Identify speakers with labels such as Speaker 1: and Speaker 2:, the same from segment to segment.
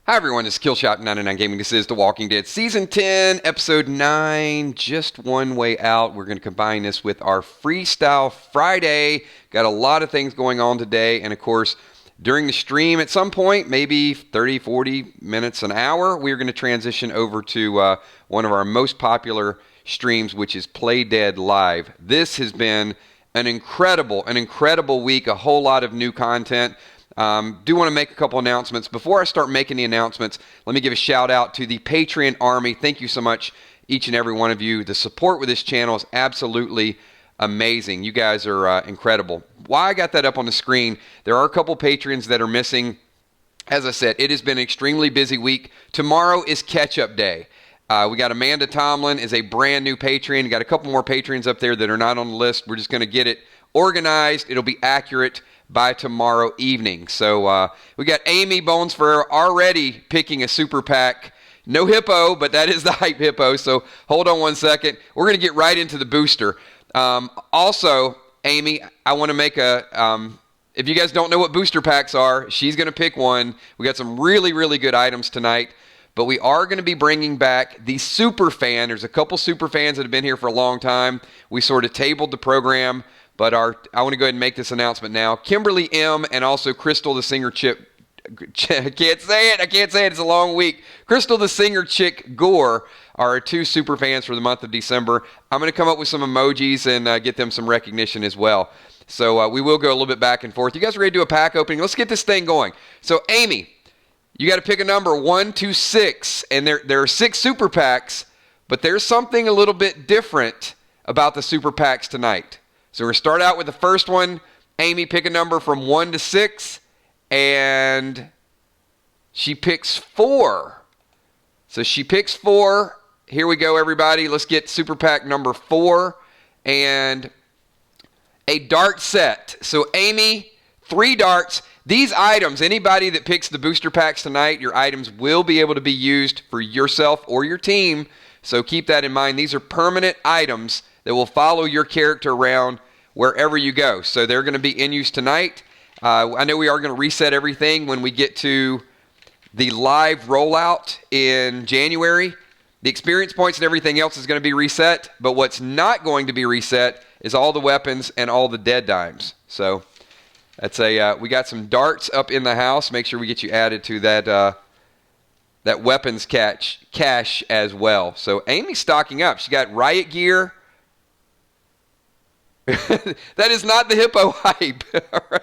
Speaker 1: Hi everyone, this is Killshot 99 Gaming. This is The Walking Dead Season 10, Episode 9, just one way out. We're going to combine this with our Freestyle Friday. Got a lot of things going on today, and of course, during the stream at some point, maybe 30, 40 minutes, an hour, we're going to transition over to one of our most popular streams, which is Play Dead Live. This has been an incredible week, a whole lot of new content. Do want to make a couple announcements. Before I start making the announcements, let me give a shout out to the Patreon Army. Thank you so much, each and every one of you. The support with this channel is absolutely amazing. You guys are incredible. Why I got that up on the screen, there are a couple patrons that are missing. As I said, it has been an extremely busy week. Tomorrow is catch-up day. We got Amanda Tomlin is a brand new patron. Got a couple more patrons up there that are not on the list. We're just going to get it organized. It'll be accurate by tomorrow evening. So we got Amy Bones for already picking a super pack. No hippo, but that is the hype hippo. So hold on one second. We're going to get right into the booster. Also, Amy, I want to make a... if you guys don't know what booster packs are, she's going to pick one. We got some really good items tonight. But we are going to be bringing back the super fan. There's a couple super fans that have been here for a long time. We sort of tabled the program. But I want to go ahead and make this announcement now. Kimberly M. and also Crystal the Singer Chip. I can't say it. It's a long week. Crystal the Singer Chick Gore are our two super fans for the month of December. I'm going to come up with some emojis and get them some recognition as well. So we will go a little bit back and forth. You guys ready to do a pack opening? Let's get this thing going. So Amy, you got to pick a number 1 to 6. And there are 6 super packs. But there's something a little bit different about the super packs tonight. So we're going to start out with the first one. Amy, pick a number from 1 to 6. And she picks 4. So she picks 4. Here we go, everybody. Let's get super pack number 4. And a dart set. So Amy, 3 darts. These items, anybody that picks the booster packs tonight, your items will be able to be used for yourself or your team. So keep that in mind. These are permanent items that will follow your character around wherever you go. So they're going to be in use tonight. I know we are going to reset everything when we get to the live rollout in January. The experience points and everything else is going to be reset, but what's not going to be reset is all the weapons and all the dead dimes. So that's we got some darts up in the house. Make sure we get you added to that weapons cache as well. So Amy's stocking up. She got riot gear. That is not the hippo hype. All right.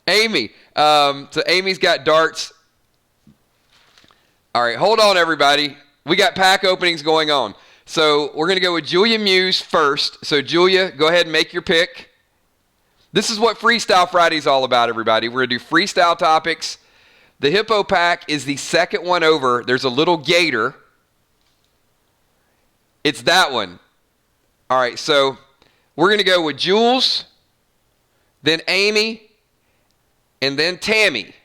Speaker 1: Amy. So Amy's got darts. All right, hold on, everybody. We got pack openings going on. So we're going to go with Julia Muse first. So Julia, go ahead and make your pick. This is what Freestyle Friday is all about, everybody. We're going to do freestyle topics. The hippo pack is the second one over. There's a little gator. It's that one. All right, so we're going to go with Jules, then Amy, and then Tammy.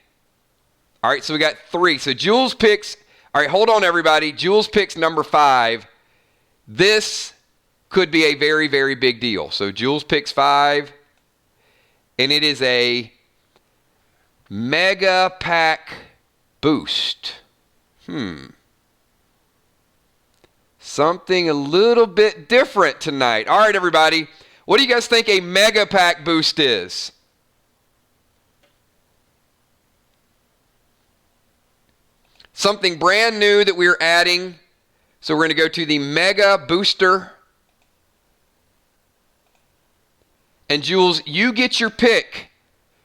Speaker 1: All right, so we got 3. So Jules picks, all right, hold on, everybody. Jules picks number 5. This could be a very big deal. So Jules picks 5, and it is a mega pack boost. Something a little bit different tonight. All right, everybody. What do you guys think a mega pack boost is? Something brand new that we're adding. So we're going to go to the mega booster. And Jules, you get your pick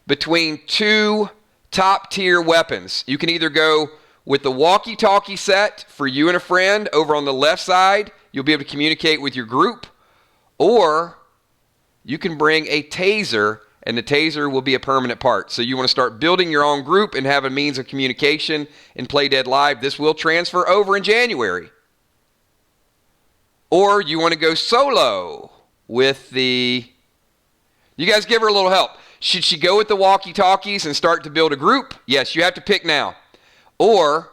Speaker 1: between 2 top tier weapons. You can either go with the walkie-talkie set for you and a friend over on the left side. You'll be able to communicate with your group. Or you can bring a taser, and the taser will be a permanent part. So you want to start building your own group and have a means of communication and Play Dead Live. This will transfer over in January. Or you want to go solo with the... You guys give her a little help. Should she go with the walkie-talkies and start to build a group? Yes, you have to pick now. Or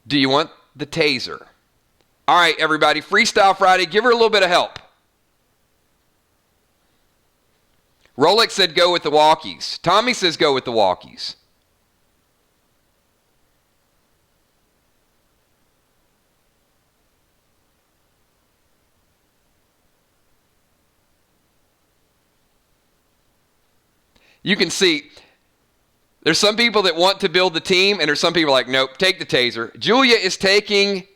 Speaker 1: do you want the taser? All right, everybody, Freestyle Friday, give her a little bit of help. Rolex said go with the walkies. Tommy says go with the walkies. You can see there's some people that want to build the team, and there's some people like, nope, take the taser. Julia is taking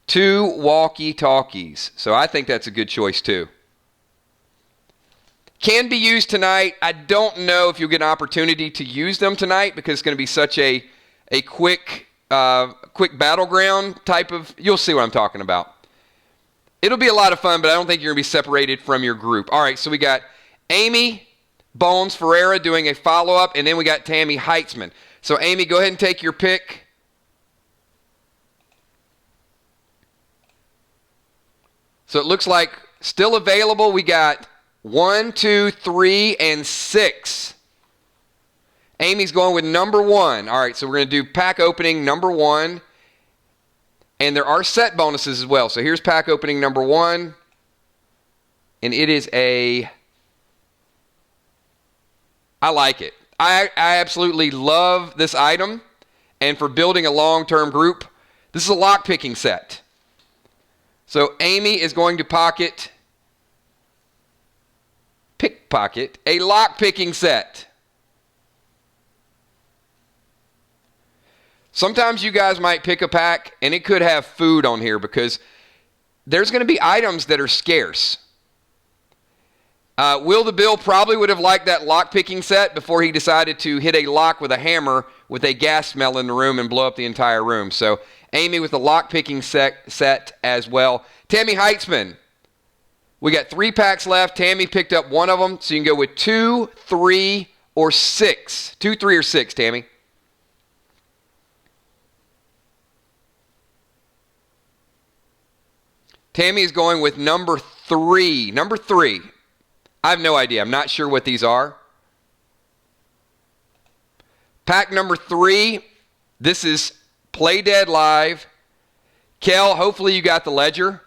Speaker 1: 2 walkie-talkies. So I think that's a good choice too. Can be used tonight. I don't know if you'll get an opportunity to use them tonight because it's going to be such a quick battleground type of, you'll see what I'm talking about. It'll be a lot of fun, but I don't think you're going to be separated from your group. All right, so we got Amy Bones Ferreira doing a follow-up, and then we got Tammy Heitzman. So Amy, go ahead and take your pick. So it looks like still available. We got 1, 2, 3, and 6. Amy's going with number 1. All right, so we're going to do pack opening number 1. And there are set bonuses as well. So here's pack opening number 1. And it is I like it. I absolutely love this item. And for building a long-term group, this is a lock-picking set. So Amy is going to pickpocket a lock-picking set. Sometimes you guys might pick a pack and it could have food on here because there's going to be items that are scarce. Will the Bill probably would have liked that lock-picking set before he decided to hit a lock with a hammer with a gas smell in the room and blow up the entire room. So Amy with the lock-picking set as well. Tammy Heitzman. We got 3 packs left. Tammy picked up 1 of them, so you can go with 2, 3, or 6. 2, 3, or 6, Tammy. Tammy is going with number 3. Number 3. I have no idea. I'm not sure what these are. Pack number 3. This is Play Dead Live. Kel, hopefully you got the ledger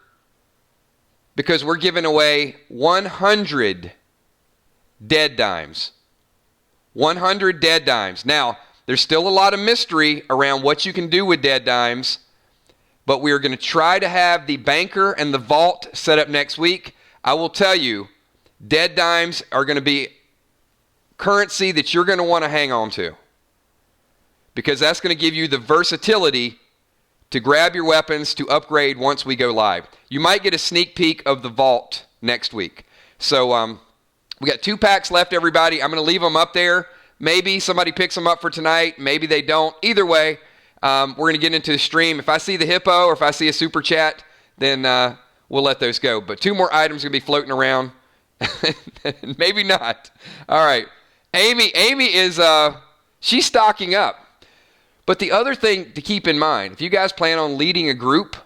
Speaker 1: because we're giving away 100 dead dimes. 100 dead dimes. Now, there's still a lot of mystery around what you can do with dead dimes. But we are going to try to have the banker and the vault set up next week. I will tell you, dead dimes are going to be currency that you're going to want to hang on to. Because that's going to give you the versatility to grab your weapons to upgrade once we go live. You might get a sneak peek of the vault next week. So we got 2 packs left, everybody. I'm going to leave them up there. Maybe somebody picks them up for tonight. Maybe they don't. Either way. We're going to get into the stream. If I see the hippo or if I see a super chat, then we'll let those go. But 2 more items are going to be floating around. Maybe not. All right. Amy is, she's stocking up. But the other thing to keep in mind, if you guys plan on leading a group,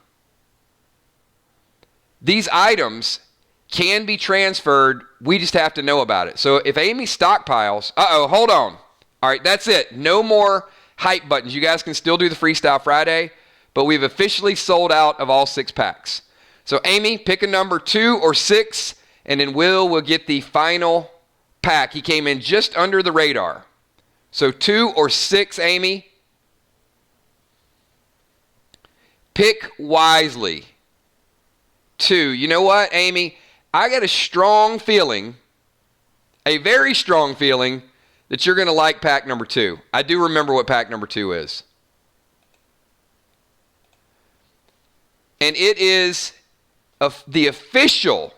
Speaker 1: these items can be transferred. We just have to know about it. So if Amy stockpiles, hold on. All right, that's it. No more hype buttons. You guys can still do the Freestyle Friday, but we've officially sold out of all 6 packs. So Amy, pick a number 2 or 6, and then will get the final pack. He came in just under the radar. So 2 or 6, Amy. Pick wisely. 2. You know what, Amy? I got a strong feeling, a very strong feeling, that you're going to like pack number 2. I do remember what pack number 2 is. And it is the official.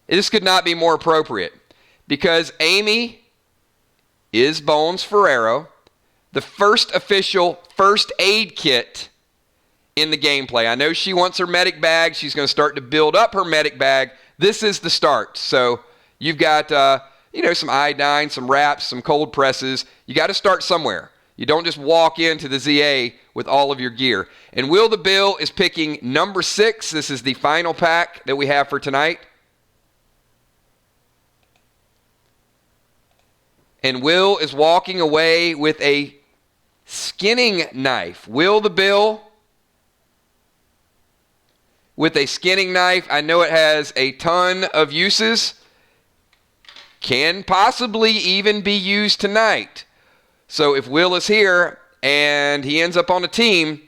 Speaker 1: This could not be more appropriate because Amy is Bones Ferrero, the first official first aid kit in the gameplay. I know she wants her medic bag. She's going to start to build up her medic bag. This is the start. So you've got some iodine, some wraps, some cold presses. You got to start somewhere. You don't just walk into the ZA with all of your gear. And Will the Bill is picking number 6. This is the final pack that we have for tonight. And Will is walking away with a skinning knife. Will the Bill with a skinning knife. I know it has a ton of uses. Can possibly even be used tonight. So if Will is here and he ends up on a team,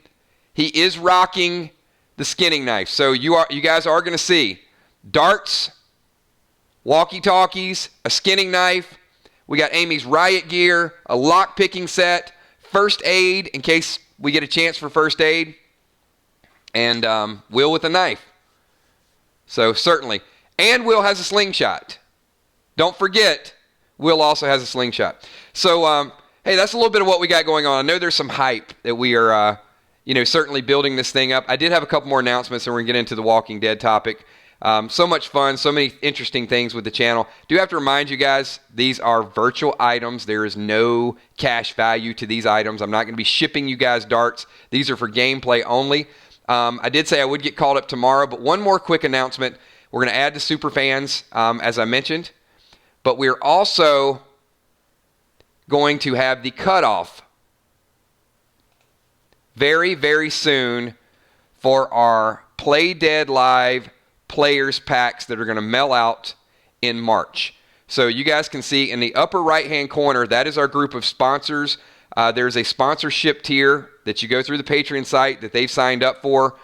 Speaker 1: he is rocking the skinning knife. So you guys are going to see darts, walkie-talkies, a skinning knife, We got Amy's riot gear, a lock picking set, first aid in case we get a chance for first aid, and Will with a knife. So certainly. And Will has a slingshot. Don't forget, Will also has a slingshot. So, hey, that's a little bit of what we got going on. I know there's some hype that we are, certainly building this thing up. I did have a couple more announcements, and we're going to get into the Walking Dead topic. So much fun, so many interesting things with the channel. Do have to remind you guys, these are virtual items. There is no cash value to these items. I'm not going to be shipping you guys darts. These are for gameplay only. I did say I would get called up tomorrow, but one more quick announcement. We're going to add the super fans, as I mentioned, but we're also going to have the cutoff very, very soon for our Play Dead Live players packs that are going to mail out in March. So you guys can see in the upper right-hand corner, that is our group of sponsors. There's a sponsorship tier that you go through the Patreon site that they've signed up for.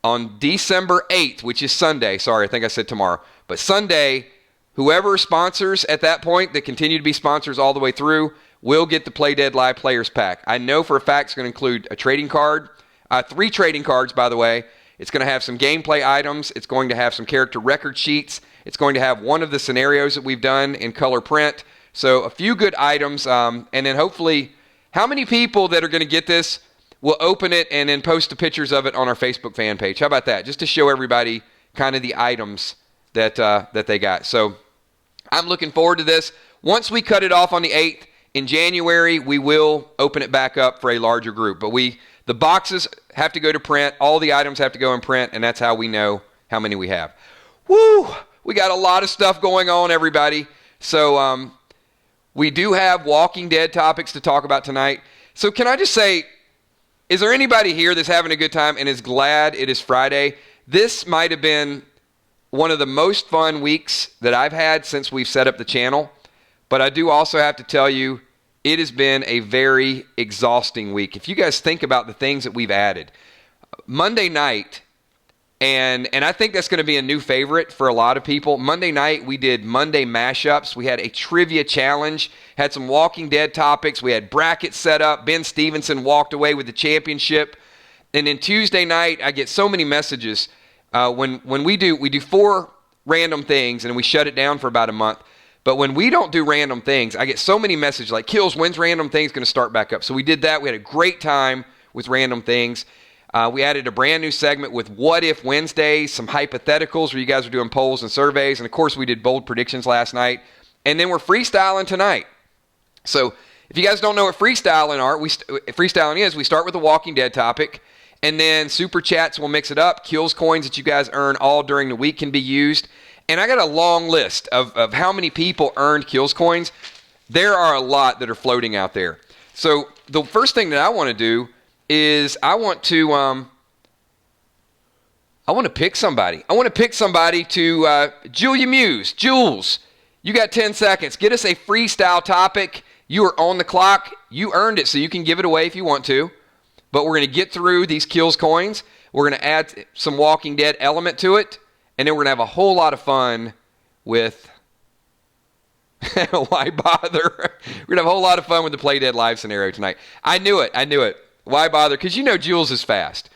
Speaker 1: On December 8th, which is Sunday, sorry, I think I said tomorrow, but Sunday, whoever sponsors at that point that continue to be sponsors all the way through will get the Play Dead Live Players Pack. I know for a fact it's going to include a trading card, 3 trading cards, by the way. It's going to have some gameplay items. It's going to have some character record sheets. It's going to have one of the scenarios that we've done in color print. So a few good items, and then hopefully, how many people that are going to get this will open it and then post the pictures of it on our Facebook fan page? How about that? Just to show everybody kind of the items that they got. So I'm looking forward to this. Once we cut it off on the 8th, in January, we will open it back up for a larger group. But the boxes have to go to print. All the items have to go in print, and that's how we know how many we have. Woo! We got a lot of stuff going on, everybody. So we do have Walking Dead topics to talk about tonight. So can I just say, is there anybody here that's having a good time and is glad it is Friday? This might have been one of the most fun weeks that I've had since we've set up the channel. But I do also have to tell you, it has been a very exhausting week. If you guys think about the things that we've added. Monday night, and I think that's going to be a new favorite for a lot of people. Monday night, we did Monday mashups. We had a trivia challenge, had some Walking Dead topics. We had brackets set up. Ben Stevenson walked away with the championship. And then Tuesday night, I get so many messages. When we do 4 random things, and we shut it down for about a month. But when we don't do random things, I get so many messages like, Kills, when's random things going to start back up? So we did that. We had a great time with random things. We added a brand new segment with What If Wednesdays, some hypotheticals where you guys are doing polls and surveys. And, of course, we did bold predictions last night. And then we're freestyling tonight. So if you guys don't know what freestyling is, we start with the Walking Dead topic. And then super chats will mix it up. Kills coins that you guys earn all during the week can be used. And I got a long list of how many people earned Kills coins. There are a lot that are floating out there. So the first thing that I want to do is I want to pick somebody. I want to pick somebody to Julia Muse. Jules, you got 10 seconds. Get us a freestyle topic. You are on the clock. You earned it, so you can give it away if you want to. But we're going to get through these Kills coins. We're going to add some Walking Dead element to it. And then we're going to have a whole lot of fun with why bother? We're going to have a whole lot of fun with the Play Dead Live scenario tonight. I knew it. Why bother? Because you know Jules is fast.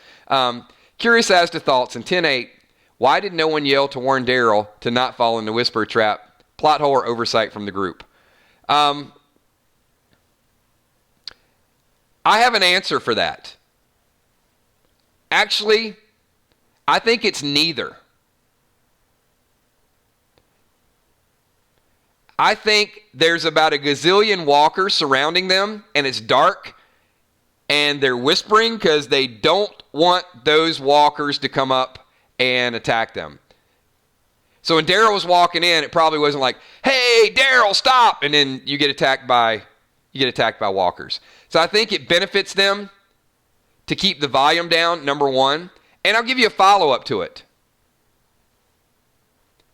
Speaker 1: Curious as to thoughts. In 10-8, why did no one yell to warn Daryl to not fall in the whisper trap? Plot hole or oversight from the group? I have an answer for that. Actually, I think it's neither. I think there's about a gazillion walkers surrounding them, and it's dark, and they're whispering because they don't want those walkers to come up and attack them. So when Daryl was walking in, it probably wasn't like, "Hey, Daryl, stop!" and then you get attacked by walkers. So I think it benefits them to keep the volume down, number one. And I'll give you a follow-up to it.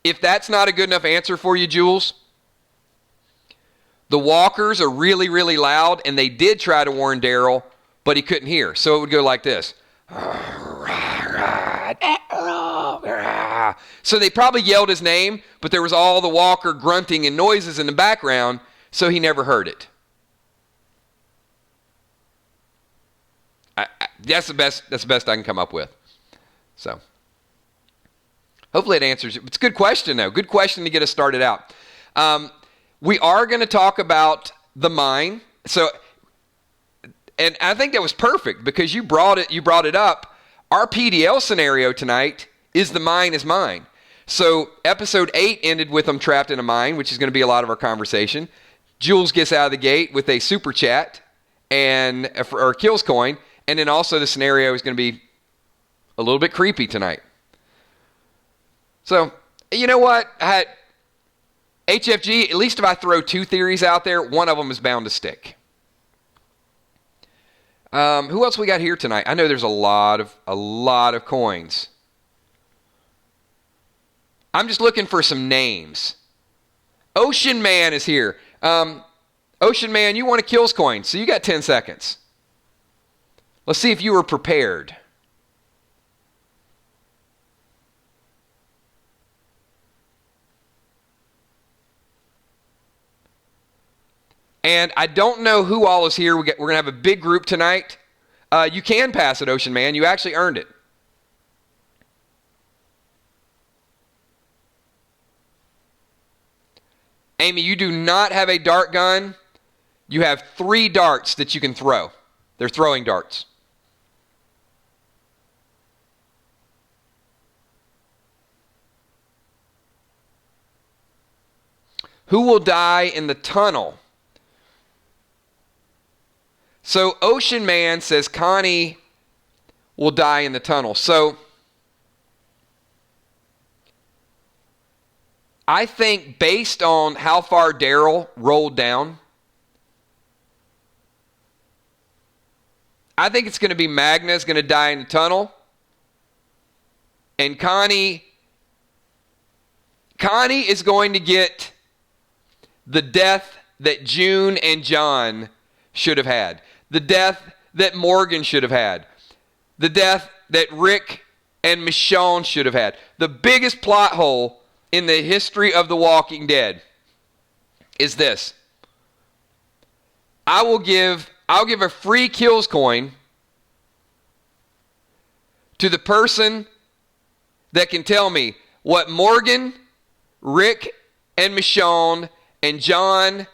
Speaker 1: If that's not a good enough answer for you, Jules, the walkers are really, really loud, and they did try to warn Daryl, but he couldn't hear. So it would go like this. So they probably yelled his name, but there was all the walker grunting and noises in the background, so he never heard it. That's the best I can come up with. So hopefully it answers it. It's a good question, though. Good question to get us started out. We are going to talk about the mind. So, and I think that was perfect because you brought it up. Our PDL scenario tonight is the mind is mine. So episode 8 ended with them trapped in a mine, which is going to be a lot of our conversation. Jules gets out of the gate with a super chat or kills coin. And then also the scenario is going to be a little bit creepy tonight. So, you know what? HFG, at least if I throw 2 theories out there, one of them is bound to stick. Who else we got here tonight? I know there's a lot of coins. I'm just looking for some names. Ocean Man is here. Ocean Man, you want a kills coin, so you got 10 seconds. Let's see if you were prepared. And I don't know who all is here. We're going to have a big group tonight. You can pass it, Ocean Man. You actually earned it. Amy, you do not have a dart gun. You have 3 darts that you can throw. They're throwing darts. Who will die in the tunnel? So Ocean Man says Connie will die in the tunnel. So I think based on how far Daryl rolled down, I think it's going to be Magna is going to die in the tunnel. And Connie is going to get the death that June and John should have had. The death that Morgan should have had. The death that Rick and Michonne should have had. The biggest plot hole in the history of The Walking Dead is this. I'll give a free kills coin to the person that can tell me what Morgan, Rick, and Michonne, and John,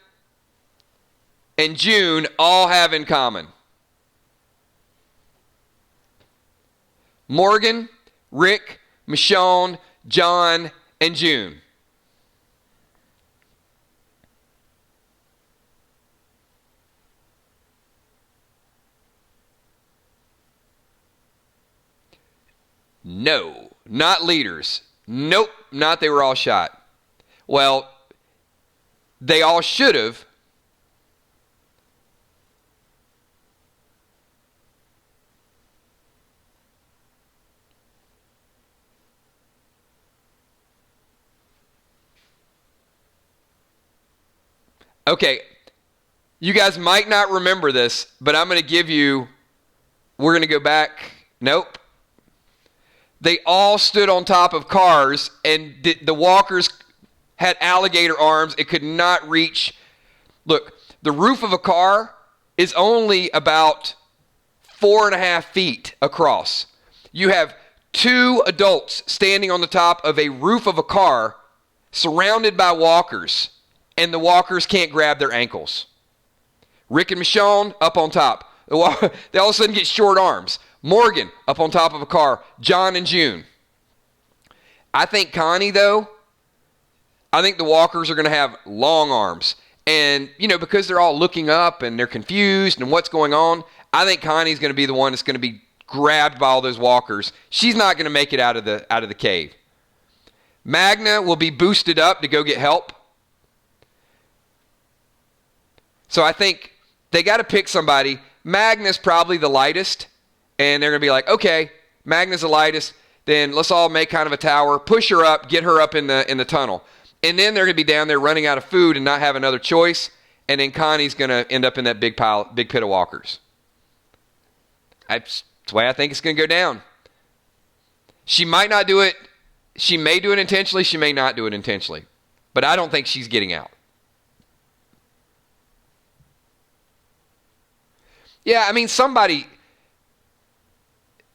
Speaker 1: and June all have in common. Morgan, Rick, Michonne, John, and June. No, not leaders. Nope, not they were all shot. Well, they all should have. Okay, you guys might not remember this, but I'm going to give you, we're going to go back. Nope. They all stood on top of cars, and the walkers had alligator arms. It could not reach. Look, the roof of a car is only about 4.5 feet across. You have 2 adults standing on the top of a roof of a car surrounded by walkers, and the walkers can't grab their ankles. Rick and Michonne up on top. They all of a sudden get short arms. Morgan up on top of a car. John and June. I think Connie, though, I think the walkers are going to have long arms. And, because they're all looking up and they're confused and what's going on, I think Connie's going to be the one that's going to be grabbed by all those walkers. She's not going to make it out of the cave. Magna will be boosted up to go get help. So I think they got to pick somebody. Magna's probably the lightest. And they're going to be like, okay, Magna's the lightest. Then let's all make kind of a tower, push her up, get her up in the tunnel. And then they're going to be down there running out of food and not have another choice. And then Connie's going to end up in that big pit of walkers. That's the way I think it's going to go down. She might not do it. She may do it intentionally. She may not do it intentionally. But I don't think she's getting out. Yeah, I mean,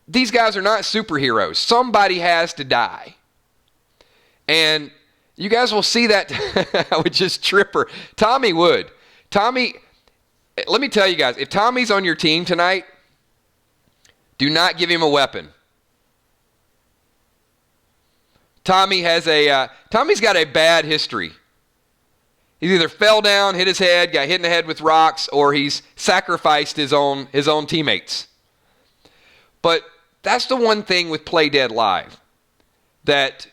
Speaker 1: these guys are not superheroes. Somebody has to die. And you guys will see that. I would just trip her. Tommy would. Tommy, let me tell you guys, if Tommy's on your team tonight, do not give him a weapon. Tommy's got a bad history. He either fell down, hit his head, got hit in the head with rocks, or he's sacrificed his own teammates. But that's the one thing with Play Dead Live that,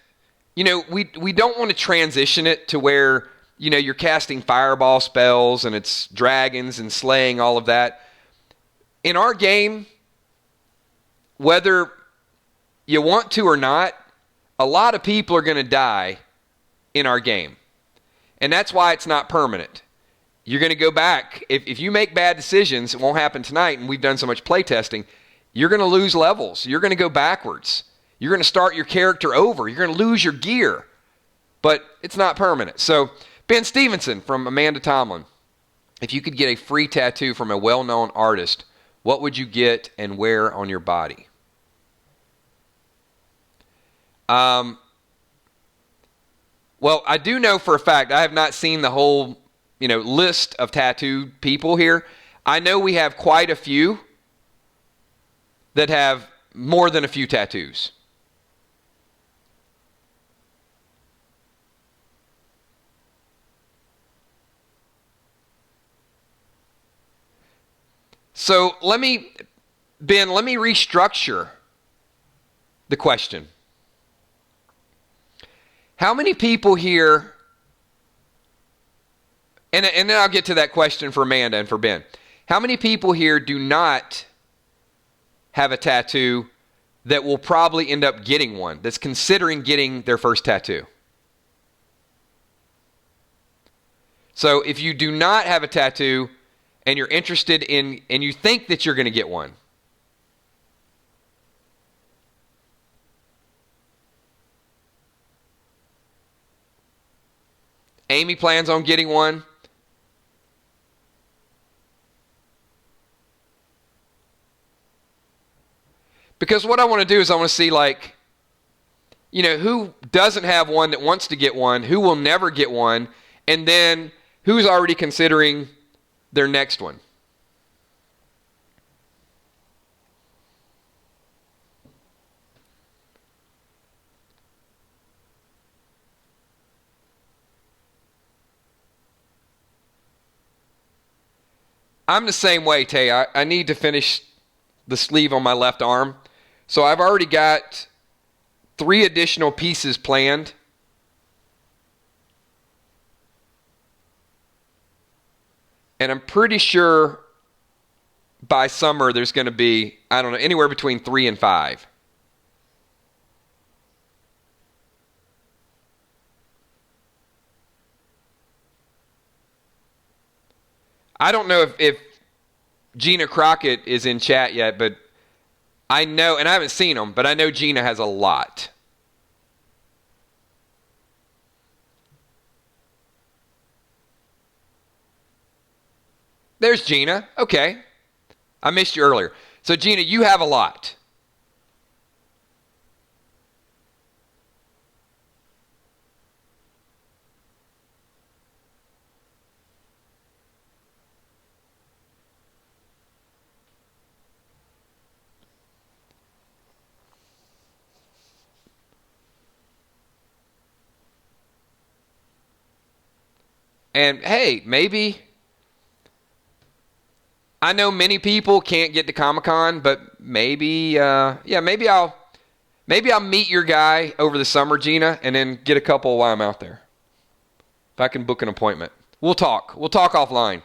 Speaker 1: we don't want to transition it to where, you're casting fireball spells and it's dragons and slaying, all of that. In our game, whether you want to or not, a lot of people are going to die in our game. And that's why it's not permanent. You're going to go back. If you make bad decisions, it won't happen tonight, and we've done so much play testing, you're going to lose levels. You're going to go backwards. You're going to start your character over. You're going to lose your gear. But it's not permanent. So, Ben Stevenson from Amanda Tomlin, if you could get a free tattoo from a well-known artist, what would you get and wear on your body? Well, I do know for a fact, I have not seen the whole, list of tattooed people here. I know we have quite a few that have more than a few tattoos. So let me restructure the question. How many people here, and then I'll get to that question for Amanda and for Ben. How many people here do not have a tattoo that will probably end up getting one, that's considering getting their first tattoo? So if you do not have a tattoo and you're interested in, and you think that you're going to get one, Amy plans on getting one. Because what I want to do is I want to see, who doesn't have one that wants to get one, who will never get one, and then who's already considering their next one. I'm the same way, Tay. I need to finish the sleeve on my left arm. So I've already got 3 additional pieces planned. And I'm pretty sure by summer there's going to be, I don't know, anywhere between 3 and 5. I don't know if Gina Crockett is in chat yet, but I know, and I haven't seen them, but I know Gina has a lot. There's Gina. Okay. I missed you earlier. So, Gina, you have a lot. And hey, maybe, I know many people can't get to Comic-Con, but maybe I'll meet your guy over the summer, Gina, and then get a couple while I'm out there. If I can book an appointment. We'll talk offline.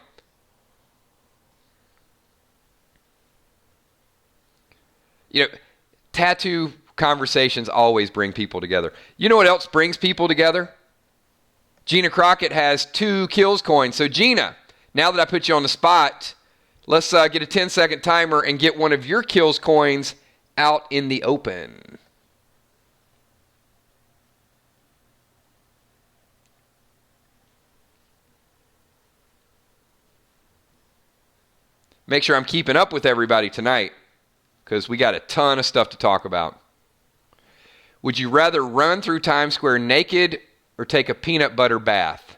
Speaker 1: Tattoo conversations always bring people together. You know what else brings people together? Gina Crockett has 2 kills coins. So, Gina, now that I put you on the spot, let's get a 10-second timer and get one of your kills coins out in the open. make sure I'm keeping up with everybody tonight because we got a ton of stuff to talk about. Would you rather run through Times Square naked or take a peanut butter bath?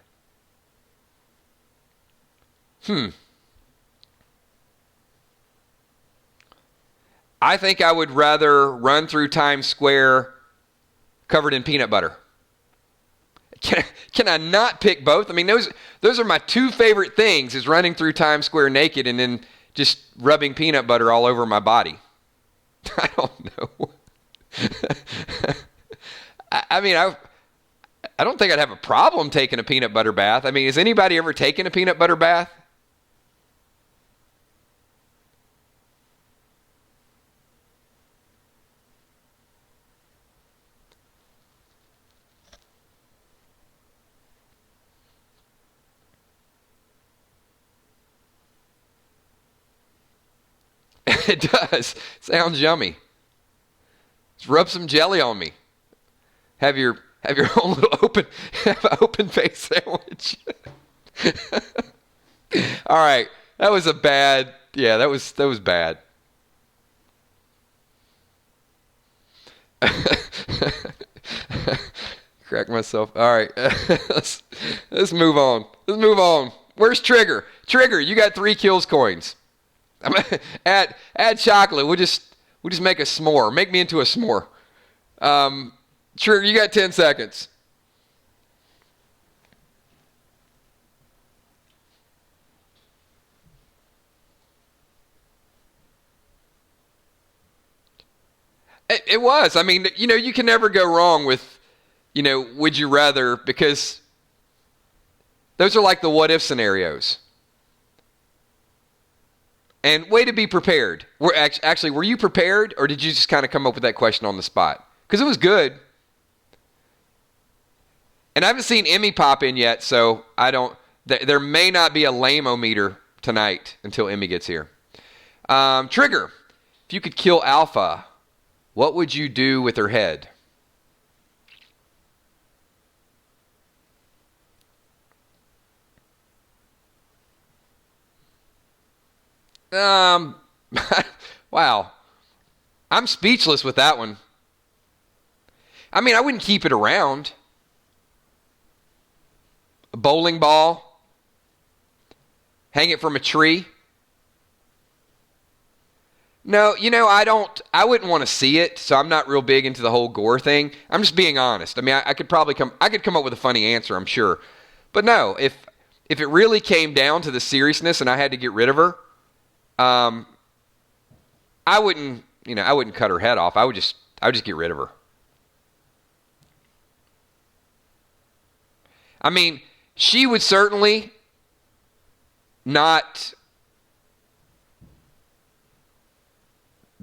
Speaker 1: I think I would rather run through Times Square covered in peanut butter. Can I not pick both? I mean, those are my two favorite things, is running through Times Square naked and then just rubbing peanut butter all over my body. I don't know. I mean, I don't think I'd have a problem taking a peanut butter bath. I mean, has anybody ever taken a peanut butter bath? It does. Sounds yummy. Just rub some jelly on me. Have your own little open face sandwich. All right. That was a bad. Yeah, that was bad. Crack myself. All right. Let's move on. Let's move on. Where's Trigger? Trigger, you got 3 kills coins. I'm gonna add chocolate. We'll just make a s'more. Make me into a s'more. Trigger, you got 10 seconds. It was. I mean, you can never go wrong with, would you rather, because those are like the what if scenarios. And way to be prepared. Actually, were you prepared, or did you just kind of come up with that question on the spot? Because it was good. And I haven't seen Emmy pop in yet, so I don't. There may not be a lame-o-meter tonight until Emmy gets here. Trigger, if you could kill Alpha, what would you do with her head? Wow. I'm speechless with that one. I mean, I wouldn't keep it around. A bowling ball. Hang it from a tree. No, I wouldn't want to see it, so I'm not real big into the whole gore thing. I'm just being honest. I mean, I could come up with a funny answer, I'm sure. But no, if it really came down to the seriousness and I had to get rid of her, I wouldn't cut her head off. I would just get rid of her. I mean, she would certainly not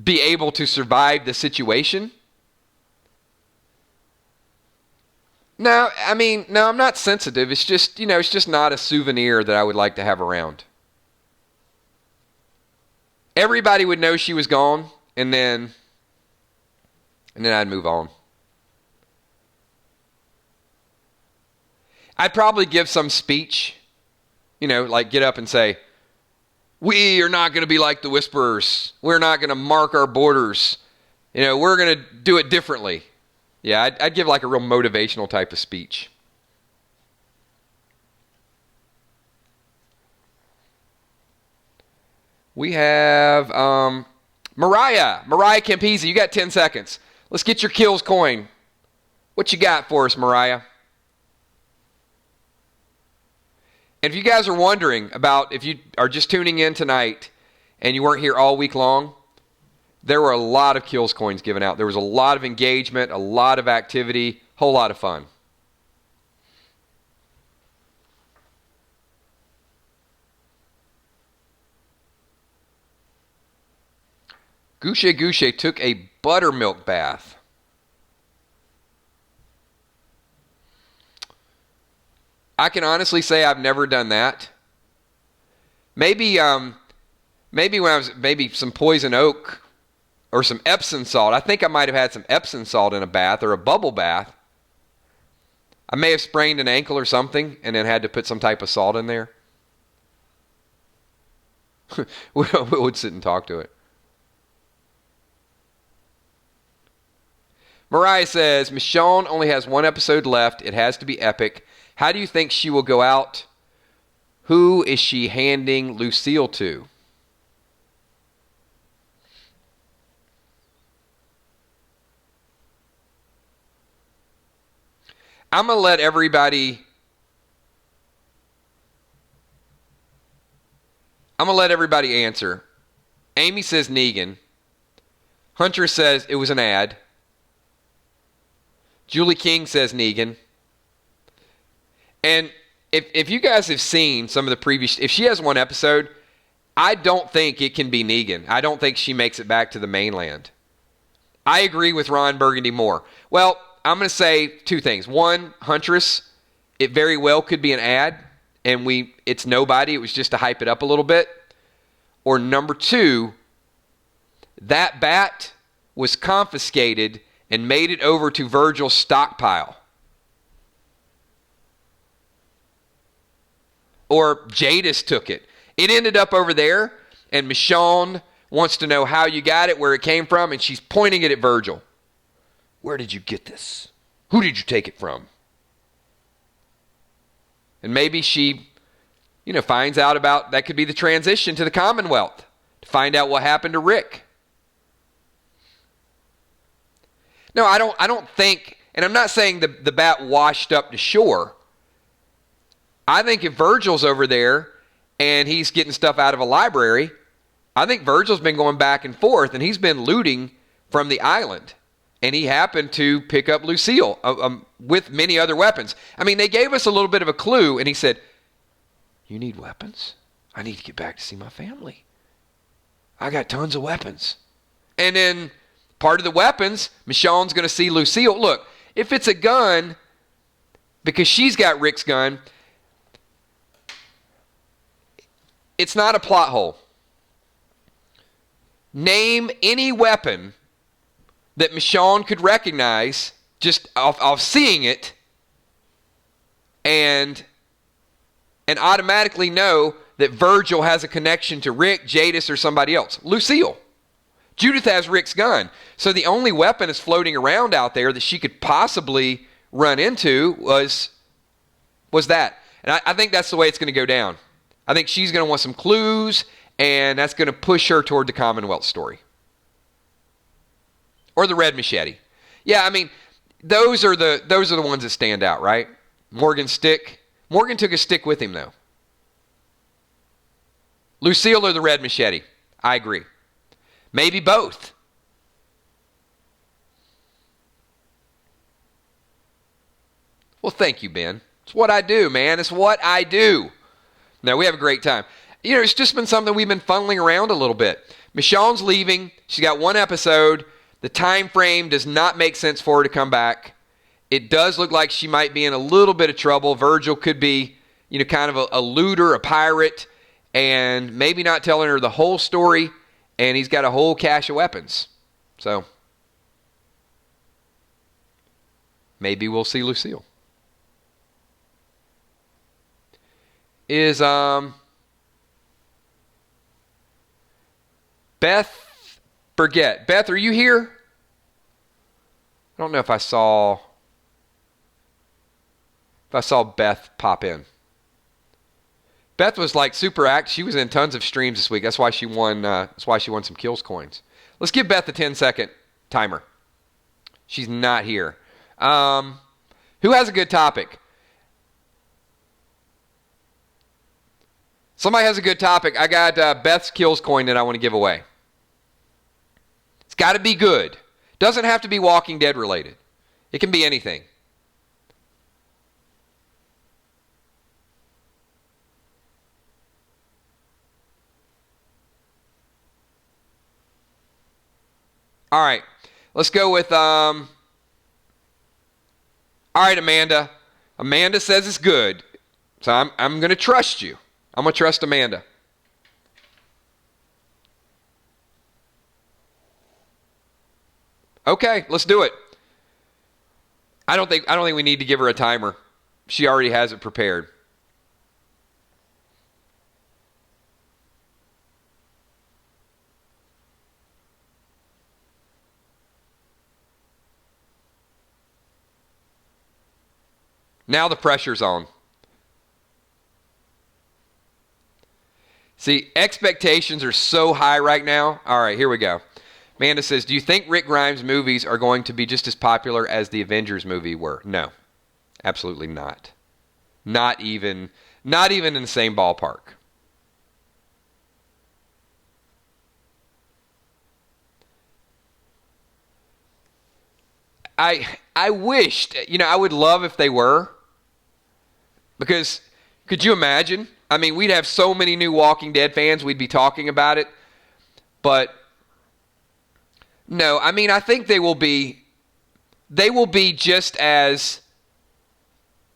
Speaker 1: be able to survive the situation. No, I'm not sensitive. It's just not a souvenir that I would like to have around. Everybody would know she was gone, and then I'd move on. I'd probably give some speech, like get up and say, we are not going to be like the Whisperers. We're not going to mark our borders. We're going to do it differently. Yeah, I'd give like a real motivational type of speech. We have Mariah Campese. You got 10 seconds. Let's get your kills coin. What you got for us, Mariah? And if you guys are wondering about, if you are just tuning in tonight and you weren't here all week long, there were a lot of kills coins given out. There was a lot of engagement, a lot of activity, whole lot of fun. Gouche took a buttermilk bath. I can honestly say I've never done that. Maybe when I was some poison oak or some Epsom salt. I think I might have had some Epsom salt in a bath or a bubble bath. I may have sprained an ankle or something and then had to put some type of salt in there. we would sit and talk to it. Mariah says, Michonne only has one episode left. It has to be epic. How do you think she will go out? Who is she handing Lucille to? I'm going to let everybody answer. Amy says Negan. Hunter says it was an ad. Julie King says Negan. And if you guys have seen some of the previous, if she has one episode, I don't think it can be Negan. I don't think she makes it back to the mainland. I agree with Ron Burgundy more. Well, I'm going to say two things. One, Huntress, it very well could be an ad, and it's nobody. It was just to hype it up a little bit. Or number two, that bat was confiscated and made it over to Virgil's stockpile. Or Jadis took it. It ended up over there, and Michonne wants to know how you got it, where it came from, and she's pointing it at Virgil. Where did you get this? Who did you take it from? And maybe she, finds out about, that could be the transition to the Commonwealth, to find out what happened to Rick. No, I don't think, and I'm not saying the bat washed up to shore. I think if Virgil's over there and he's getting stuff out of a library, I think Virgil's been going back and forth and he's been looting from the island. And he happened to pick up Lucille with many other weapons. I mean, they gave us a little bit of a clue, and he said, you need weapons? I need to get back to see my family. I got tons of weapons. And then part of the weapons, Michonne's going to see Lucille. Look, if it's a gun, because she's got Rick's gun, it's not a plot hole. Name any weapon that Michonne could recognize just off seeing it and automatically know that Virgil has a connection to Rick, Jadis, or somebody else. Lucille. Judith has Rick's gun. So the only weapon that's floating around out there that she could possibly run into was that. And I think that's the way it's going to go down. I think she's going to want some clues, and that's going to push her toward the Commonwealth story. Or the red machete. Yeah, I mean, those are the ones that stand out, right? Morgan's stick. Morgan took a stick with him, though. Lucille or the red machete. I agree. Maybe both. Well, thank you, Ben. It's what I do, man. It's what I do. Now, we have a great time. It's just been something we've been funneling around a little bit. Michonne's leaving. She's got one episode. The time frame does not make sense for her to come back. It does look like she might be in a little bit of trouble. Virgil could be, kind of a looter, a pirate, and maybe not telling her the whole story, and he's got a whole cache of weapons. So, maybe we'll see Lucille. Is, Beth Forget. Beth, are you here? I don't know if I saw Beth pop in. Beth was like super active. She was in tons of streams this week. That's why she won. Some kills coins. Let's give Beth a 10-second timer. She's not here. Who has a good topic? Somebody has a good topic. I got Beth's kills coin that I want to give away. It's got to be good. Doesn't have to be Walking Dead related. It can be anything. All right. Let's go with all right, Amanda. Amanda says it's good. So I'm going to trust you. I'm going to trust Amanda. Okay, let's do it. I don't think we need to give her a timer. She already has it prepared. Now the pressure's on. See, expectations are so high right now. All right, here we go. Amanda says, do you think Rick Grimes movies are going to be just as popular as the Avengers movie were? No, absolutely not. Not even in the same ballpark. I wished, I would love if they were. Because could you imagine? I mean, we'd have so many new Walking Dead fans, we'd be talking about it. But no, I mean, I think they will be just as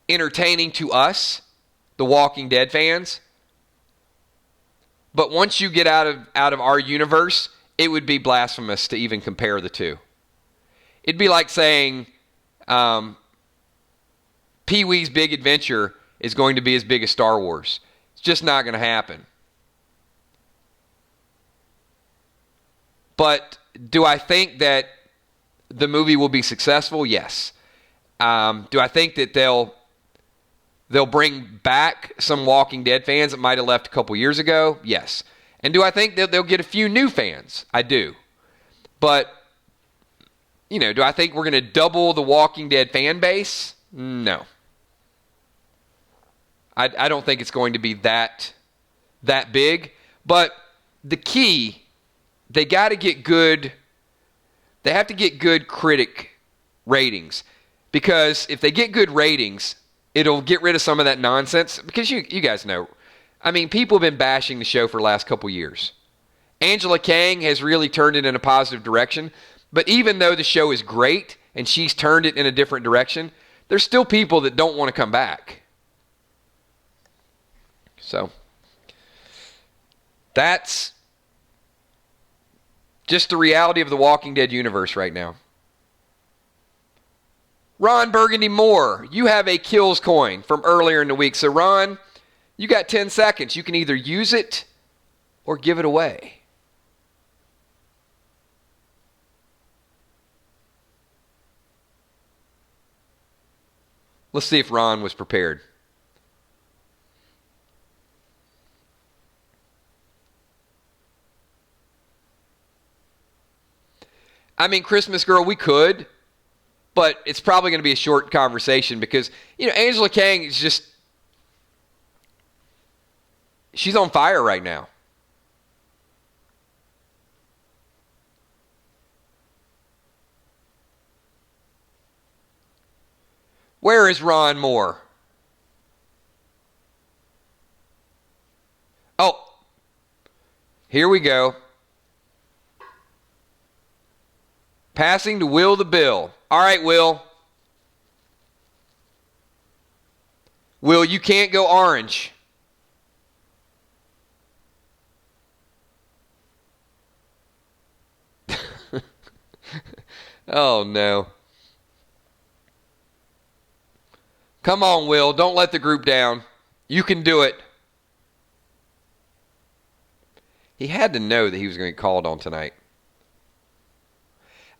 Speaker 1: entertaining to us, the Walking Dead fans. But once you get out of our universe, it would be blasphemous to even compare the two. It'd be like saying Pee-wee's Big Adventure is going to be as big as Star Wars. It's just not going to happen. But do I think that the movie will be successful? Yes. Do I think that they'll bring back some Walking Dead fans that might have left a couple years ago? Yes. And do I think that they'll get a few new fans? I do. But do I think we're going to double the Walking Dead fan base? No. I don't think it's going to be that big. But the key, they got to get good. They have to get good critic ratings. Because if they get good ratings, it'll get rid of some of that nonsense. Because you guys know, I mean, people have been bashing the show for the last couple years. Angela Kang has really turned it in a positive direction. But even though the show is great and she's turned it in a different direction, there's still people that don't want to come back. So that's just the reality of the Walking Dead universe right now. Ron Burgundy Moore, you have a kills coin from earlier in the week. So Ron, you got 10 seconds. You can either use it or give it away. Let's see if Ron was prepared. I mean, Christmas Girl, we could, but it's probably going to be a short conversation because, Angela Kang is just, she's on fire right now. Where is Ron Moore? Oh, here we go. Passing to Will the Bill. All right, Will. Will, you can't go orange. Oh, no. Come on, Will. Don't let the group down. You can do it. He had to know that he was going to get called on tonight.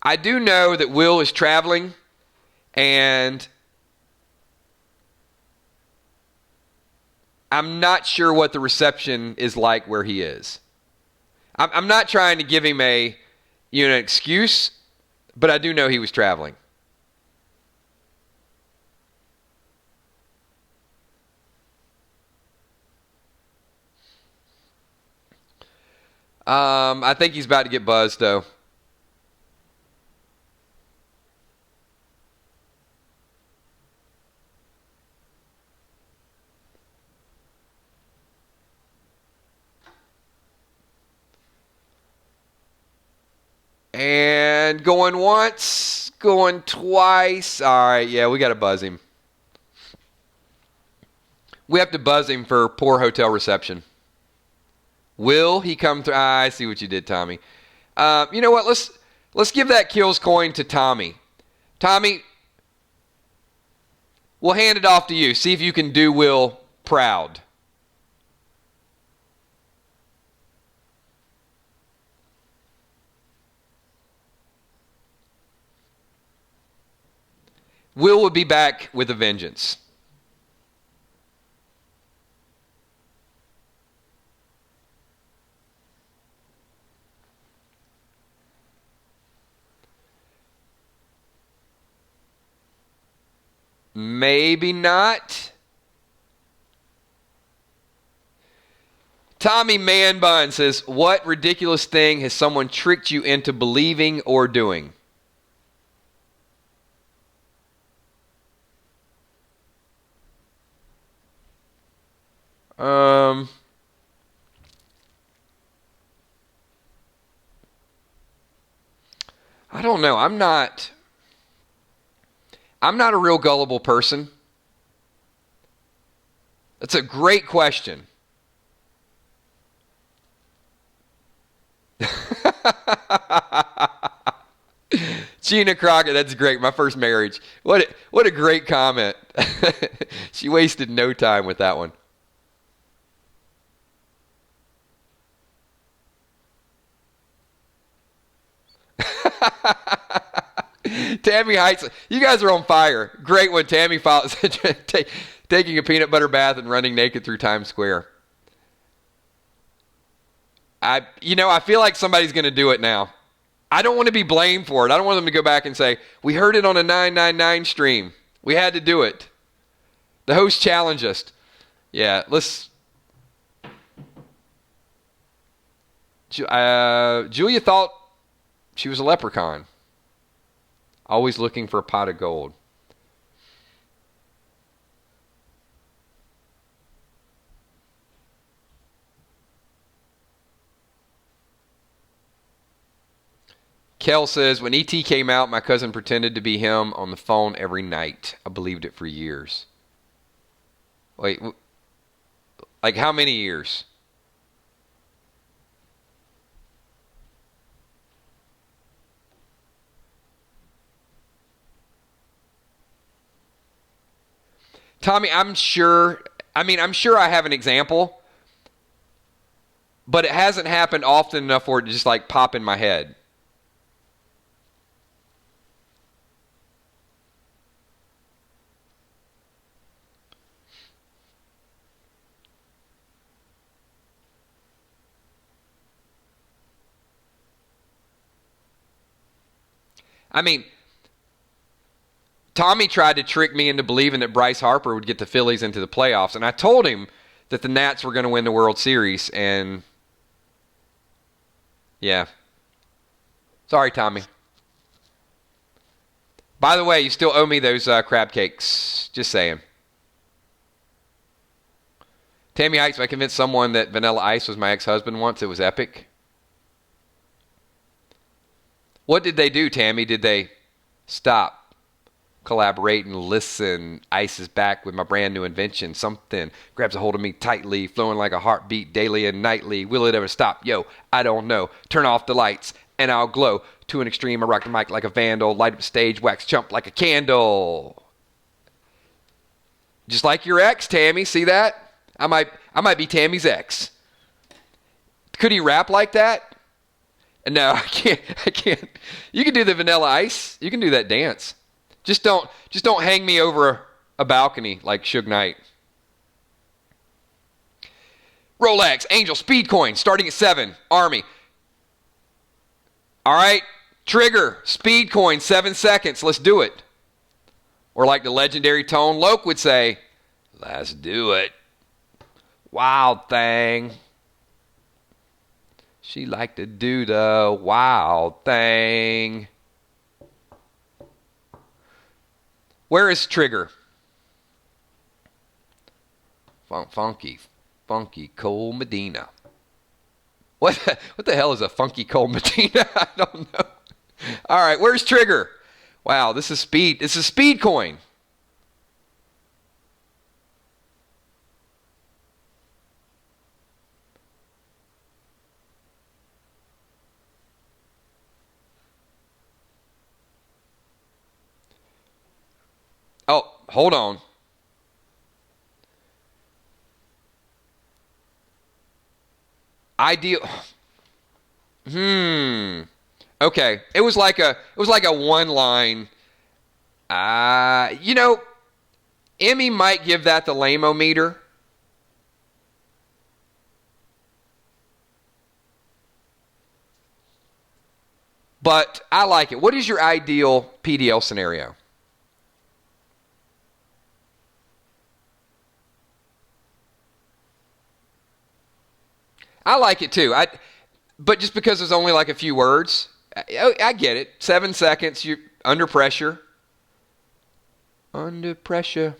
Speaker 1: I do know that Will is traveling, and I'm not sure what the reception is like where he is. I'm not trying to give him an excuse, but I do know he was traveling. I think he's about to get buzzed, though. And going once, going twice. All right, yeah, we got to buzz him. We have to buzz him for poor hotel reception. Will he come through? I see what you did, Tommy. You know what? Let's give that kills coin to Tommy. Tommy, we'll hand it off to you. See if you can do Will proud. Will be back with a vengeance. Maybe not. Tommy Manbun says, what ridiculous thing has someone tricked you into believing or doing? I don't know. I'm not a real gullible person. That's a great question. Gina Crockett, that's great. My first marriage. What a great comment. She wasted no time with that one. Tammy Heights, you guys are on fire. Great one. Tammy follows, taking a peanut butter bath and running naked through Times Square. I feel like somebody's going to do it now. I don't want to be blamed for it. I don't want them to go back and say, we heard it on a 999 stream. We had to do it. The host challenged us. Yeah, let's... Julia thought she was a leprechaun. Always looking for a pot of gold. Kel says, when E.T. came out, my cousin pretended to be him on the phone every night. I believed it for years. Wait, like how many years? Tommy, I'm sure I have an example, but it hasn't happened often enough for it to just like pop in my head. I mean, Tommy tried to trick me into believing that Bryce Harper would get the Phillies into the playoffs, and I told him that the Nats were going to win the World Series, and yeah. Sorry, Tommy. By the way, you still owe me those crab cakes. Just saying. Tammy Heights, I convinced someone that Vanilla Ice was my ex-husband once. It was epic. What did they do, Tammy? Did they stop, collaborate, and listen? Ice is back with my brand new invention. Something grabs a hold of me tightly, flowing like a heartbeat daily and nightly. Will it ever stop? Yo, I don't know. Turn off the lights, and I'll glow. To an extreme, I rock the mic like a vandal. Light up the stage, wax chump like a candle. Just like your ex, Tammy. See that? I might be Tammy's ex. Could he rap like that? No, I can't. You can do the Vanilla Ice. You can do that dance. Just don't hang me over a balcony like Suge Knight. Rolex, Angel, Speed Coin, starting at 7. Army. All right, Trigger, Speed Coin, 7 seconds. Let's do it. Or like the legendary Tone Loc would say, let's do it. Wild thing. She like to do the wild thing. Where is Trigger? Funky Cole Medina. What the hell is a Funky Cole Medina? I don't know. All right, where's Trigger? Wow, this is Speed. This is Speed Coin. Oh, hold on. Ideal. Okay. It was like a one line. Emmy might give that the lame-o meter. But I like it. What is your ideal PDL scenario? I like it too. But just because there's only like a few words, I get it. 7 seconds, you're under pressure. Under pressure.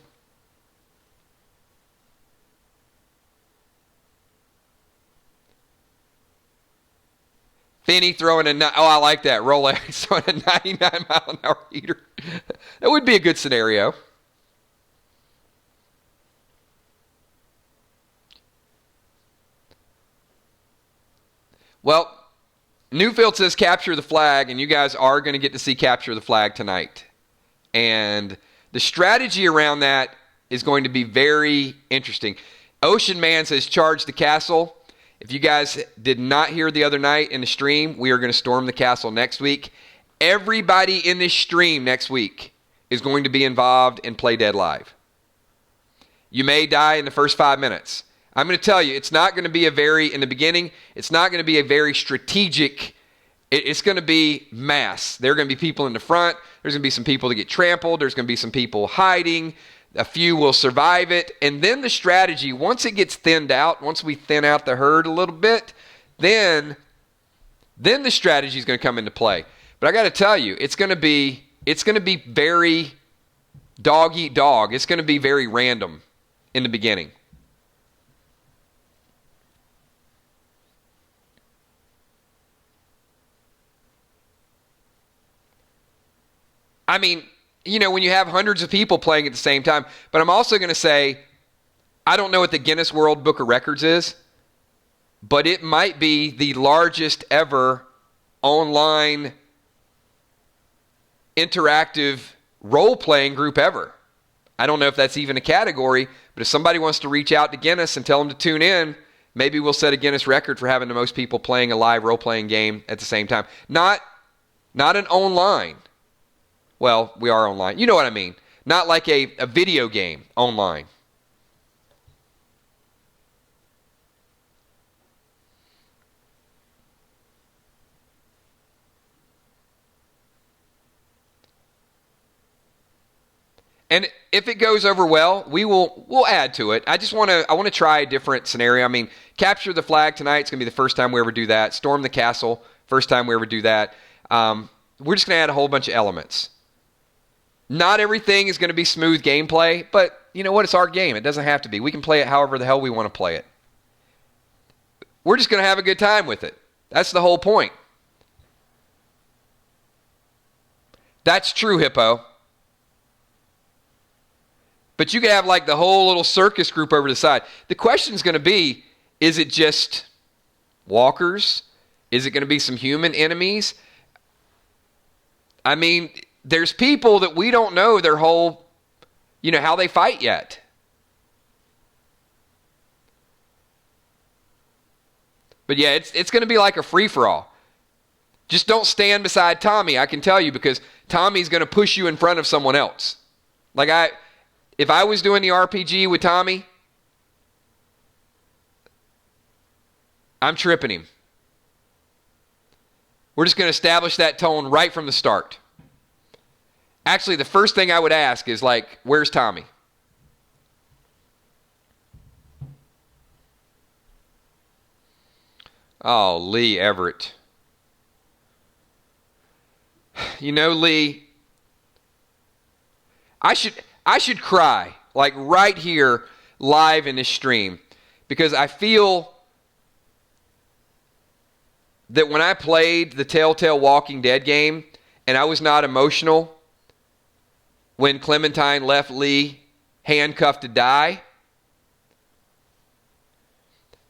Speaker 1: Finney throwing I like that. Rolex throwing a 99-mile-an-hour heater. That would be a good scenario. Well, Newfield says capture the flag, and you guys are going to get to see capture the flag tonight. And the strategy around that is going to be very interesting. Ocean Man says charge the castle. If you guys did not hear the other night in the stream, we are going to storm the castle next week. Everybody in this stream next week is going to be involved in Play Dead Live. You may die in the first 5 minutes. I'm going to tell you, it's not going to be in the beginning, it's not going to be a very strategic, it's going to be mass. There are going to be people in the front. There's going to be some people that get trampled. There's going to be some people hiding. A few will survive it. And then the strategy, once it gets thinned out, once we thin out the herd a little bit, then the strategy is going to come into play. But I got to tell you, it's going to be very dog eat dog. It's going to be very random in the beginning. I mean, when you have hundreds of people playing at the same time, but I'm also going to say, I don't know what the Guinness World Book of Records is, but it might be the largest ever online interactive role-playing group ever. I don't know if that's even a category, but if somebody wants to reach out to Guinness and tell them to tune in, maybe we'll set a Guinness record for having the most people playing a live role-playing game at the same time. Not an online. Well, we are online. You know what I mean. Not like a video game online. And if it goes over well, we'll add to it. I want to try a different scenario. I mean, capture the flag tonight. It's going to be the first time we ever do that. Storm the castle. First time we ever do that. We're just going to add a whole bunch of elements. Not everything is going to be smooth gameplay, but you know what? It's our game. It doesn't have to be. We can play it however the hell we want to play it. We're just going to have a good time with it. That's the whole point. That's true, Hippo. But you could have like the whole little circus group over the side. The question is going to be, is it just walkers? Is it going to be some human enemies? I mean, there's people that we don't know their whole, how they fight yet. But yeah, it's going to be like a free-for-all. Just don't stand beside Tommy, I can tell you, because Tommy's going to push you in front of someone else. If I was doing the RPG with Tommy, I'm tripping him. We're just going to establish that tone right from the start. Actually, the first thing I would ask is where's Tommy? Oh, Lee Everett. Lee, I should cry, right here, live in this stream, because I feel that when I played the Telltale Walking Dead game and I was not emotional when Clementine left Lee handcuffed to die,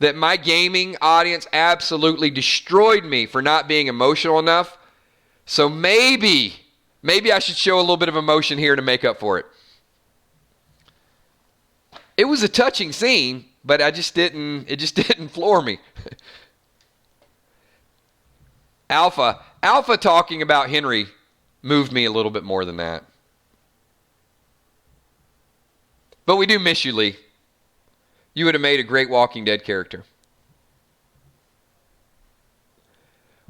Speaker 1: that my gaming audience absolutely destroyed me for not being emotional enough. So maybe I should show a little bit of emotion here to make up for it. It was a touching scene, but it just didn't floor me. Alpha talking about Henry moved me a little bit more than that. But we do miss you, Lee. You would have made a great Walking Dead character.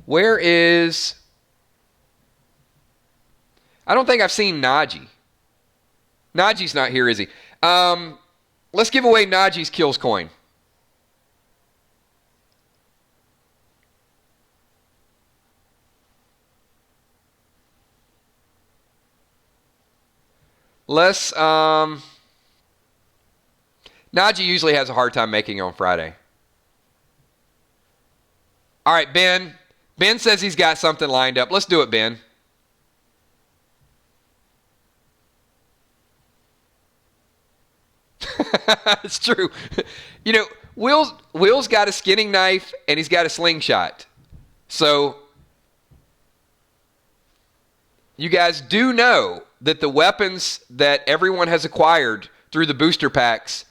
Speaker 1: Where is... I don't think I've seen Najee. Najee's not here, is he? Let's give away Najee's Kills coin. Let's, Najee usually has a hard time making it on Friday. All right, Ben. Ben says he's got something lined up. Let's do it, Ben. It's true. You know, Will's got a skinning knife and he's got a slingshot. So you guys do know that the weapons that everyone has acquired through the booster packs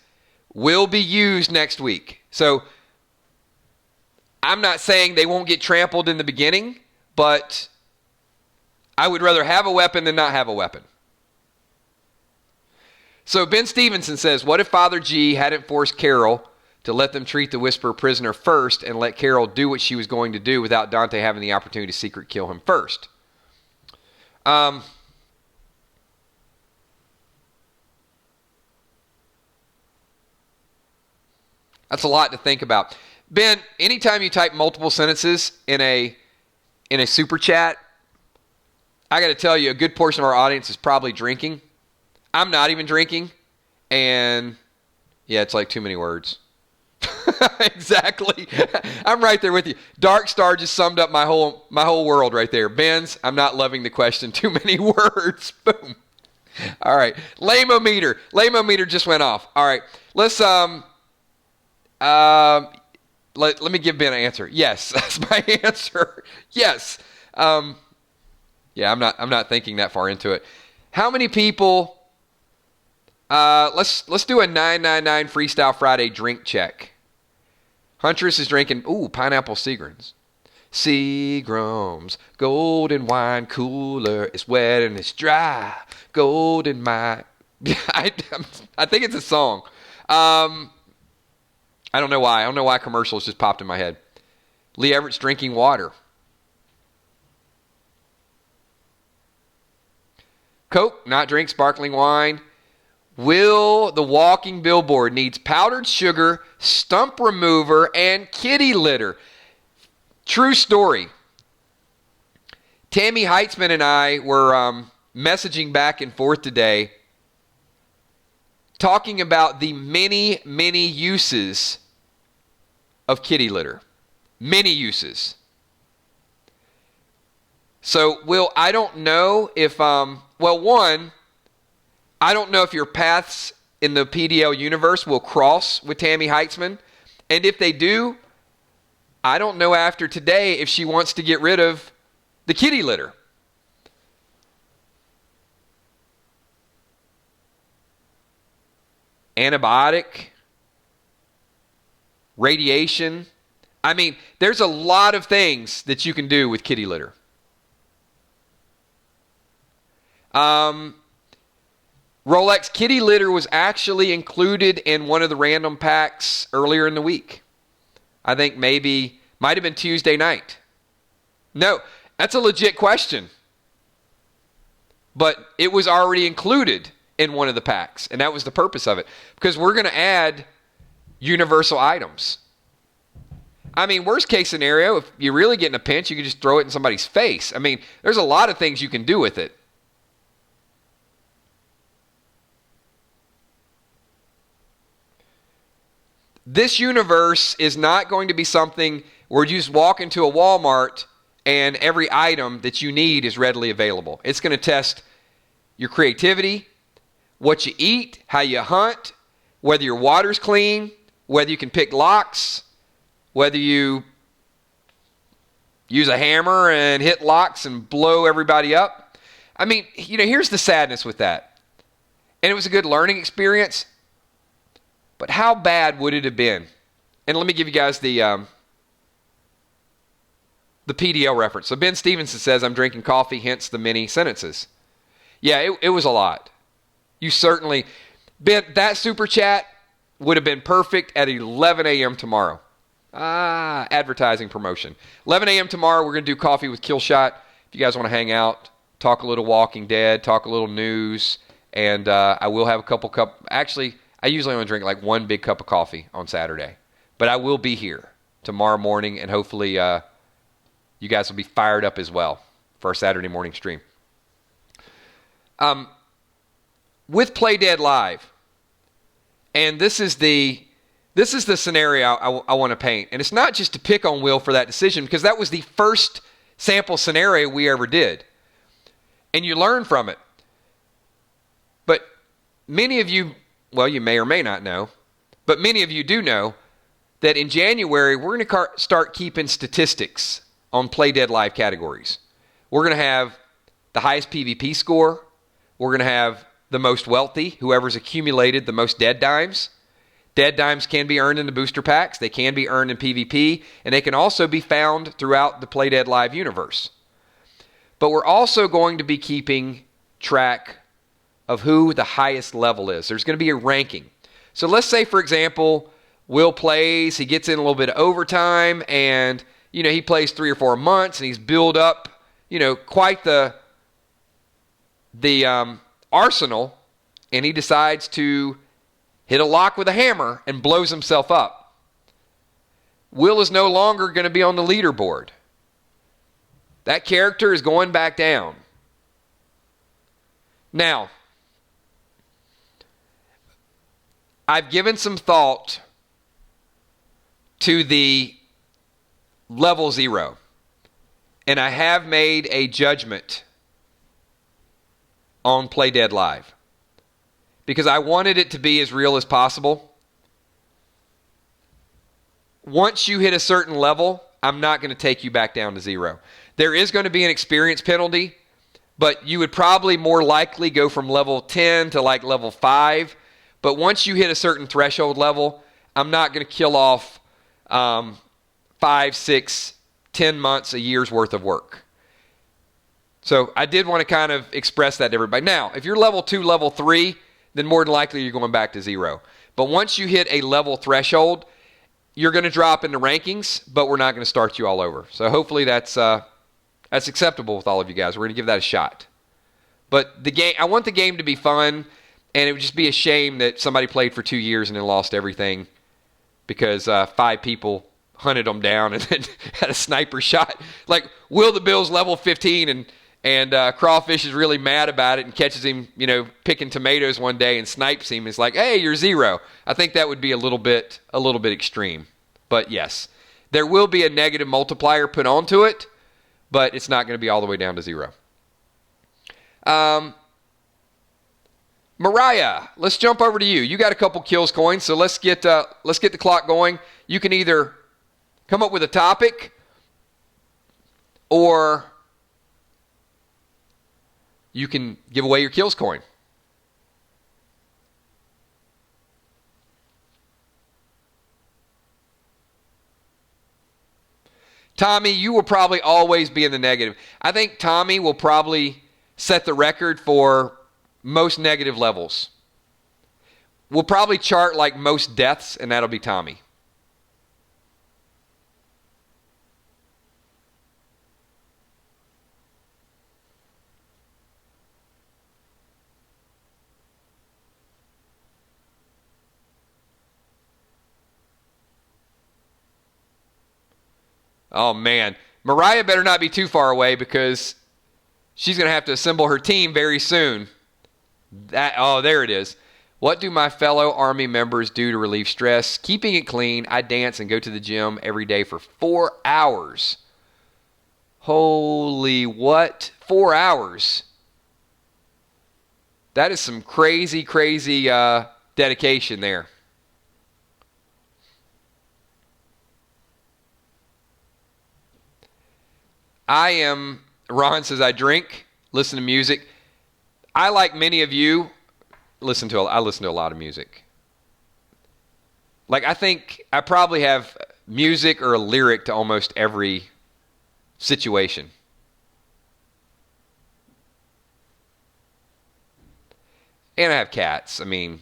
Speaker 1: will be used next week. So I'm not saying they won't get trampled in the beginning, but I would rather have a weapon than not have a weapon. So Ben Stevenson says, what if Father G hadn't forced Carol to let them treat the Whisperer prisoner first and let Carol do what she was going to do without Dante having the opportunity to secret kill him first? That's a lot to think about. Ben, anytime you type multiple sentences in a super chat, I got to tell you, a good portion of our audience is probably drinking. I'm not even drinking, and yeah, it's like too many words. Exactly. I'm right there with you. Dark Star just summed up my whole world right there. Ben's, I'm not loving the question. Too many words. Boom. All right. Lame-o-meter. Lame-o-meter just went off. All right. Let's let me give Ben an answer. Yes, that's my answer. Yes. Yeah, I'm not thinking that far into it. How many people? Let's do a 999 Freestyle Friday drink check. Huntress is drinking, pineapple Seagrams. Seagrams, golden wine cooler. It's wet and it's dry. Golden my. I think it's a song. I don't know why. I don't know why commercials just popped in my head. Lee Everett's drinking water. Coke, not drink sparkling wine. Will the walking billboard needs powdered sugar, stump remover, and kitty litter? True story. Tammy Heitzman and I were messaging back and forth today talking about the many, many uses of kitty litter. Many uses. So, Will, I don't know if, one, I don't know if your paths in the PDL universe will cross with Tammy Heitzman. And if they do, I don't know after today if she wants to get rid of the kitty litter. Antibiotic, radiation. I mean, there's a lot of things that you can do with kitty litter. Rolex kitty litter was actually included in one of the random packs earlier in the week. I think might have been Tuesday night. No, that's a legit question. But it was already included in one of the packs, and that was the purpose of it. Because we're going to add universal items. I mean, worst case scenario, if you really get in a pinch, you can just throw it in somebody's face. I mean, there's a lot of things you can do with it. This universe is not going to be something where you just walk into a Walmart and every item that you need is readily available. It's going to test your creativity, what you eat, how you hunt, whether your water's clean, whether you can pick locks, whether you use a hammer and hit locks and blow everybody up. I mean, here's the sadness with that. And it was a good learning experience. But how bad would it have been? And let me give you guys the PDL reference. So Ben Stevenson says, I'm drinking coffee, hence the many sentences. Yeah, it was a lot. You certainly, Ben, that super chat would have been perfect at 11 a.m. tomorrow. Advertising promotion. 11 a.m. tomorrow, we're going to do coffee with Killshot. If you guys want to hang out, talk a little Walking Dead, talk a little news, and I will have a couple actually, I usually only drink like one big cup of coffee on Saturday. But I will be here tomorrow morning, and hopefully you guys will be fired up as well for our Saturday morning stream. with Play Dead Live, and this is the scenario I want to paint. And it's not just to pick on Will for that decision, because that was the first sample scenario we ever did. And you learn from it. But many of you, well, you may or may not know, but many of you do know that in January, we're going to start keeping statistics on Play Dead Live categories. We're going to have the highest PvP score. We're going to have the most wealthy, whoever's accumulated the most dead dimes. Dead dimes can be earned in the booster packs. They can be earned in PvP, and they can also be found throughout the Play Dead Live universe. But we're also going to be keeping track of who the highest level is. There's going to be a ranking. So let's say, for example, Will plays, he gets in a little bit of overtime, and he plays 3 or 4 months, and he's built up, quite the arsenal, and he decides to hit a lock with a hammer and blows himself up. Will is no longer going to be on the leaderboard. That character is going back down. Now, I've given some thought to the level 0, and I have made a judgment on Play Dead Live, because I wanted it to be as real as possible. Once you hit a certain level, I'm not going to take you back down to 0. There is going to be an experience penalty, but you would probably more likely go from level 10 to like level 5. But once you hit a certain threshold level, I'm not going to kill off 5, 6, 10 months, a year's worth of work. So I did want to kind of express that to everybody. Now, if you're level 2, level 3, then more than likely you're going back to 0. But once you hit a level threshold, you're going to drop in the rankings, but we're not going to start you all over. So hopefully that's acceptable with all of you guys. We're going to give that a shot. But the game, I want the game to be fun, and it would just be a shame that somebody played for 2 years and then lost everything because 5 people hunted them down and then had a sniper shot. Like, Will the Bill's level 15 and Crawfish is really mad about it and catches him, picking tomatoes one day and snipes him. It's like, hey, you're 0. I think that would be a little bit extreme. But yes, there will be a negative multiplier put onto it, but it's not going to be all the way down to 0. Mariah, let's jump over to you. You got a couple kills coins, so let's get the clock going. You can either come up with a topic, or you can give away your kills coin. Tommy, you will probably always be in the negative. I think Tommy will probably set the record for most negative levels. We'll probably chart like most deaths, and that'll be Tommy. Oh, man. Mariah better not be too far away because she's going to have to assemble her team very soon. There it is. What do my fellow Army members do to relieve stress? Keeping it clean. I dance and go to the gym every day for 4 hours. Holy what? 4 hours. That is some crazy dedication there. Ron says, I drink, listen to music. I, like many of you, I listen to a lot of music. Like, I think I probably have music or a lyric to almost every situation. And I have cats. I mean,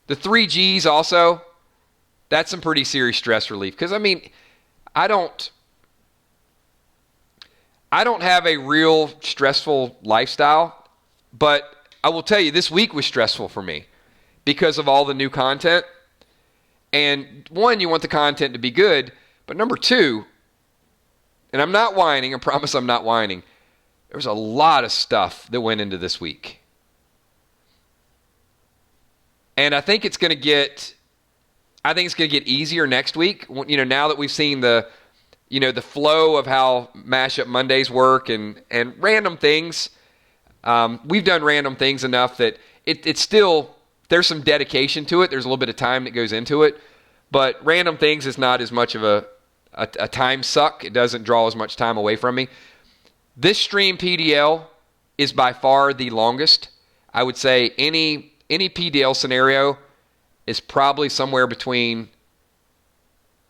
Speaker 1: the 3 Gs also, that's some pretty serious stress relief. Because, I mean, I don't have a real stressful lifestyle, but I will tell you, this week was stressful for me because of all the new content. And 1, you want the content to be good, but number 2, and I'm not whining, I promise I'm not whining, there was a lot of stuff that went into this week. And I think it's going to get easier next week. Now that we've seen the flow of how Mashup Mondays work and random things. We've done random things enough that it's still, there's some dedication to it. There's a little bit of time that goes into it. But random things is not as much of a time suck. It doesn't draw as much time away from me. This stream PDL is by far the longest. I would say any PDL scenario is probably somewhere between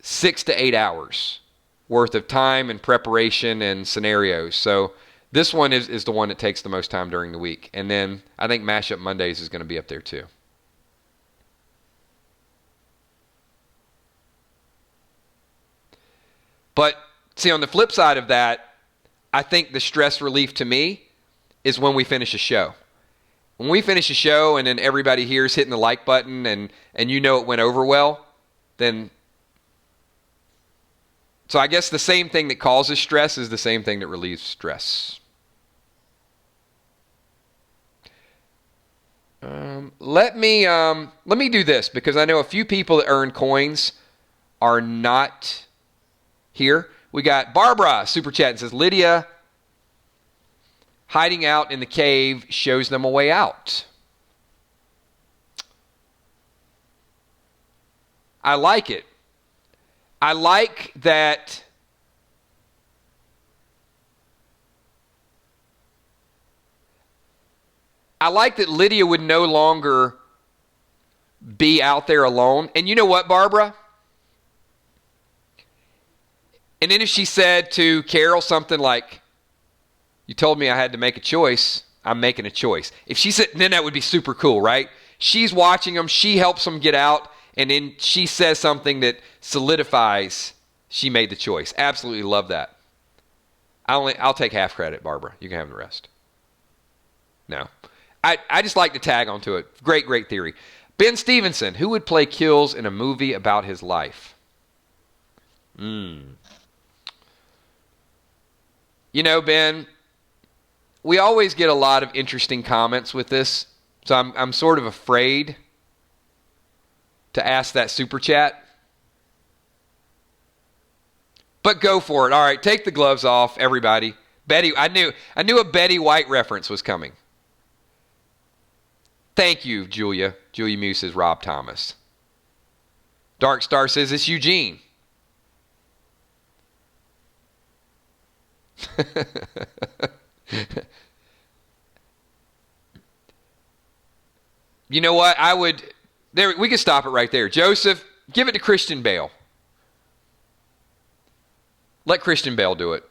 Speaker 1: 6 to 8 hours worth of time and preparation and scenarios. So this one is the one that takes the most time during the week. And then I think Mashup Mondays is going to be up there too. But see, on the flip side of that, I think the stress relief to me is when we finish a show. When we finish a show and then everybody here is hitting the like button and it went over well, then... So I guess the same thing that causes stress is the same thing that relieves stress. Let me do this, because I know a few people that earn coins are not here. We got Barbara, super chat, and says, Lydia hiding out in the cave shows them a way out. I like it. I like that Lydia would no longer be out there alone. And you know what, Barbara? And then if she said to Carol something like, you told me I had to make a choice, I'm making a choice. If she said, then that would be super cool, right? She's watching them, she helps them get out, and then she says something that solidifies she made the choice. Absolutely love that. I'll take half credit, Barbara. You can have the rest. No. I just like to tag onto it. Great theory. Ben Stevenson, who would play Kills in a movie about his life? Ben, we always get a lot of interesting comments with this, so I'm sort of afraid to ask that super chat. But go for it. All right, take the gloves off, everybody. Betty, I knew a Betty White reference was coming. Thank you, Julia. Julia Muse says Rob Thomas. Dark Star says it's Eugene. You know what? We could stop it right there. Joseph, give it to Christian Bale. Let Christian Bale do it.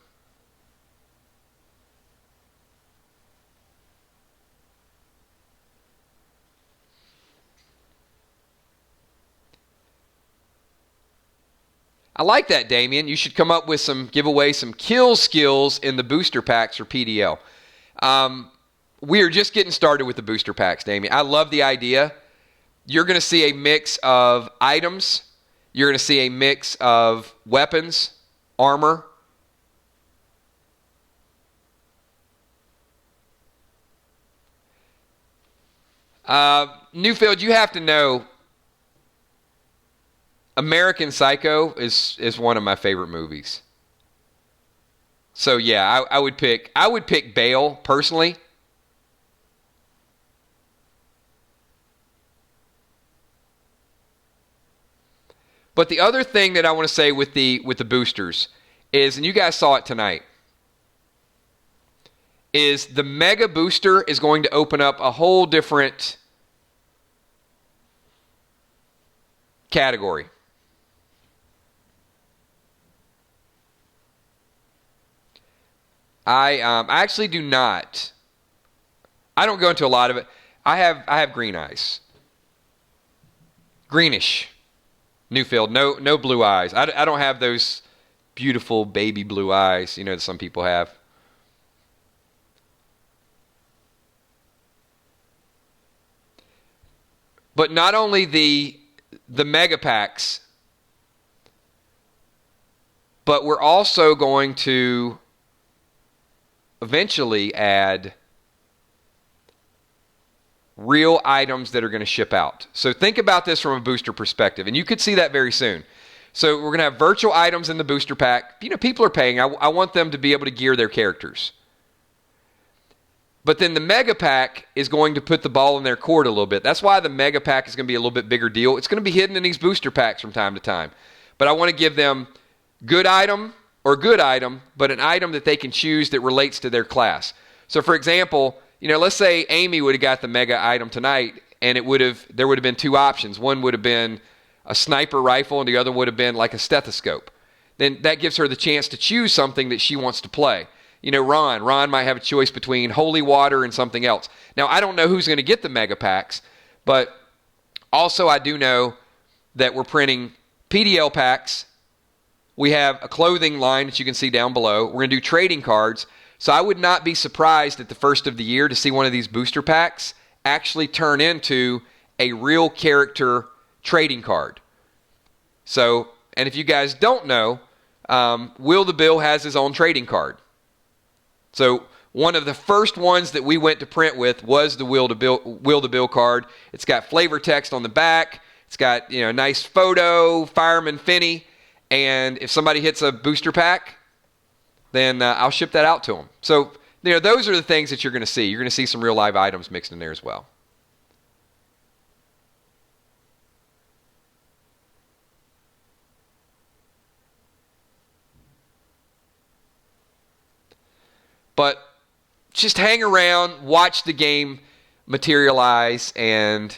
Speaker 1: I like that, Damien. You should come up with give away some kill skills in the booster packs for PDL. We are just getting started with the booster packs, Damien. I love the idea. You're going to see a mix of items. You're going to see a mix of weapons, armor. Newfield, you have to know, American Psycho is one of my favorite movies. So yeah, I would pick Bale personally. But the other thing that I want to say with the boosters is, and you guys saw it tonight, is the Mega Booster is going to open up a whole different category. I actually do not. I don't go into a lot of it. I have green eyes. Greenish. Newfield, no blue eyes. I don't have those beautiful baby blue eyes, that some people have. But not only the mega packs, but we're also going to eventually add real items that are going to ship out. So think about this from a booster perspective, and you could see that very soon. So we're going to have virtual items in the booster pack. People are paying. I want them to be able to gear their characters. But then the mega pack is going to put the ball in their court a little bit. That's why the mega pack is going to be a little bit bigger deal. It's going to be hidden in these booster packs from time to time. But I want to give them good item, but an item that they can choose that relates to their class. So for example, let's say Amy would have got the mega item tonight, and there would have been two options. One would have been a sniper rifle, and the other would have been like a stethoscope. Then that gives her the chance to choose something that she wants to play. Ron might have a choice between holy water and something else. Now, I don't know who's going to get the mega packs, but also I do know that we're printing PDL packs. We have a clothing line that you can see down below. We're going to do trading cards. So I would not be surprised at the first of the year to see one of these booster packs actually turn into a real character trading card. So, and if you guys don't know, Will the Bill has his own trading card. So one of the first ones that we went to print with was the Will the Bill card. It's got flavor text on the back. It's got a nice photo, Fireman Finney, and if somebody hits a booster pack, then I'll ship that out to them. So those are the things that you're going to see. You're going to see some real live items mixed in there as well. But just hang around, watch the game materialize. And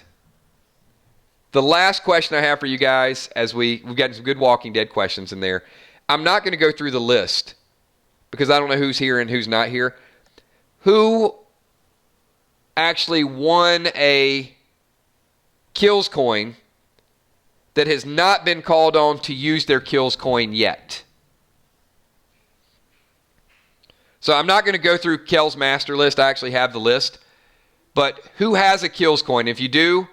Speaker 1: the last question I have for you guys, as we've gotten some good Walking Dead questions in there. I'm not going to go through the list because I don't know who's here and who's not here. Who actually won a Kills coin that has not been called on to use their Kills coin yet? So I'm not going to go through Kel's master list. I actually have the list. But who has a Kills coin? If you do,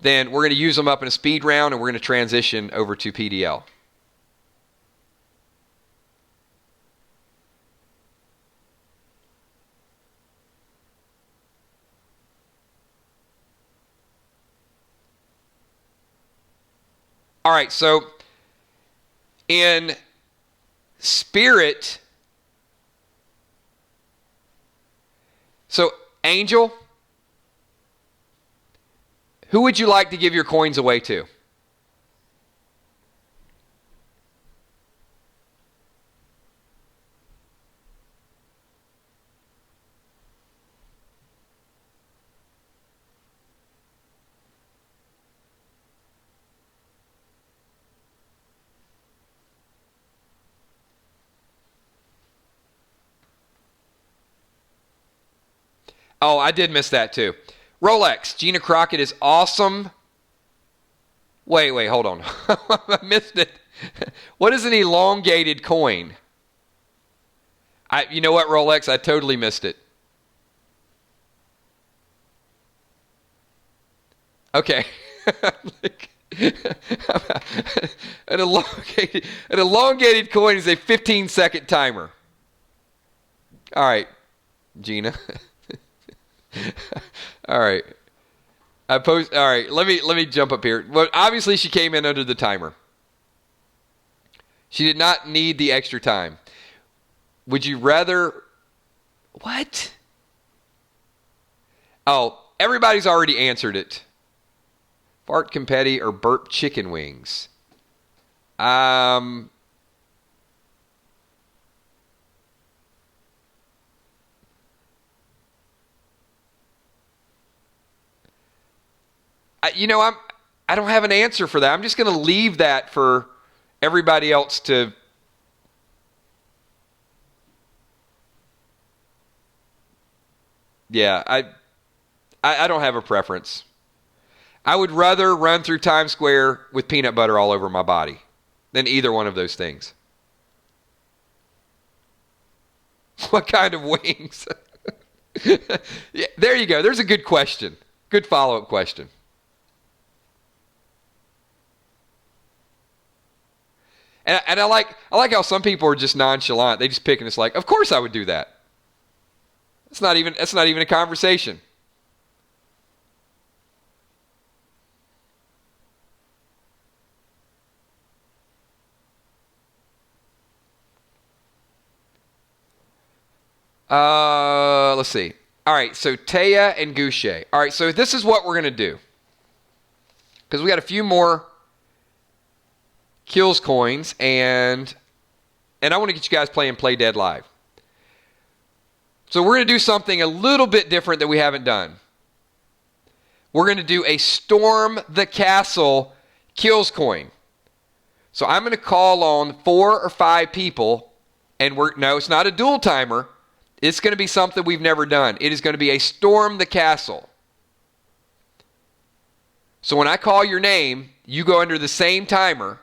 Speaker 1: then we're going to use them up in a speed round, and we're going to transition over to PDL. All right, so in Spirit... So, Angel, who would you like to give your coins away to? Oh, I did miss that too. Rolex, Gina Crockett is awesome. Wait, hold on. I missed it. What is an elongated coin? You know what, Rolex? I totally missed it. Okay. An elongated coin is a 15-second timer. All right, Gina. All right. All right, let me jump up here. Well, obviously she came in under the timer. She did not need the extra time. Would you rather... What? Oh, everybody's already answered it. Fart confetti or burp chicken wings? I don't have an answer for that. I'm just going to leave that for everybody else to... Yeah, I don't have a preference. I would rather run through Times Square with peanut butter all over my body than either one of those things. What kind of wings? Yeah, there you go. There's a good question. Good follow-up question. And I like how some people are just nonchalant. They just pick and it's like, of course I would do that. That's not even a conversation. Let's see. All right, so Taya and Goucher. All right, so this is what we're going to do. Because we got a few more kills coins, and I want to get you guys playing Play Dead Live. So we're going to do something a little bit different that we haven't done. We're going to do a Storm the Castle kills coin. So I'm going to call on 4 or 5 people, and no, it's not a dual timer. It's going to be something we've never done. It is going to be a Storm the Castle. So when I call your name, you go under the same timer,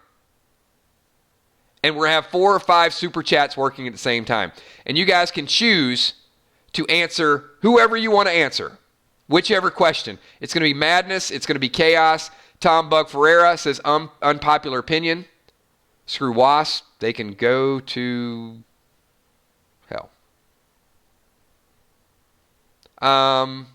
Speaker 1: and we're going to have 4 or 5 super chats working at the same time. And you guys can choose to answer whoever you want to answer, whichever question. It's going to be madness. It's going to be chaos. Tom Bug Ferreira says unpopular opinion. Screw Wasp. They can go to hell. I'm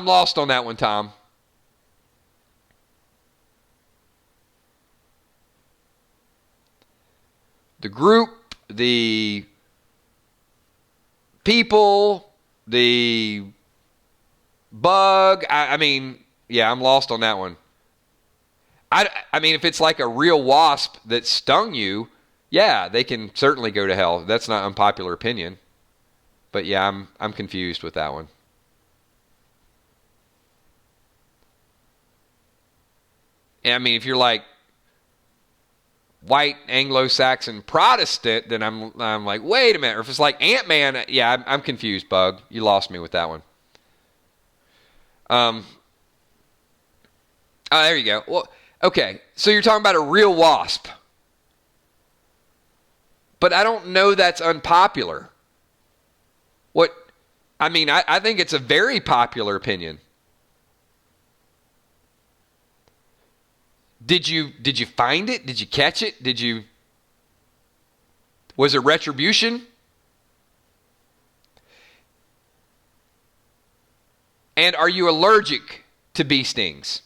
Speaker 1: lost on that one, Tom. The group, the people, the bug. I mean, yeah, I'm lost on that one. I mean, if it's like a real wasp that stung you, yeah, they can certainly go to hell. That's not unpopular opinion. But yeah, I'm confused with that one. And I mean, if you're like white Anglo-Saxon Protestant, then I'm like, wait a minute. Or if it's like Ant-Man, yeah, I'm confused, Bug. You lost me with that one. Oh, there you go. Well, okay, so you're talking about a real wasp. But I don't know that's unpopular. What? I mean, I think it's a very popular opinion. Did you find it? Did you catch it? Was it retribution? And are you allergic to bee stings?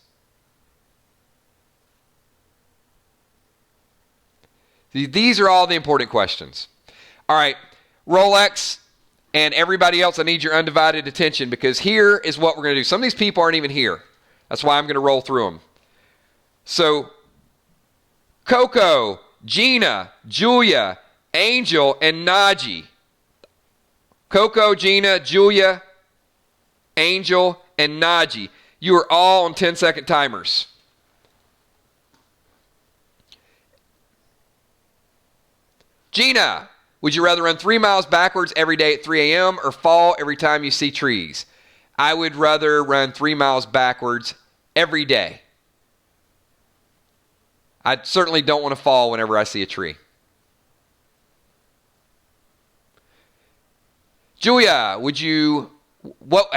Speaker 1: These are all the important questions. All right, Rolex and everybody else, I need your undivided attention, because here is what we're going to do. Some of these people aren't even here. That's why I'm going to roll through them. So, Coco, Gina, Julia, Angel, and Najee. Coco, Gina, Julia, Angel, and Najee. You are all on 10-second timers. Gina, would you rather run 3 miles backwards every day at 3 a.m. or fall every time you see trees? I would rather run 3 miles backwards every day. I certainly don't want to fall whenever I see a tree. Julia, what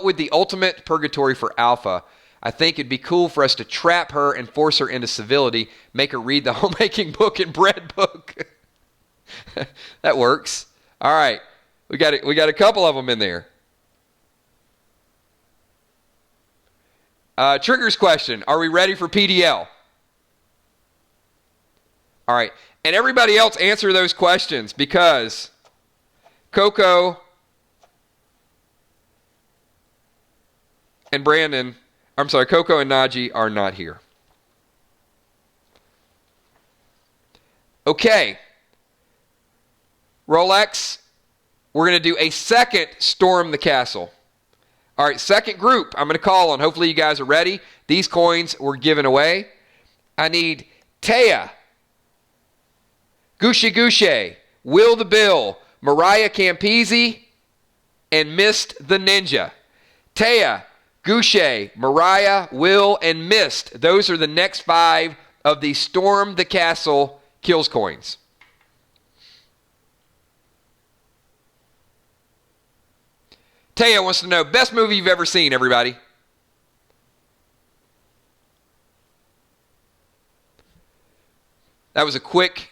Speaker 1: would the ultimate purgatory for Alpha? I think it'd be cool for us to trap her and force her into civility, make her read the homemaking book and bread book. That works. All right. We got a couple of them in there. Trigger's question, are we ready for PDL? All right. And everybody else answer those questions, because Coco and Coco and Najee are not here. Okay. Rolex, we're going to do a second Storm the Castle. All right, second group I'm going to call on. Hopefully you guys are ready. These coins were given away. I need Taya, Goucher, Will the Bill, Mariah Campese, and Mist the Ninja. Taya, Goucher, Mariah, Will, and Mist. Those are the next 5 of the Storm the Castle kills coins. Taya wants to know, best movie you've ever seen, everybody. That was a quick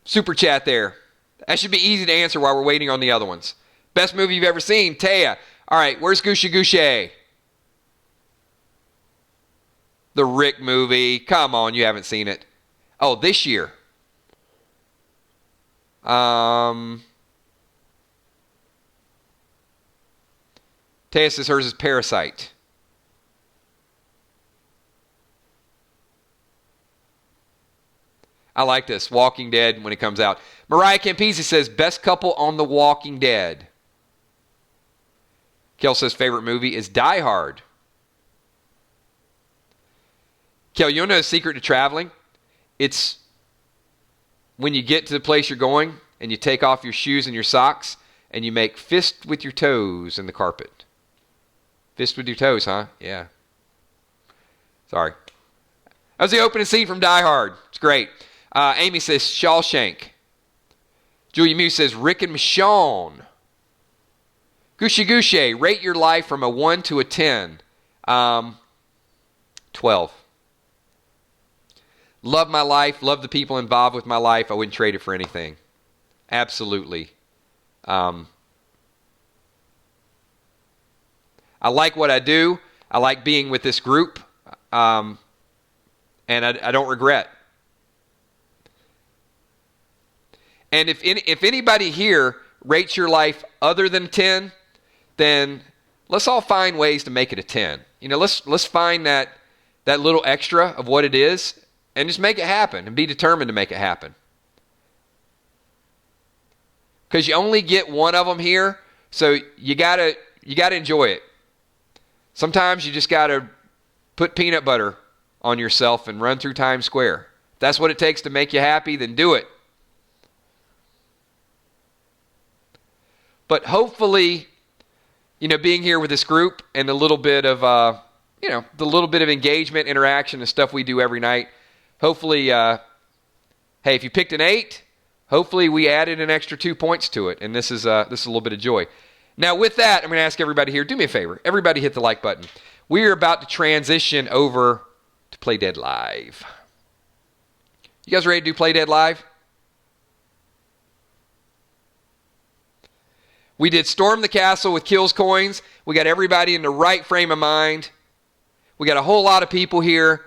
Speaker 1: super chat there. That should be easy to answer while we're waiting on the other ones. Best movie you've ever seen, Taya. All right, where's Goucher? The Rick movie. Come on, you haven't seen it. Oh, this year. Taya says hers is Parasite. I like this. Walking Dead when it comes out. Mariah Campisi says best couple on The Walking Dead. Kel says favorite movie is Die Hard. Kel, you know the secret to traveling? It's when you get to the place you're going and you take off your shoes and your socks and you make fist with your toes in the carpet. Fist with your toes, huh? Yeah. Sorry. That was the opening scene from Die Hard. It's great. Amy says Shawshank. Julia Mew says Rick and Michonne. Gushy Gushe, rate your life from a 1 to a 10. 12. Love my life. Love the people involved with my life. I wouldn't trade it for anything. Absolutely. I like what I do. I like being with this group. And I don't regret. And if anybody here rates your life other than 10, then let's all find ways to make it a 10. You know, let's find that little extra of what it is and just make it happen and be determined to make it happen. Because you only get one of them here, so you gotta enjoy it. Sometimes you just gotta put peanut butter on yourself and run through Times Square. If that's what it takes to make you happy, then do it. But hopefully, you know, being here with this group and the little bit of, the little bit of engagement, interaction, and stuff we do every night. Hopefully, hey, if you picked an 8, hopefully we added an extra 2 points to it, and this is a little bit of joy. Now, with that, I'm going to ask everybody here, do me a favor. Everybody hit the like button. We are about to transition over to Play Dead Live. You guys ready to do Play Dead Live? We did Storm the Castle with Kills Coins. We got everybody in the right frame of mind. We got a whole lot of people here.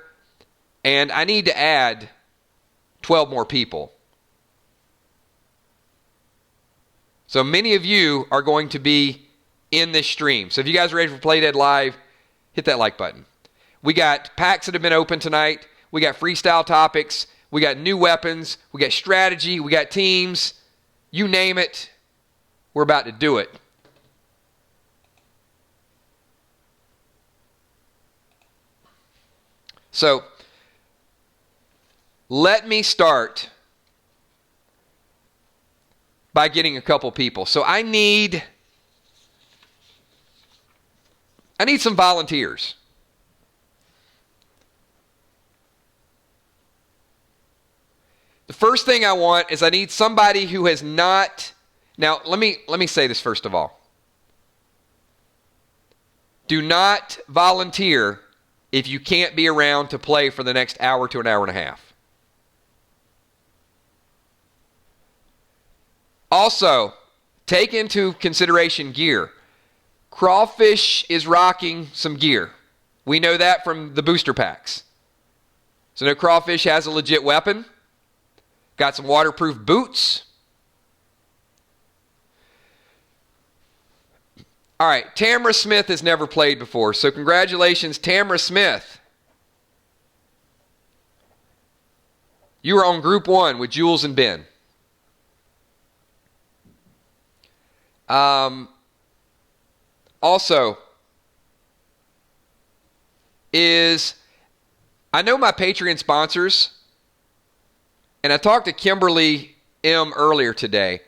Speaker 1: And I need to add 12 more people. So many of you are going to be in this stream. So if you guys are ready for Play Dead Live, hit that like button. We got packs that have been open tonight. We got freestyle topics. We got new weapons. We got strategy. We got teams. You name it. We're about to do it. So, let me start by getting a couple people. So I need some volunteers. The first thing I want is I need somebody who has not. Now, let me say this first of all. Do not volunteer if you can't be around to play for the next hour to an hour and a half. Also, take into consideration gear. Crawfish is rocking some gear. We know that from the booster packs. So now Crawfish has a legit weapon. Got some waterproof boots. All right, Tamara Smith has never played before, so congratulations, Tamara Smith. You are on Group 1 with Jules and Ben. Also, I know my Patreon sponsors, and I talked to Kimberly M. earlier today.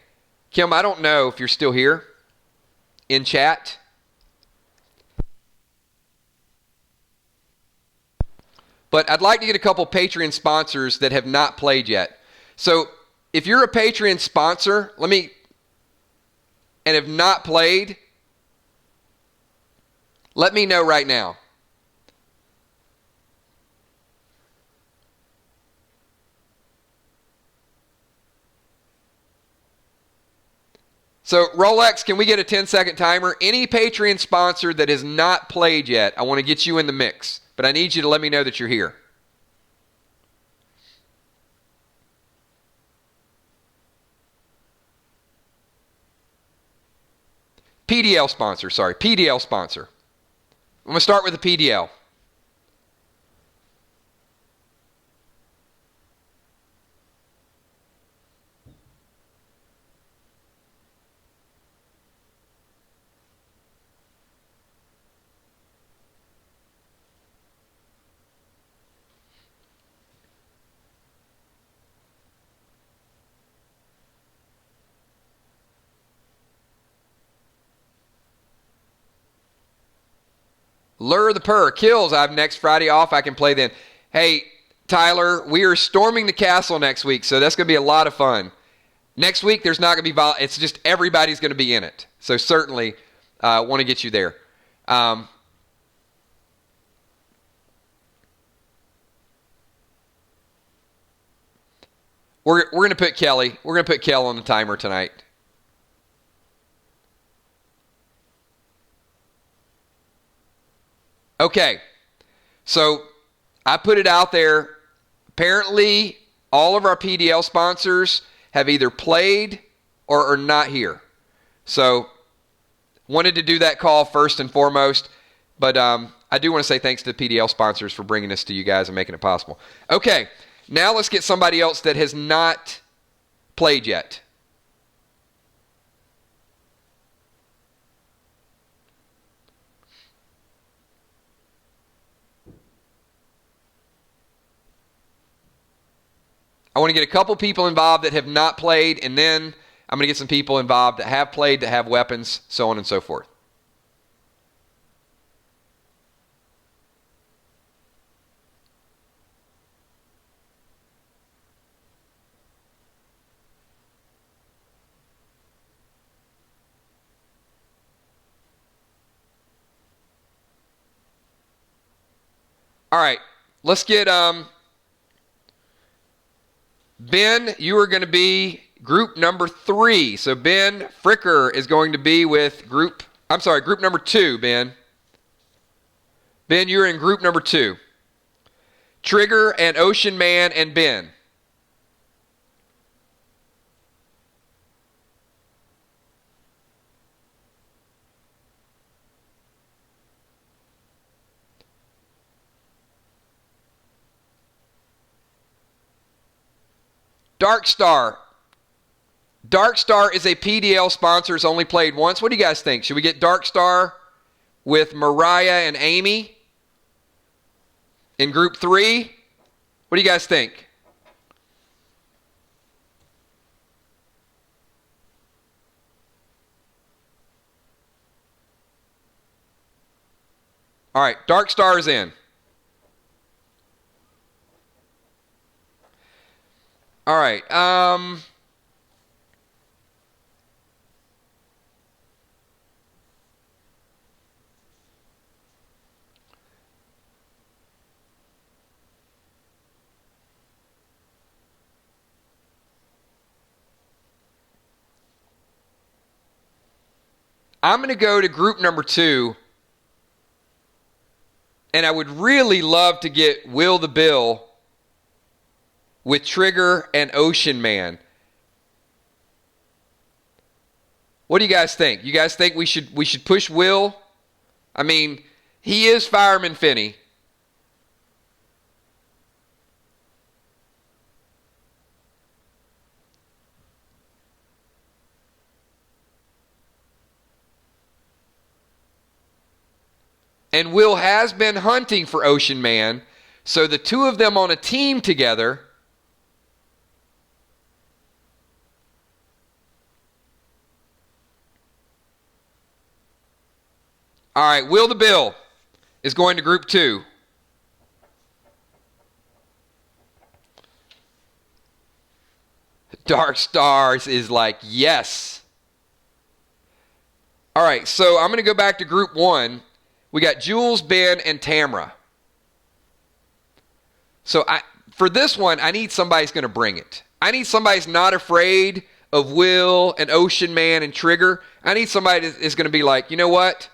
Speaker 1: Kim, I don't know if you're still here in chat. But I'd like to get a couple Patreon sponsors that have not played yet. So if you're a Patreon sponsor, and have not played, let me know right now. So Rolex, can we get a 10-second timer? Any Patreon sponsor that has not played yet, I want to get you in the mix. but I need you to let me know that you're here. PDL sponsor, sorry. PDL sponsor. I'm going to start with the PDL. Lure the Purr. Kills. I have next Friday off. I can play then. Hey, Tyler, we are storming the castle next week, so that's going to be a lot of fun. Next week, there's not going to be it's just everybody's going to be in it. So certainly want to get you there. We're going to put Kelly. We're going to put Kel on the timer tonight. Okay, so I put it out there. Apparently, all of our PDL sponsors have either played or are not here. So, wanted to do that call first and foremost. But I do want to say thanks to the PDL sponsors for bringing this to you guys and making it possible. Okay, now let's get somebody else that has not played yet. I want to get a couple people involved that have not played, and then I'm going to get some people involved that have played, that have weapons, so on and so forth. All right, let's get Ben, you are going to be group number 3. So Ben Fricker is going to be with group number 2, Ben. Ben, you're in group number 2. Trigger and Ocean Man and Ben. Dark Star. Dark Star is a PDL sponsor. It's only played once. What do you guys think? Should we get Dark Star with Mariah and Amy in group 3? What do you guys think? All right, Dark Star is in. All right. I'm going to go to group number 2, and I would really love to get Will the Bill with Trigger and Ocean Man. What do you guys think? You guys think we should push Will? I mean, he is Fireman Finney. And Will has been hunting for Ocean Man, so the two of them on a team together. All right, Will the Bill is going to group 2. Dark Stars is like, yes. All right, so I'm going to go back to group 1. We got Jules, Ben, and Tamra. So for this one, I need somebody who's going to bring it. I need somebody who's not afraid of Will and Ocean Man and Trigger. I need somebody that is going to be like, you know what?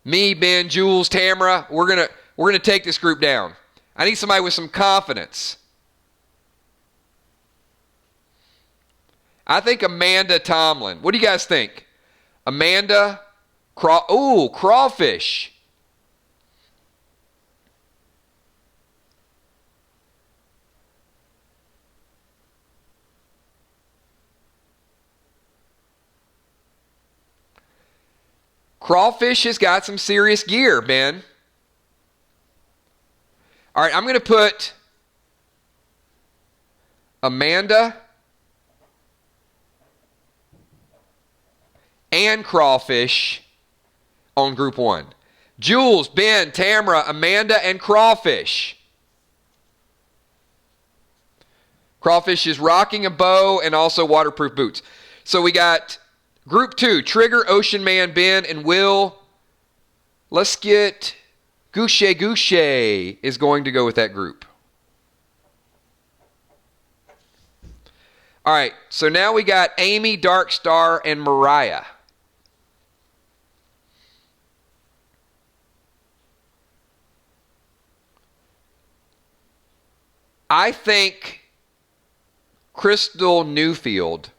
Speaker 1: Me, Ben, Jules, Tamra, we're We're going to take this group down. I need somebody with some confidence. I think Amanda Tomlin. What do you guys think? Amanda, Crawfish. Crawfish has got some serious gear, Ben. All right, I'm going to put Amanda and Crawfish on group 1. Jules, Ben, Tamara, Amanda, and Crawfish. Crawfish is rocking a bow and also waterproof boots. So we got group 2, Trigger, Ocean Man, Ben, and Will. Let's get Goucher is going to go with that group. All right, so now we got Amy, Darkstar, and Mariah. I think Crystal Newfield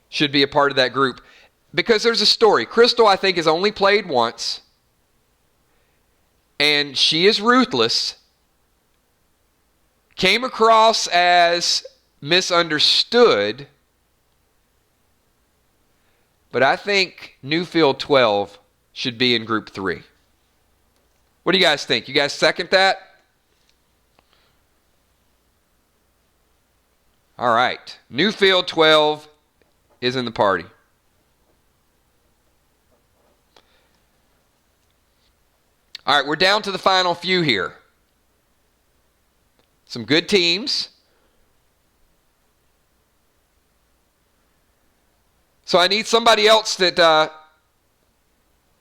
Speaker 1: should be a part of that group because there's a story. Crystal, I think, has only played once, and she is ruthless. Came across as misunderstood, but I think Newfield 12 should be in group 3. What do you guys think? You guys second that? All right. Newfield 12 is in the party. All right, we're down to the final few here. Some good teams. So I need somebody else that,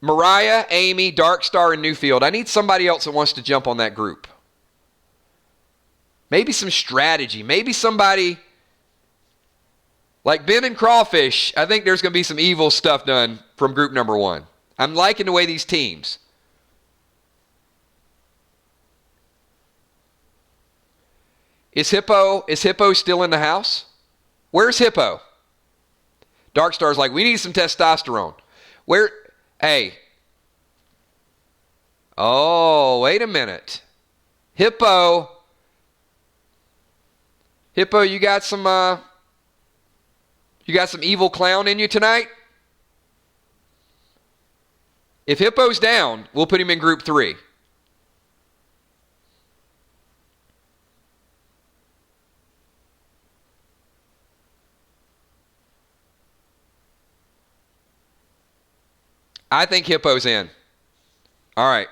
Speaker 1: Mariah, Amy, Darkstar, and Newfield. I need somebody else that wants to jump on that group. Maybe some strategy. Maybe somebody like Ben and Crawfish. I think there's going to be some evil stuff done from group number 1. I'm liking the way these teams. Is Hippo still in the house? Where's Hippo? Darkstar's like, we need some testosterone. Hey. Oh, wait a minute. Hippo, you got some evil clown in you tonight? If Hippo's down, we'll put him in group 3. I think Hippo's in. All right.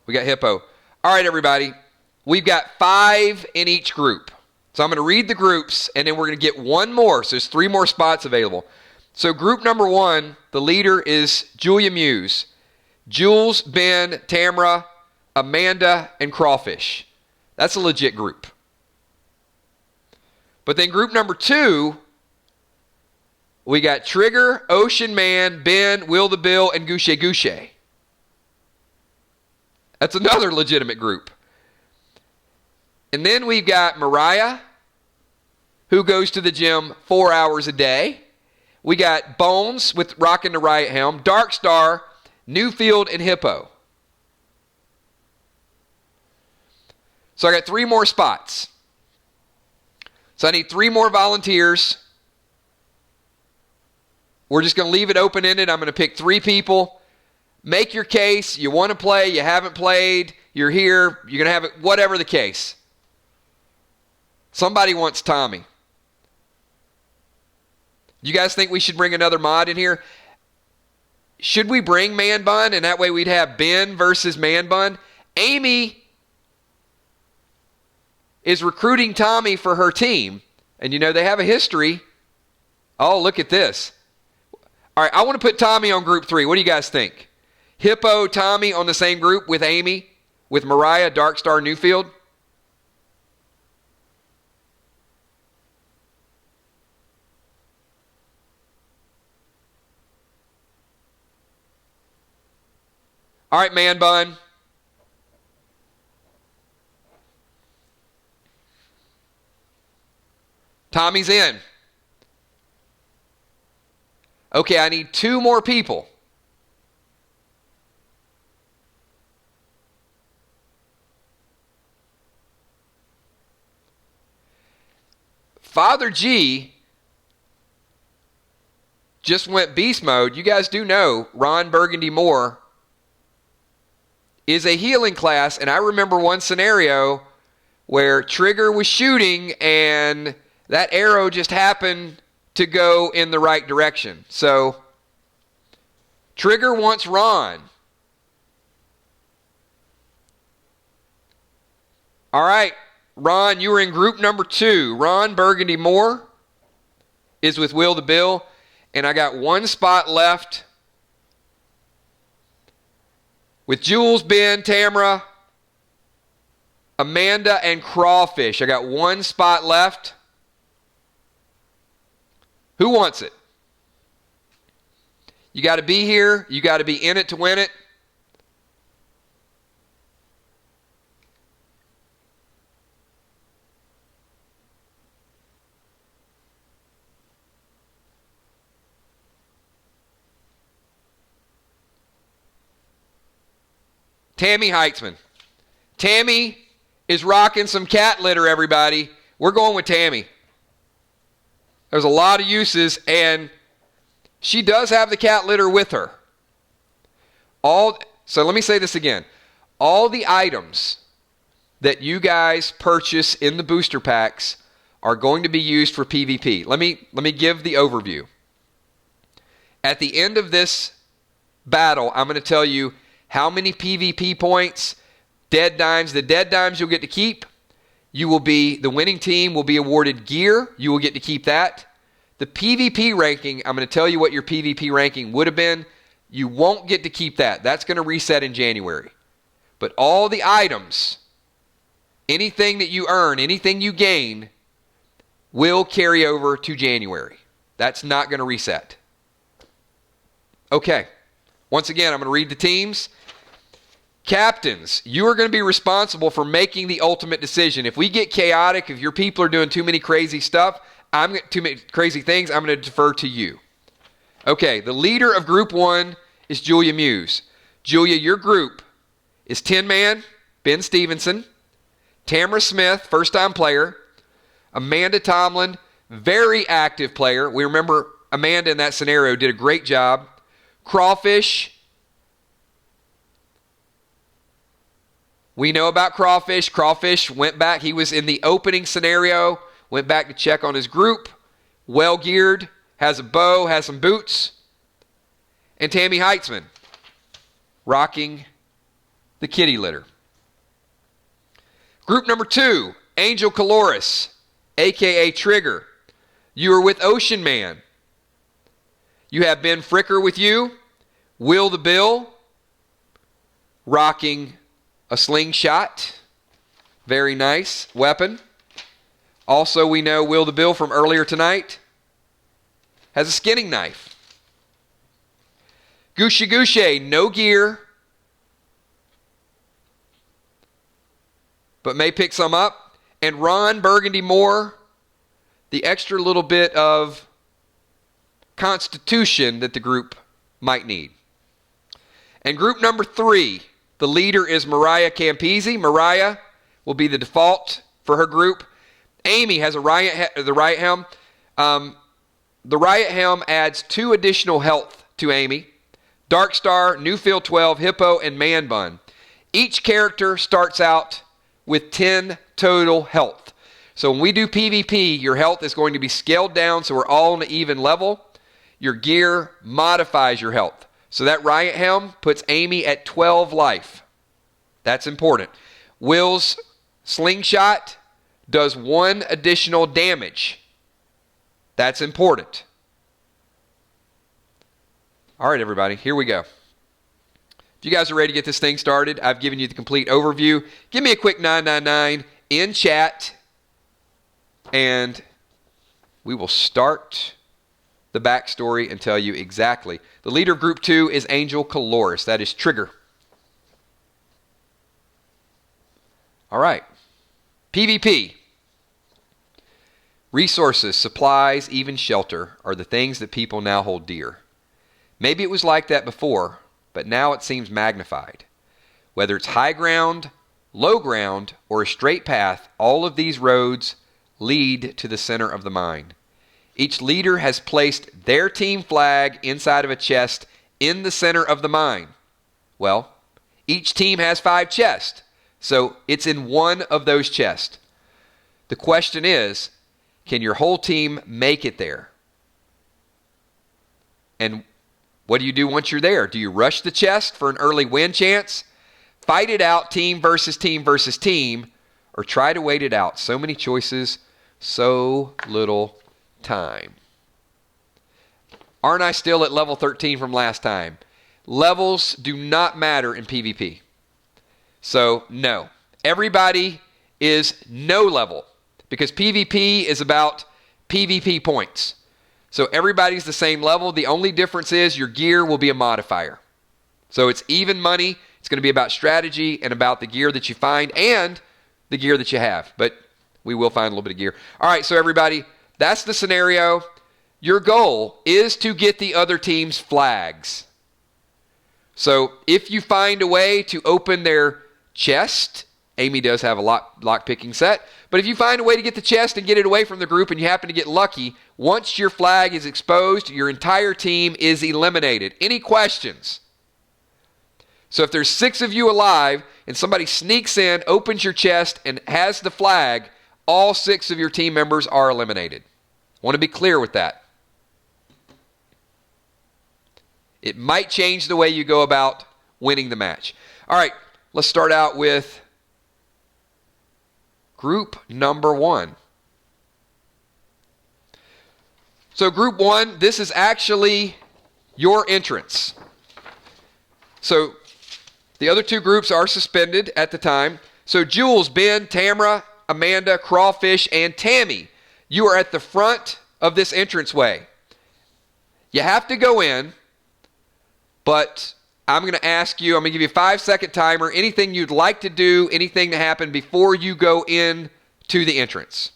Speaker 1: We got Hippo. All right, everybody. We've got 5 in each group. So I'm going to read the groups, and then we're going to get one more. So there's 3 more spots available. So group number 1, the leader is Julia Muse. Jules, Ben, Tamara, Amanda, and Crawfish. That's a legit group. But then group number 2, we got Trigger, Ocean Man, Ben, Will the Bill, and Goucher. That's another legitimate group. And then we've got Mariah, who goes to the gym 4 hours a day. We got Bones with Rockin' the Riot Helm, Darkstar, Newfield, and Hippo. So I got 3 more spots. So I need 3 more volunteers. We're just going to leave it open-ended. I'm going to pick 3 people. Make your case. You want to play. You haven't played. You're here. You're going to have it. Whatever the case. Somebody wants Tommy. You guys think we should bring another mod in here? Should we bring Man Bun? And that way we'd have Ben versus Man Bun. Amy is recruiting Tommy for her team. And you know, they have a history. Oh, look at this. All right, I want to put Tommy on group 3. What do you guys think? Hippo, Tommy on the same group with Amy, with Mariah, Darkstar, Newfield. All right, Man Bun. Tommy's in. Okay, I need 2 more people. Father G just went beast mode. You guys do know Ron Burgundy Moore is a healing class, and I remember one scenario where Trigger was shooting and that arrow just happened to go in the right direction. So Trigger wants Ron. All right, Ron, you were in group number 2. Ron Burgundy Moore is with Will the Bill, and I got 1 spot left with Jules, Ben, Tamara, Amanda, and Crawfish. I got 1 spot left. Who wants it? You got to be here. You got to be in it to win it. Tammy Heitzman. Tammy is rocking some cat litter, everybody. We're going with Tammy. There's a lot of uses, and she does have the cat litter with her. So let me say this again. All the items that you guys purchase in the booster packs are going to be used for PvP. Let me give the overview. At the end of this battle, I'm going to tell you how many PvP points, dead dimes. The dead dimes you'll get to keep. The winning team will be awarded gear. You will get to keep that. The PvP ranking, I'm going to tell you what your PvP ranking would have been. You won't get to keep that. That's going to reset in January. But all the items, anything that you earn, anything you gain, will carry over to January. That's not going to reset. Okay. Once again, I'm going to read the teams. Captains, you are going to be responsible for making the ultimate decision. If we get chaotic, if your people are doing too many crazy stuff, too many crazy things, I'm going to defer to you. Okay, the leader of Group 1 is Julia Muse. Julia, your group is Tin Man, Ben Stevenson, Tamara Smith, first-time player, Amanda Tomlin, very active player. We remember Amanda in that scenario did a great job. Crawfish. We know about Crawfish. Crawfish went back. He was in the opening scenario, went back to check on his group. Well-geared, has a bow, has some boots. And Tammy Heitzman, rocking the kitty litter. Group number 2, Angel Caloris, a.k.a. Trigger. You are with Ocean Man. You have Ben Fricker with you. Will the Bill, rocking a slingshot. Very nice weapon. Also, we know Will the Bill from earlier tonight has a skinning knife. Gushy Gushy, no gear, but may pick some up. And Ron Burgundy Moore, the extra little bit of constitution that the group might need. And group number 3, the leader is Mariah Campese. Mariah will be the default for her group. Amy has the riot helm. The riot helm adds 2 additional health to Amy. Dark Star, Newfield 12, Hippo, and Man Bun. Each character starts out with 10 total health. So when we do PvP, your health is going to be scaled down so we're all on an even level. Your gear modifies your health. So that riot helm puts Amy at 12 life. That's important. Will's slingshot does 1 additional damage. That's important. All right, everybody, here we go. If you guys are ready to get this thing started, I've given you the complete overview. Give me a quick 999 in chat, and we will start the backstory and tell you exactly. The leader of Group 2 is Angel Caloris. That is Trigger. All right. PvP. Resources, supplies, even shelter are the things that people now hold dear. Maybe it was like that before, but now it seems magnified. Whether it's high ground, low ground, or a straight path, all of these roads lead to the center of the mine. Each leader has placed their team flag inside of a chest in the center of the mine. Well, each team has 5 chests, so it's in one of those chests. The question is, can your whole team make it there? And what do you do once you're there? Do you rush the chest for an early win chance? Fight it out, team versus team versus team, or try to wait it out? So many choices, so little time. Aren't I still at level 13 from last time? Levels do not matter in PvP. So, no. Everybody is no level because PvP is about PvP points. So everybody's the same level. The only difference is your gear will be a modifier. So it's even money. It's going to be about strategy and about the gear that you find and the gear that you have. But we will find a little bit of gear. All right, so everybody, that's the scenario. Your goal is to get the other team's flags. So if you find a way to open their chest, Amy does have a lock-picking set, but if you find a way to get the chest and get it away from the group and you happen to get lucky, once your flag is exposed, your entire team is eliminated. Any questions? So if there's 6 of you alive and somebody sneaks in, opens your chest, and has the flag, all 6 of your team members are eliminated. I want to be clear with that. It might change the way you go about winning the match. All right, let's start out with group number 1. So group 1, this is actually your entrance. So the other 2 groups are suspended at the time. So Jules, Ben, Tamara, Amanda, Crawfish, and Tammy, you are at the front of this entranceway. You have to go in, but I'm going to ask you, I'm going to give you a 5-second timer, anything you'd like to do, anything to happen before you go in to the entrance.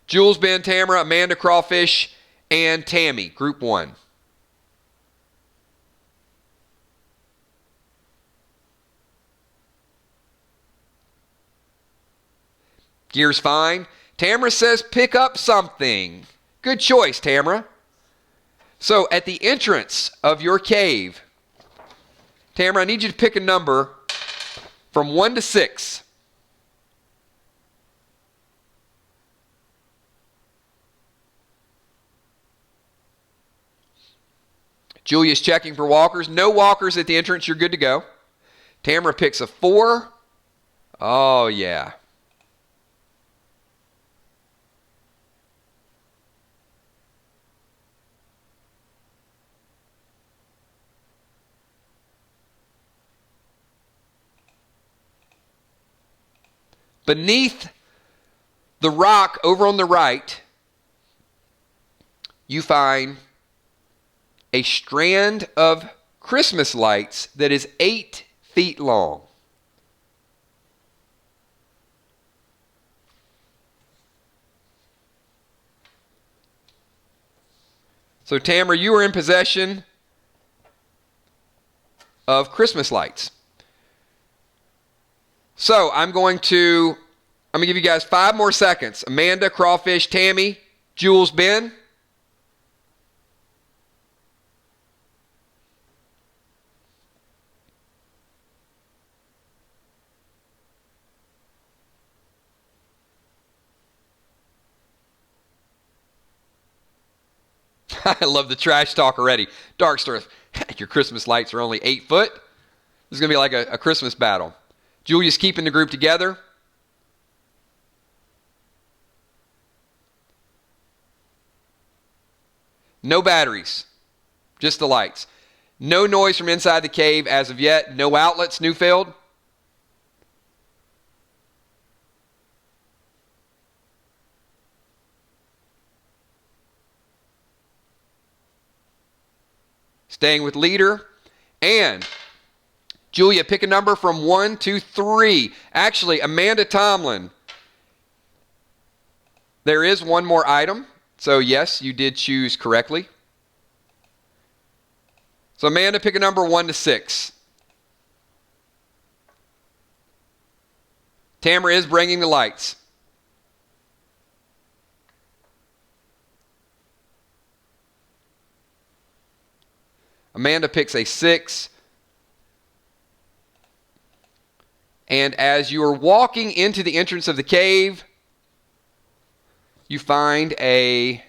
Speaker 1: Jules, Ben, Tamara, Amanda, Crawfish, and Tammy, group 1. Gear's fine. Tamara says pick up something. Good choice, Tamara. So at the entrance of your cave, Tamara, I need you to pick a number from 1 to 6. Julia's checking for walkers. No walkers at the entrance. You're good to go. Tamara picks a 4. Oh, yeah. Beneath the rock over on the right, you find a strand of Christmas lights that is 8 feet long. So Tamara, you are in possession of Christmas lights. So I'm going to give you guys 5 more seconds. Amanda, Crawfish, Tammy, Jules, Ben. I love the trash talk already. Darkstar, your Christmas lights are only 8 foot. This is going to be like a Christmas battle. Julia's keeping the group together. No batteries, just the lights. No noise from inside the cave as of yet. No outlets, Newfield. Staying with leader. And Julia, pick a number from 1 to 3. Actually, Amanda Tomlin, there is one more item. So, yes, you did choose correctly. So, Amanda, pick a number 1 to 6. Tamara is bringing the lights. Amanda picks a 6. And as you are walking into the entrance of the cave, you find a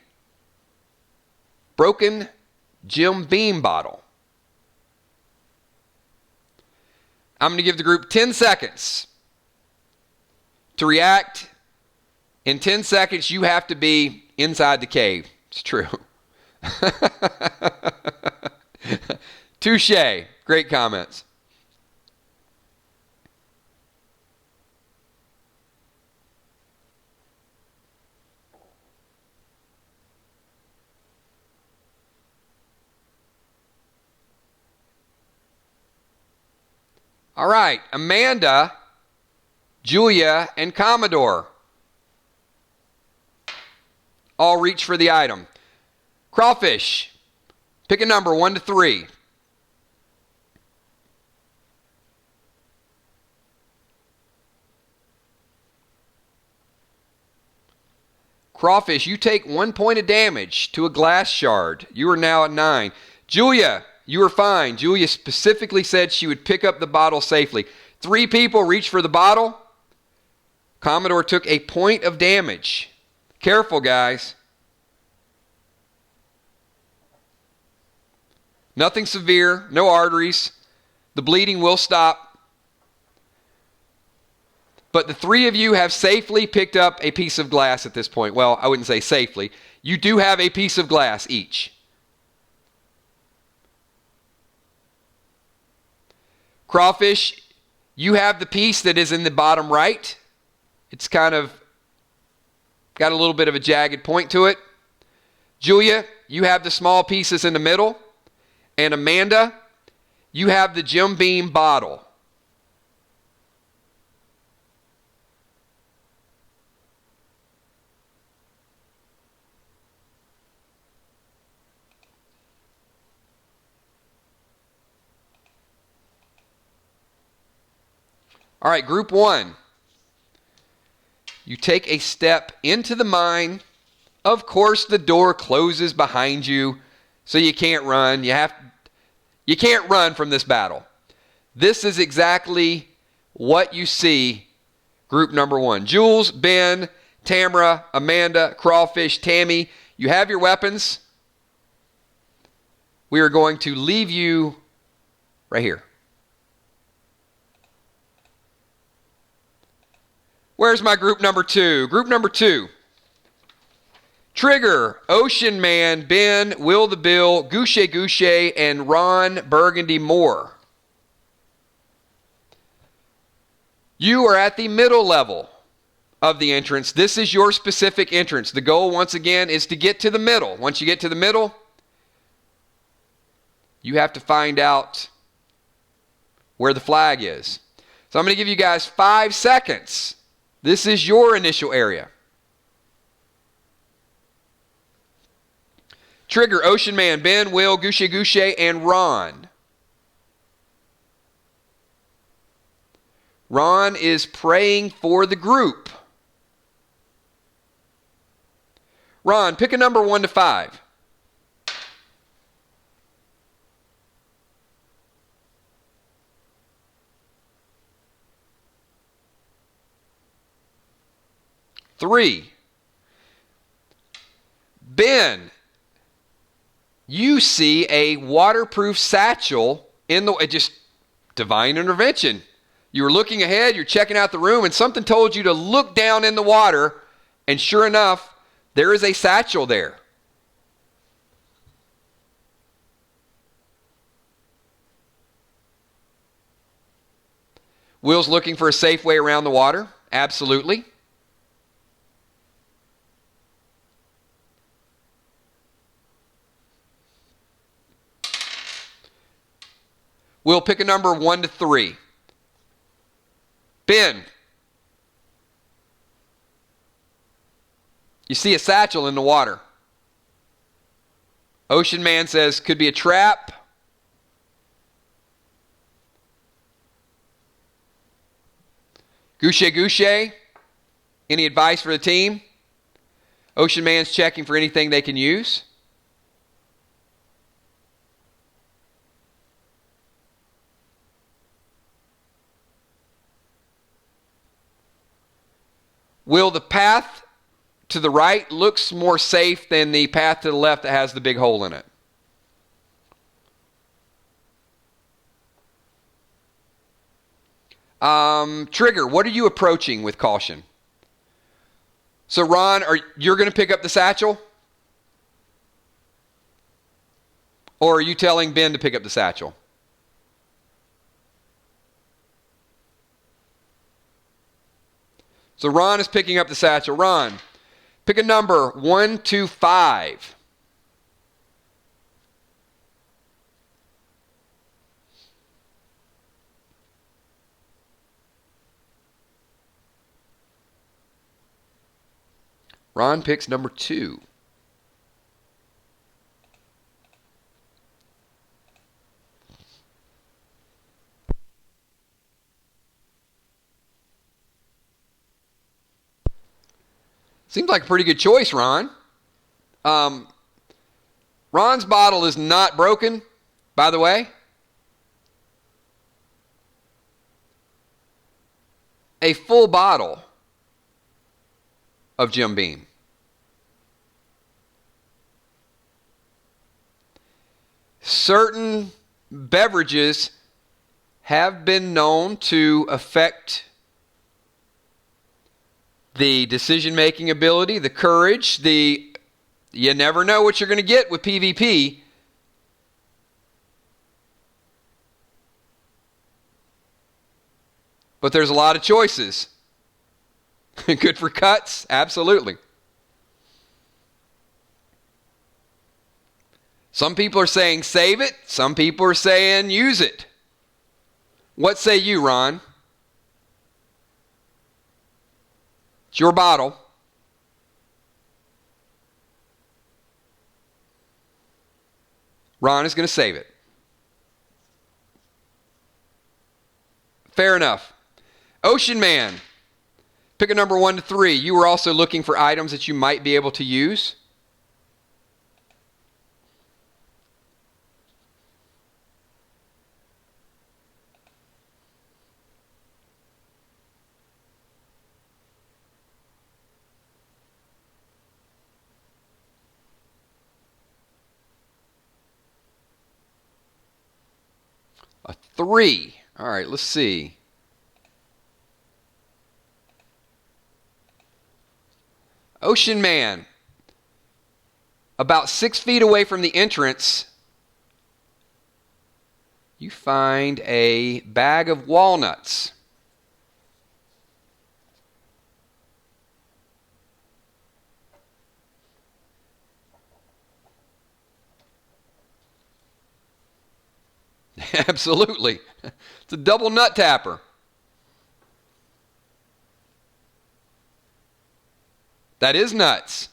Speaker 1: broken Jim Beam bottle. I'm going to give the group 10 seconds to react. In 10 seconds, you have to be inside the cave. It's true. Touche. Great comments. All right, Amanda, Julia, and Commodore all reach for the item. Crawfish, pick a number 1 to 3. Crawfish, you take 1 point of damage to a glass shard. You are now at 9. Julia, you are fine. Julia specifically said she would pick up the bottle safely. 3 people reached for the bottle. Commodore took a point of damage. Careful, guys. Nothing severe, no arteries. The bleeding will stop. But the 3 of you have safely picked up a piece of glass at this point. Well, I wouldn't say safely. You do have a piece of glass each. Crawfish, you have the piece that is in the bottom right. It's kind of got a little bit of a jagged point to it. Julia, you have the small pieces in the middle. And Amanda, you have the Jim Beam bottle. All right, group 1. You take a step into the mine. Of course, the door closes behind you, so you can't run. You can't run from this battle. This is exactly what you see, group number 1. Jules, Ben, Tamara, Amanda, Crawfish, Tammy, you have your weapons. We are going to leave you right here. Where's my group number 2? Group number 2. Trigger, Ocean Man, Ben, Will the Bill, Goucher Goucher, and Ron Burgundy Moore. You are at the middle level of the entrance. This is your specific entrance. The goal, once again, is to get to the middle. Once you get to the middle, you have to find out where the flag is. So I'm going to give you guys 5 seconds. This is your initial area. Trigger, Ocean Man, Ben, Will, Goucher Goucher, and Ron. Ron is praying for the group. Ron, pick a number 1 to 5. Three. Ben, you see a waterproof satchel in the, just divine intervention. You were looking ahead, you're checking out the room, and something told you to look down in the water, and sure enough, there is a satchel there. Will's looking for a safe way around the water. Absolutely. We'll pick a number 1 to 3. Ben. You see a satchel in the water. Ocean Man says, could be a trap. Gouche, any advice for the team? Ocean Man's checking for anything they can use. Will the path to the right looks more safe than the path to the left that has the big hole in it? Trigger, what are you approaching with caution? So Ron, you're going to pick up the satchel? Or are you telling Ben to pick up the satchel? So Ron is picking up the satchel. Ron, pick a number 1 to 5. Ron picks number 2. Seems like a pretty good choice, Ron. Ron's bottle is not broken, by the way. A full bottle of Jim Beam. Certain beverages have been known to affect the decision-making ability, the courage, you never know what you're going to get with PvP. But there's a lot of choices. Good for cuts? Absolutely. Some people are saying save it. Some people are saying use it. What say you, Ron? It's your bottle. Ron is going to save it. Fair enough. Ocean Man, pick a number 1 to 3. You were also looking for items that you might be able to use. A 3. All right, let's see. Ocean Man, about 6 feet away from the entrance, you find a bag of walnuts. Absolutely. It's a double nut tapper. That is nuts.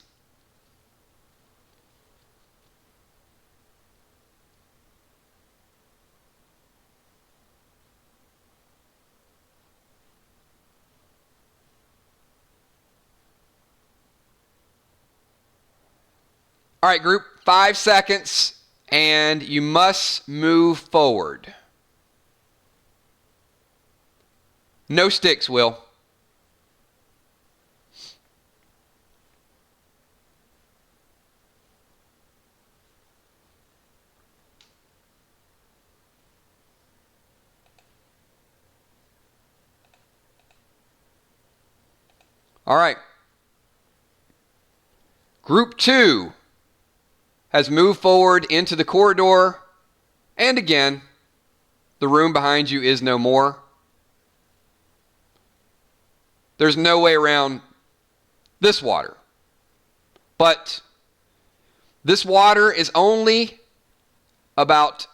Speaker 1: All right, group, 5 seconds, and you must move forward. No sticks, Will. All right. Group 2 has moved forward into the corridor, and again, the room behind you is no more. There's no way around this water. But this water is only about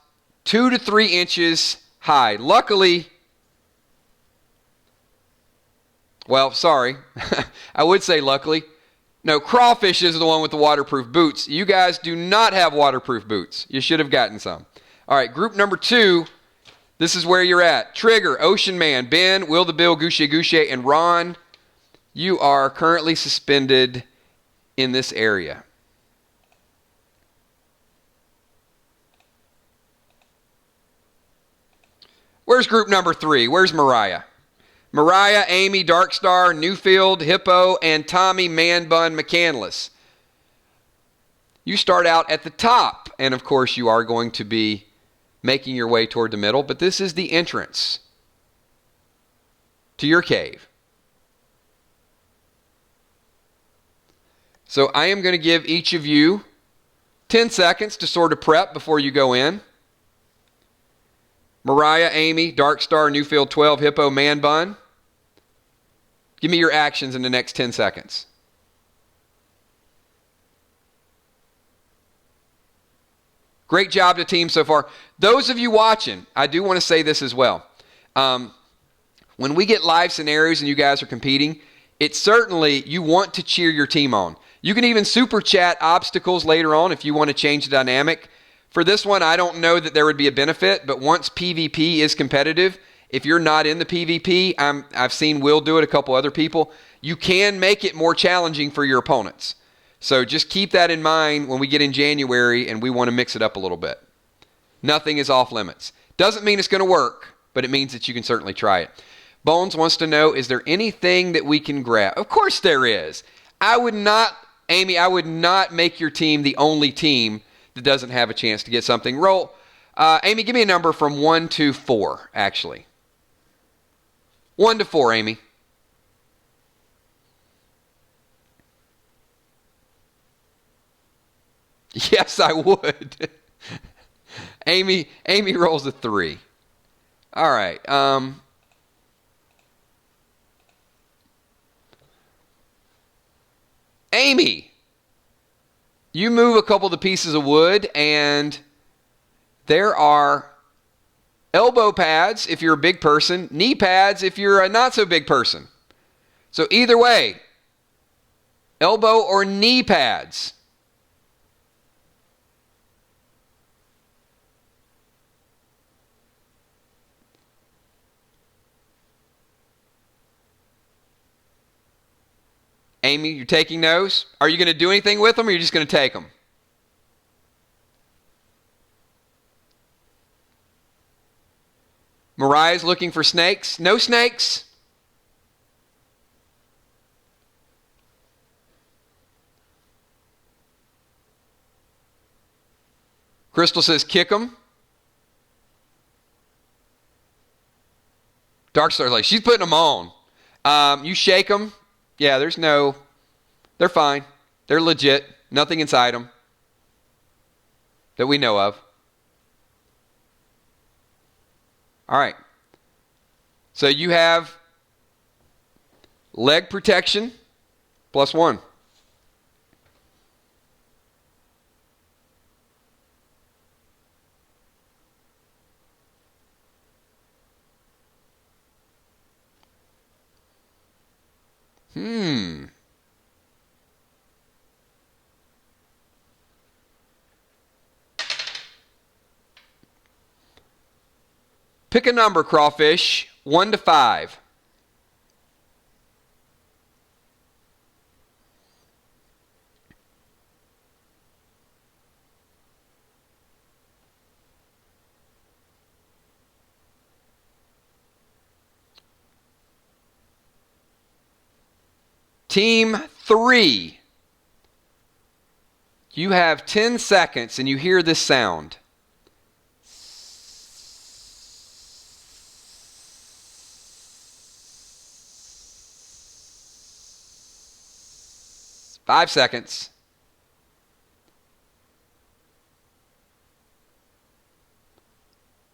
Speaker 1: 2 to 3 inches high. Luckily, well, sorry. I would say luckily. No, crawfish is the one with the waterproof boots. You guys do not have waterproof boots. You should have gotten some. All right, group number 2. This is where you're at. Trigger, Ocean Man, Ben, Will the Bill, Goucher Goucher, and Ron. You are currently suspended in this area. Where's group number 3? Where's Mariah? Mariah, Amy, Darkstar, Newfield, Hippo, and Tommy Man Bun McCandless. You start out at the top, and of course you are going to be making your way toward the middle, but this is the entrance to your cave. So I am going to give each of you 10 seconds to sort of prep before you go in. Mariah, Amy, Darkstar, Newfield 12, Hippo, Man Bun. Give me your actions in the next 10 seconds. Great job to team so far. Those of you watching, I do want to say this as well. When we get live scenarios and you guys are competing, it's certainly you want to cheer your team on. You can even super chat obstacles later on if you want to change the dynamic. For this one, I don't know that there would be a benefit, but once PvP is competitive, if you're not in the PvP, I've seen Will do it, a couple other people, you can make it more challenging for your opponents. So just keep that in mind when we get in January and we want to mix it up a little bit. Nothing is off limits. Doesn't mean it's going to work, but it means that you can certainly try it. Bones wants to know, is there anything that we can grab? Of course there is. Amy, I would not make your team the only team that doesn't have a chance to get something. Roll. Amy, give me a number from 1 to 4, actually. 1 to 4, Amy. Yes, I would. Amy rolls a 3. All right. Amy, you move a couple of the pieces of wood, and there are elbow pads if you're a big person, knee pads if you're a not so big person. So either way, elbow or knee pads. Amy, you're taking those? Are you going to do anything with them, or are you just going to take them? Mariah's looking for snakes. No snakes. Crystal says kick them. Darkstar's like, she's putting them on. You shake them. Yeah, they're fine. They're legit. Nothing inside them that we know of. All right. So you have leg protection +1. Pick a number, Crawfish. 1 to 5. Team 3. You have 10 seconds and you hear this sound. 5 seconds.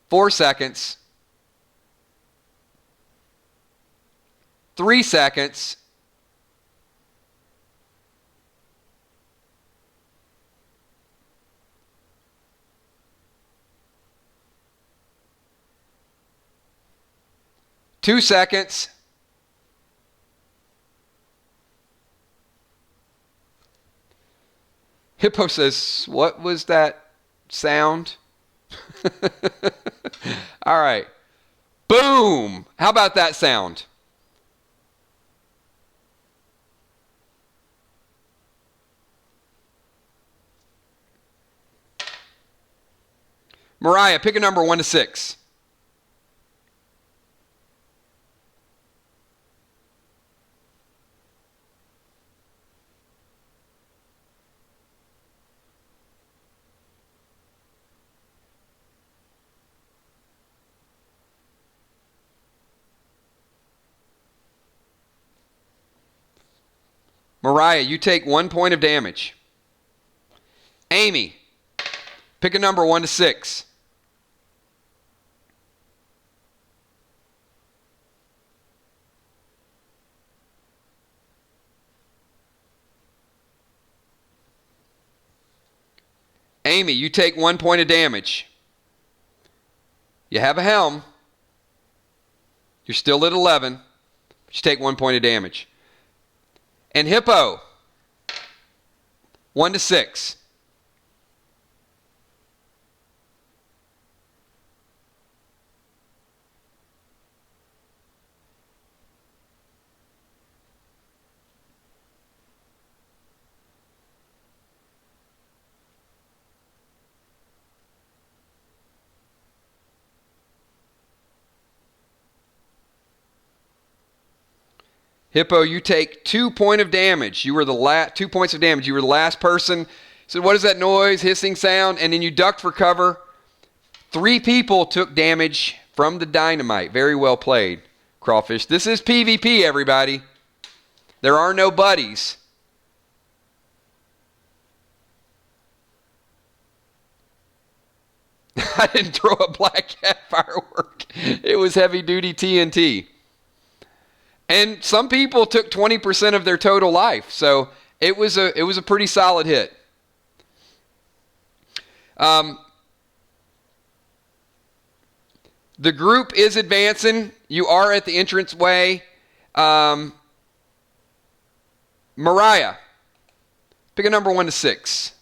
Speaker 1: 4 seconds. 3 seconds. 2 seconds. Hippo says, what was that sound? All right. Boom. How about that sound? Mariah, pick a number 1 to 6. Mariah, you take 1 point of damage. Amy, pick a number 1 to 6. Amy, you take 1 point of damage. You have a helm. You're still at 11. But you take 1 point of damage. And Hippo, 1 to 6. Hippo, you take 2 points of damage. You were the 2 points of damage. You were the last person. Said, what is that noise, hissing sound? And then you ducked for cover. 3 people took damage from the dynamite. Very well played, Crawfish. This is PvP, everybody. There are no buddies. I didn't throw a black cat firework. It was heavy-duty TNT. And some people took 20% of their total life. So it was a pretty solid hit. The group is advancing. You are at the entranceway. Mariah, pick a number 1 to 6.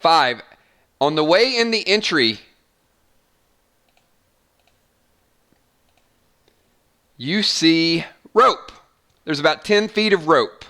Speaker 1: Five. On the way in the entry, you see rope. There's about 10 feet of rope.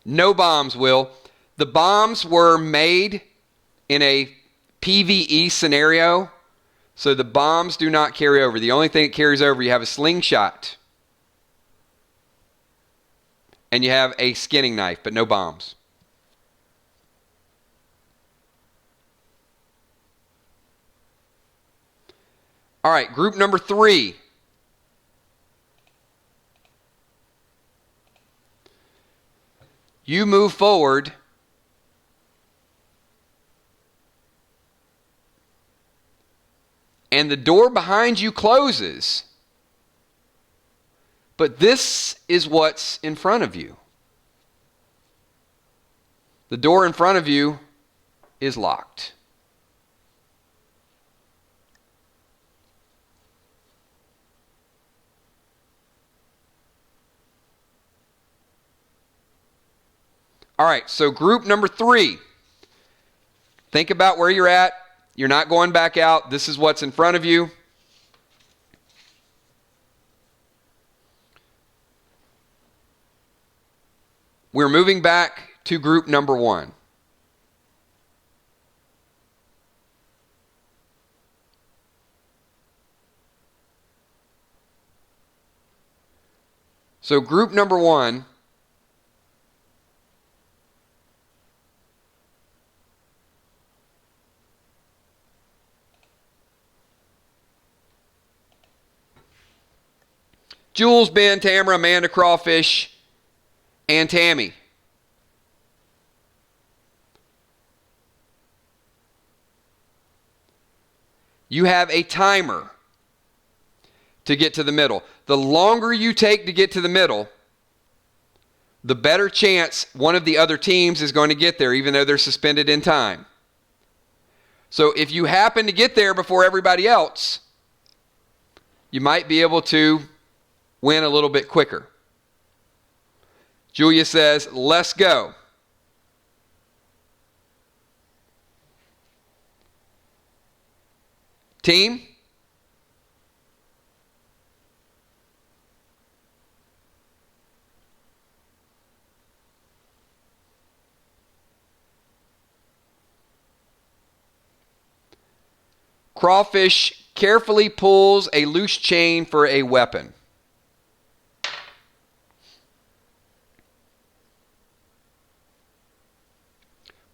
Speaker 1: No bombs, Will. The bombs were made in a PvE scenario, so the bombs do not carry over. The only thing that carries over, you have a slingshot, and you have a skinning knife, but no bombs. All right, group number 3. You move forward, and the door behind you closes. But this is what's in front of you. The door in front of you is locked. All right, so group number 3. Think about where you're at. You're not going back out. This is what's in front of you. We're moving back to group number 1. So group number 1, Jules, Ben, Tamara, Amanda, Crawfish, and Tammy. You have a timer to get to the middle. The longer you take to get to the middle, the better chance one of the other teams is going to get there, even though they're suspended in time. So if you happen to get there before everybody else, you might be able to win a little bit quicker. Julia says, let's go. Team? Crawfish carefully pulls a loose chain for a weapon.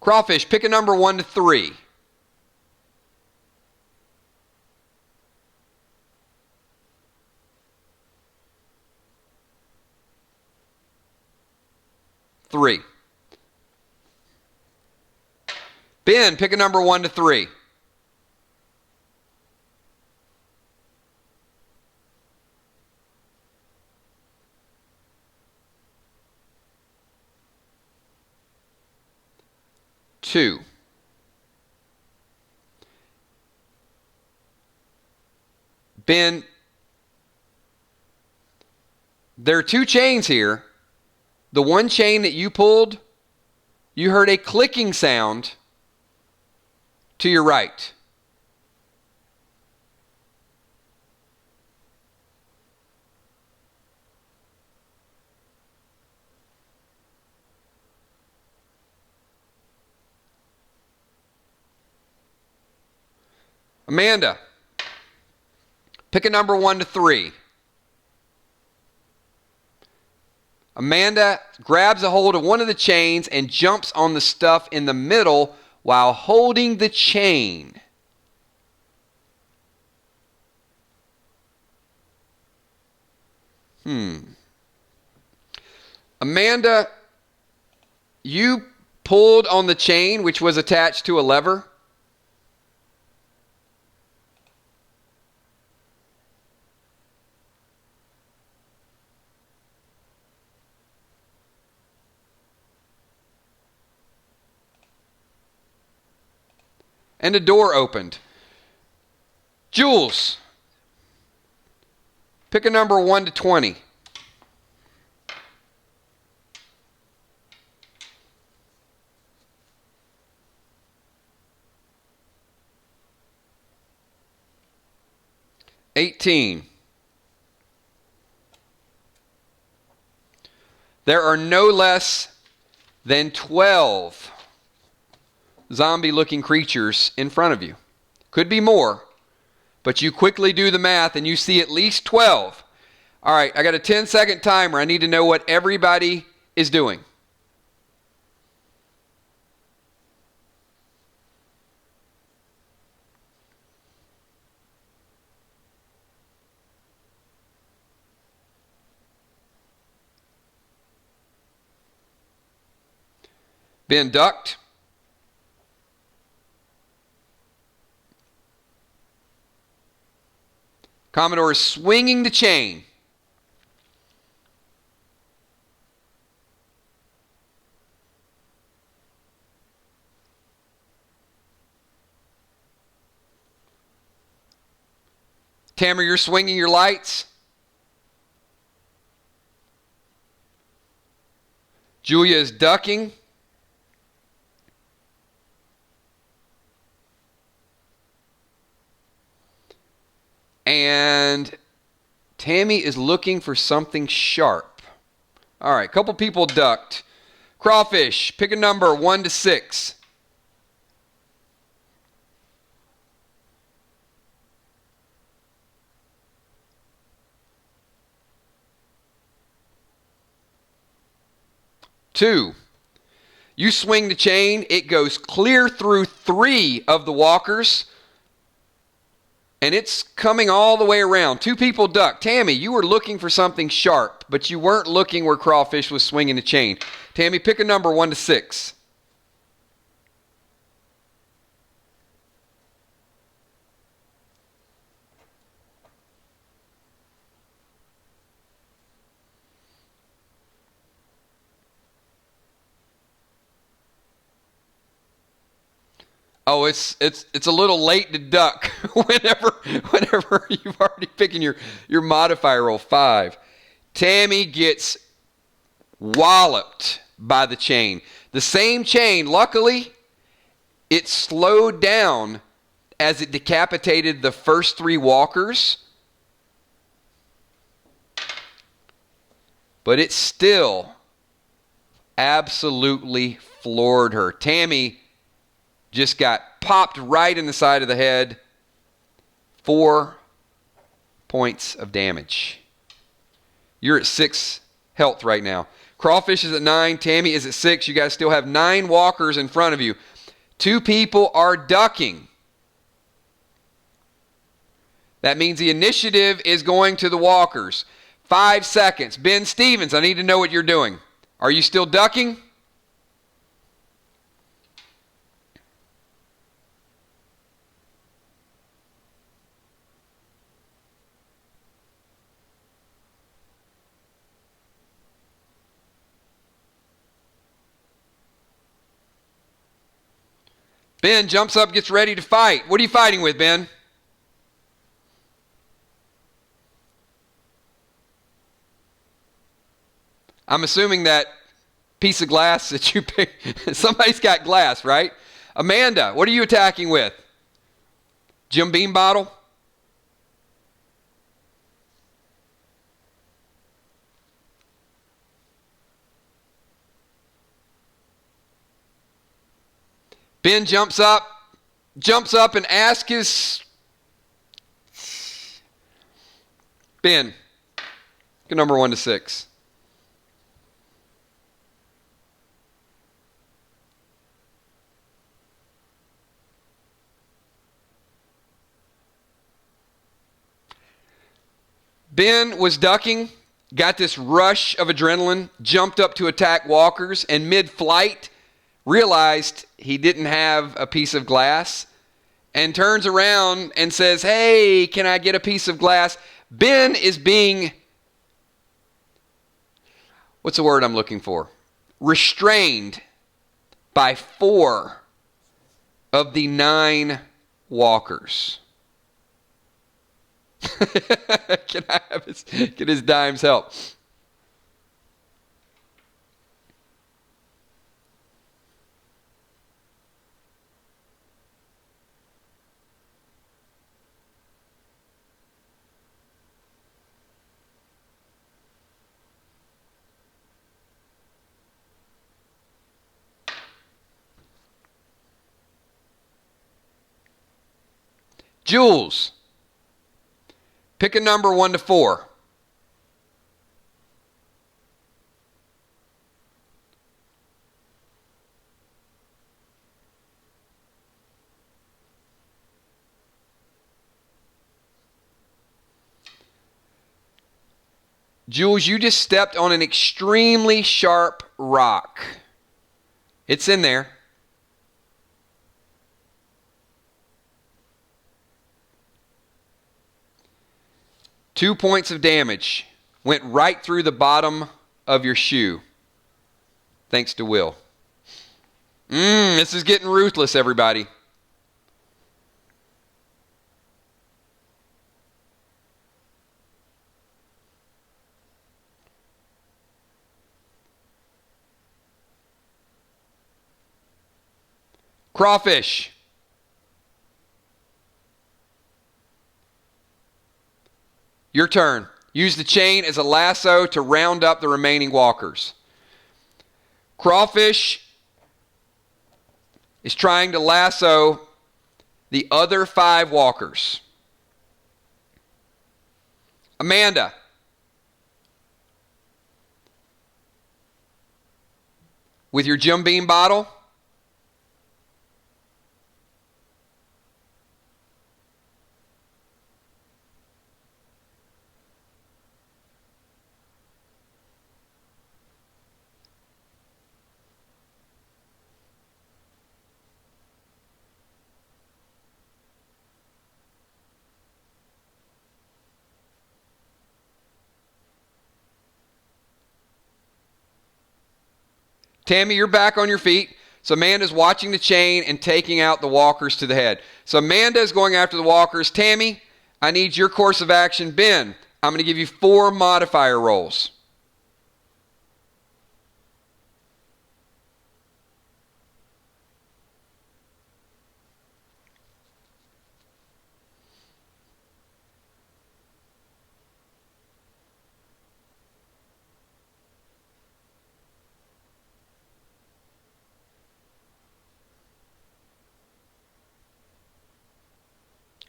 Speaker 1: Crawfish, pick a number 1 to 3. Three. Ben, pick a number 1 to 3. Two. Ben, there are 2 chains here. The one chain that you pulled, you heard a clicking sound to your right. Amanda, pick a number 1 to 3. Amanda grabs a hold of one of the chains and jumps on the stuff in the middle while holding the chain. Amanda, you pulled on the chain which was attached to a lever. And a door opened. Jules, pick a number 1 to 20. $18. There are no less than 12 zombie-looking creatures in front of you. Could be more, but you quickly do the math and you see at least 12. All right, I got a 10-second timer. I need to know what everybody is doing. Ben ducked. Commodore is swinging the chain. Tamara, you're swinging your lights. Julia is ducking. And Tammy is looking for something sharp. All right, a couple people ducked. Crawfish, pick a number 1 to 6. 2. You swing the chain, it goes clear through 3 of the walkers, and it's coming all the way around. 2 people duck. Tammy, you were looking for something sharp, but you weren't looking where Crawfish was swinging the chain. Tammy, pick a number 1 to 6. Oh, it's a little late to duck whenever you've already picking your modifier roll. 5. Tammy gets walloped by the chain. The same chain, luckily, it slowed down as it decapitated the first 3 walkers. But it still absolutely floored her. Tammy just got popped right in the side of the head. 4 points of damage. You're at 6 health right now. Crawfish is at 9. Tammy is at 6. You guys still have 9 walkers in front of you. 2 people are ducking. That means the initiative is going to the walkers. 5 seconds. Ben Stevens, I need to know what you're doing. Are you still ducking? Ben jumps up, gets ready to fight. What are you fighting with, Ben? I'm assuming that piece of glass that you picked, somebody's got glass, right? Amanda, what are you attacking with? Jim Beam bottle? Ben jumps up and asks his... Ben, go number 1 to 6. Ben was ducking, got this rush of adrenaline, jumped up to attack walkers, and mid-flight realized he didn't have a piece of glass and turns around and says, "Hey, can I get a piece of glass?" Ben is being, what's the word I'm looking for? Restrained by 4 of the 9 walkers. Can I have his dimes help? Jules, pick a number 1 to 4. Jules, you just stepped on an extremely sharp rock. It's in there. Two points of damage. Went right through the bottom of your shoe. Thanks to Will. This is getting ruthless, everybody. Crawfish. Your turn. Use the chain as a lasso to round up the remaining walkers. Crawfish is trying to lasso the other 5 walkers. Amanda. with your Jim Beam bottle. Tammy, you're back on your feet. So Amanda's watching the chain and taking out the walkers to the head. So Amanda's going after the walkers. Tammy, I need your course of action. Ben, I'm going to give you 4 modifier rolls.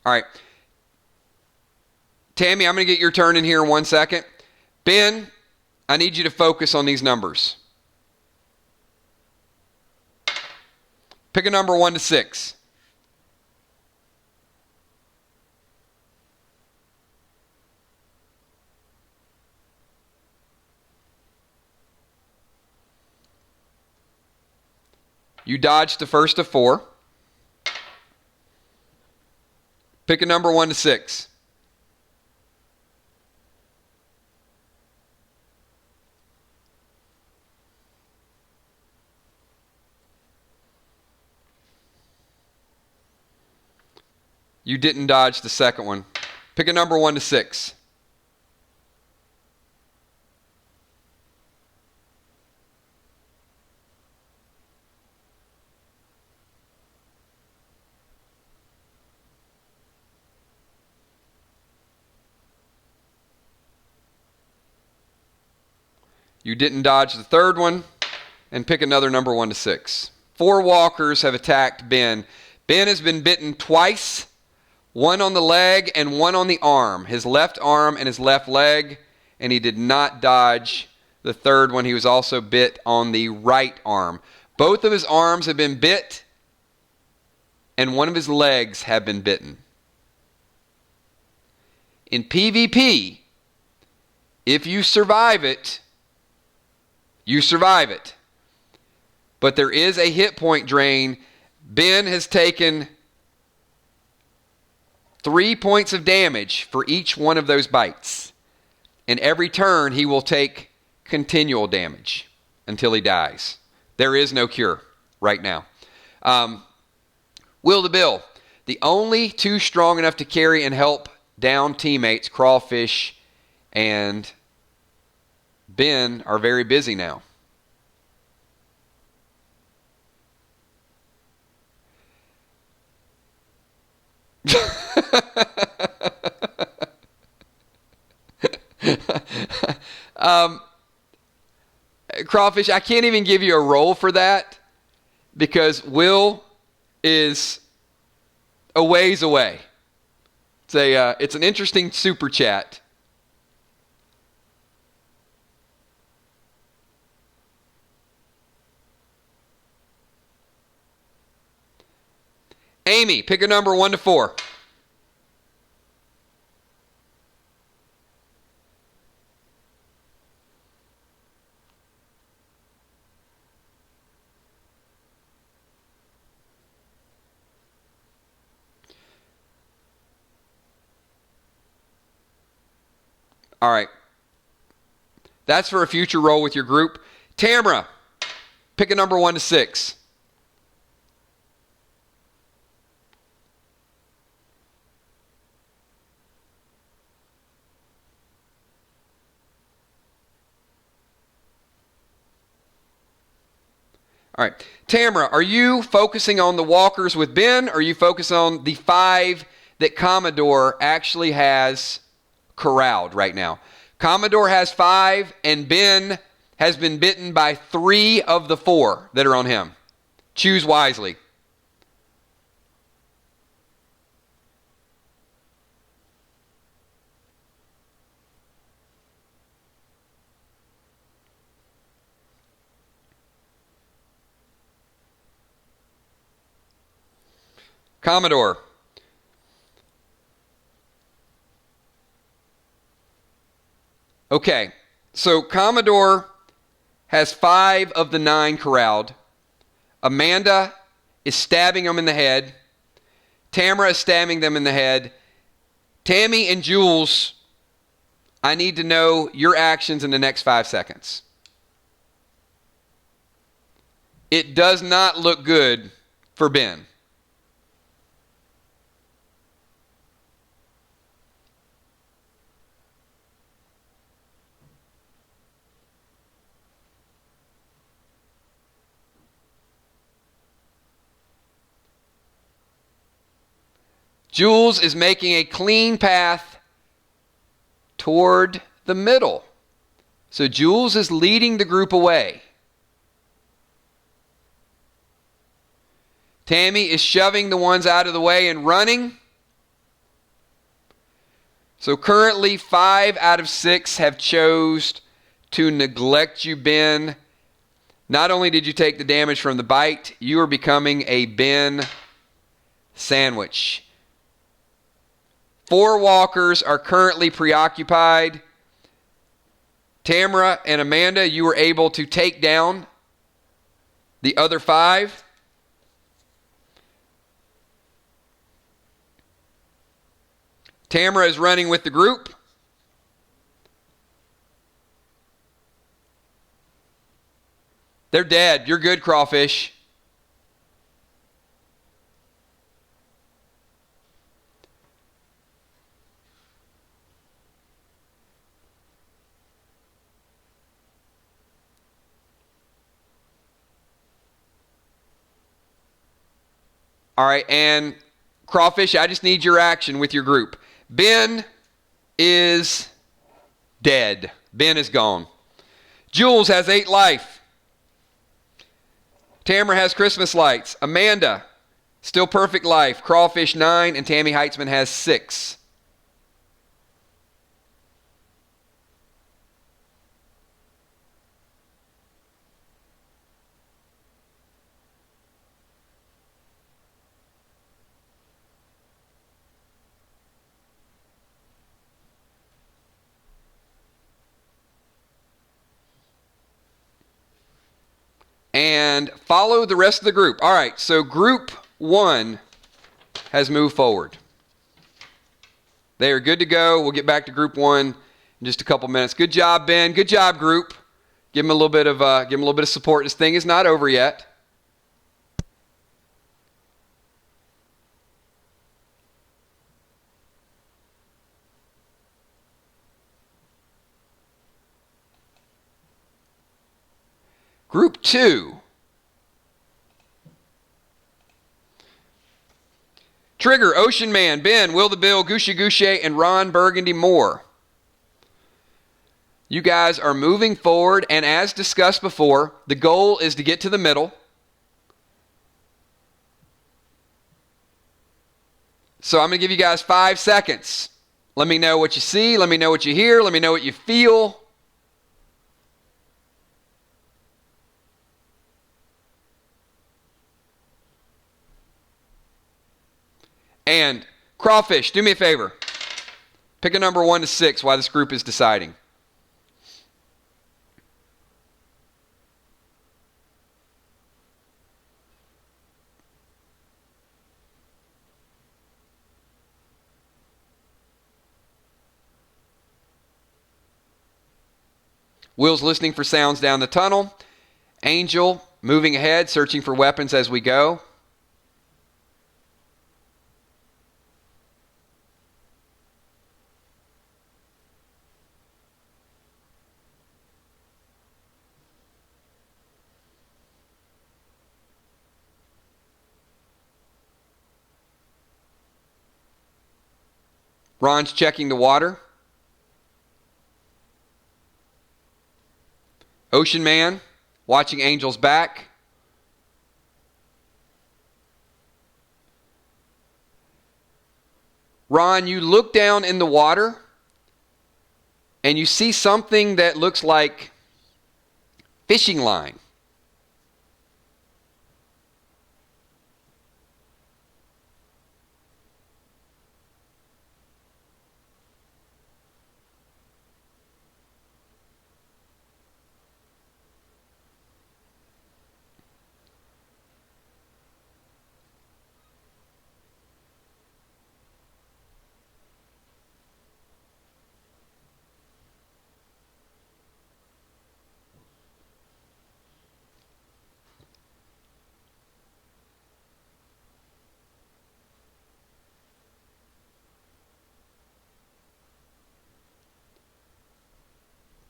Speaker 1: All right. Tammy, I'm going to get your turn in here in 1 second. Ben, I need you to focus on these numbers. Pick a number 1 to 6. You dodged the first of 4. Pick a number 1 to 6. You didn't dodge the second one. Pick a number 1 to 6. You didn't dodge the third one. And pick another number 1 to 6. 4 walkers have attacked Ben. Ben has been bitten twice, 1 on the leg and 1 on the arm, his left arm and his left leg, and he did not dodge the third one. He was also bit on the right arm. Both of his arms have been bit, and 1 of his legs have been bitten. In PvP, if you survive it, you survive it. But there is a hit point drain. Ben has taken 3 points of damage for each one of those bites. And every turn he will take continual damage until he dies. There is no cure right now. Will to Bill. The only 2 strong enough to carry and help down teammates, Crawfish and Ben, are very busy now. Crawfish, I can't even give you a roll for that because Will is a ways away. It's an interesting super chat. Amy, pick a number 1 to 4. All right. That's for a future roll with your group. Tamara, pick a number 1 to 6. All right. Tamara, are you focusing on the walkers with Ben, or are you focusing on the 5 that Commodore actually has corralled right now? Commodore has 5, and Ben has been bitten by 3 of the 4 that are on him. Choose wisely. Commodore. Okay, so Commodore has 5 of the 9 corralled. Amanda is stabbing them in the head. Tamara is stabbing them in the head. Tammy and Jules, I need to know your actions in the next 5 seconds. It does not look good for Ben. Jules is making a clean path toward the middle. So Jules is leading the group away. Tammy is shoving the ones out of the way and running. So currently 5 out of 6 have chose to neglect you, Ben. Not only did you take the damage from the bite, you are becoming a Ben sandwich. 4 walkers are currently preoccupied. Tamara and Amanda, you were able to take down the other 5. Tamara is running with the group. They're dead. You're good, Crawfish. All right, and Crawfish, I just need your action with your group. Ben is dead. Ben is gone. Jules has 8 life. Tamara has Christmas lights. Amanda, still perfect life. Crawfish 9, and Tammy Heitzman has 6. And follow the rest of the group. All right, so group 1 has moved forward. They are good to go. We'll get back to group 1 in just a couple minutes. Good job, Ben. Good job, group. Give them a little bit of support. This thing is not over yet. Group 2. Trigger, Ocean Man, Ben, Will the Bill, Gusha Gouche, and Ron Burgundy Moore. You guys are moving forward, and as discussed before, the goal is to get to the middle. So I'm going to give you guys 5 seconds. Let me know what you see. Let me know what you hear. Let me know what you feel. And Crawfish, do me a favor. Pick a number 1 to 6 while this group is deciding. Will's listening for sounds down the tunnel. Angel moving ahead, searching for weapons as we go. Ron's checking the water. Ocean Man watching Angel's back. Ron, you look down in the water and you see something that looks like fishing line.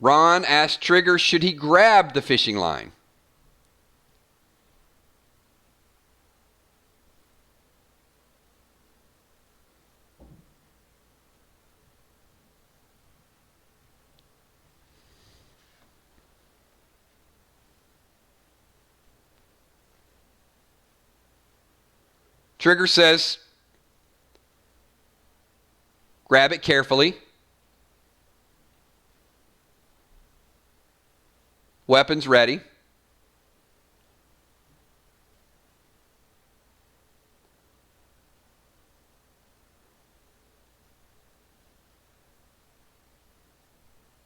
Speaker 1: Ron asked Trigger, should he grab the fishing line? Trigger says, grab it carefully. Weapons ready.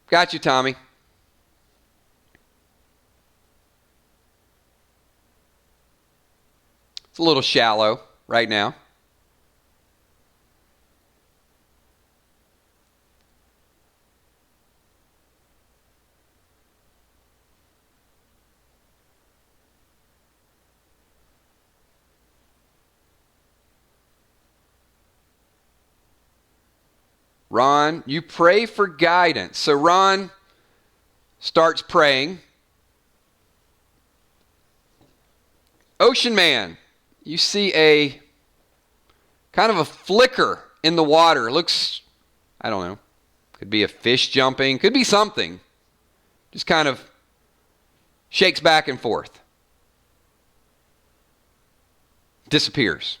Speaker 1: Got you, Tommy. It's a little shallow right now. Ron, you pray for guidance. So Ron starts praying. Ocean Man, you see a kind of a flicker in the water. It looks, I don't know, could be a fish jumping, could be something. Just kind of shakes back and forth. Disappears.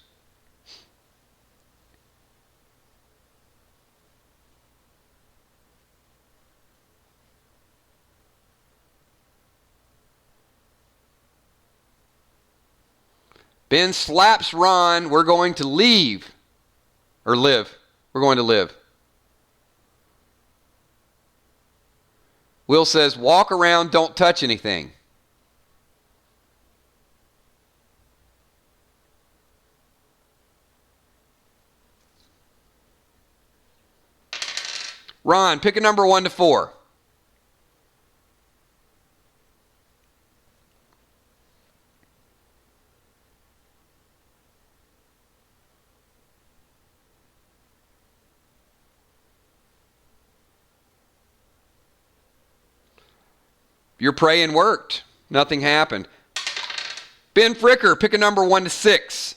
Speaker 1: Ben slaps Ron. We're going to leave. Or live. We're going to live. Will says, walk around, don't touch anything. Ron, pick a number 1 to 4. Your praying worked. Nothing happened. Ben Fricker, pick a number 1 to 6.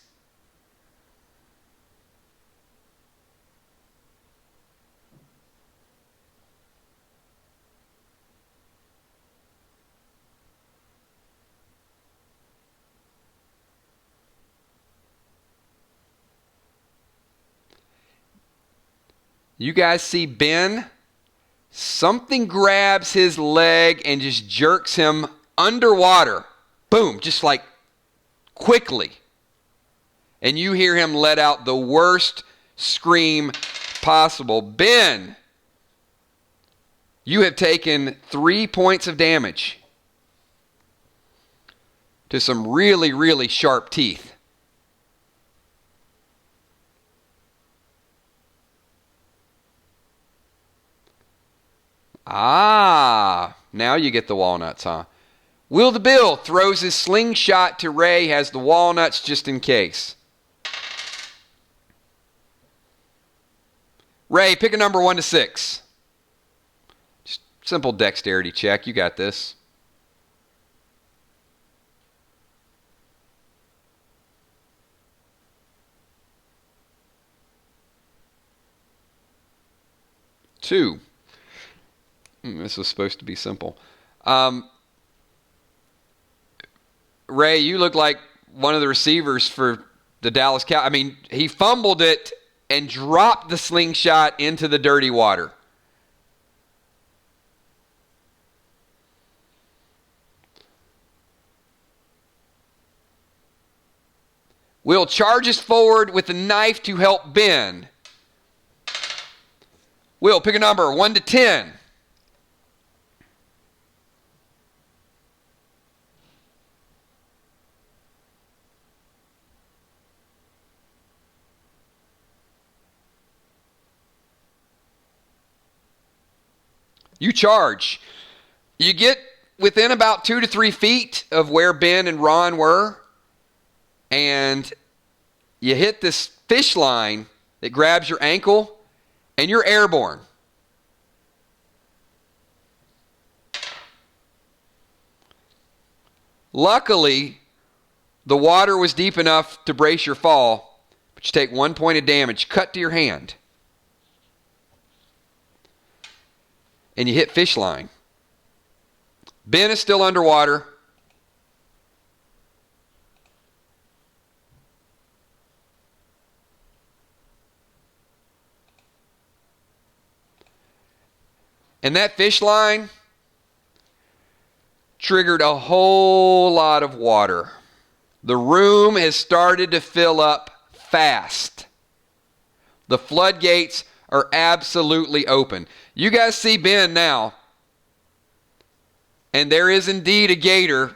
Speaker 1: You guys see Ben? Something grabs his leg and just jerks him underwater. Boom, just like quickly. And you hear him let out the worst scream possible. Ben, you have taken 3 points of damage to some really, really sharp teeth. Ah, now you get the walnuts, huh? Will the Bill throws his slingshot to Ray, has the walnuts just in case. Ray, pick a number 1 to 6. Just simple dexterity check. You got this. Two. This was supposed to be simple. Ray, you look like one of the receivers for the Dallas Cowboys. I mean, he fumbled it and dropped the slingshot into the dirty water. Will charges forward with a knife to help Ben. Will, pick a number 1 to 10. You charge. You get within about 2 to 3 feet of where Ben and Ron were, and you hit this fish line that grabs your ankle, and you're airborne. Luckily, the water was deep enough to brace your fall, but you take 1 point of damage, cut to your hand, and you hit fish line. Ben is still underwater. And that fish line triggered a whole lot of water. The room has started to fill up fast. The floodgates are absolutely open. You guys see Ben now. And there is indeed a gator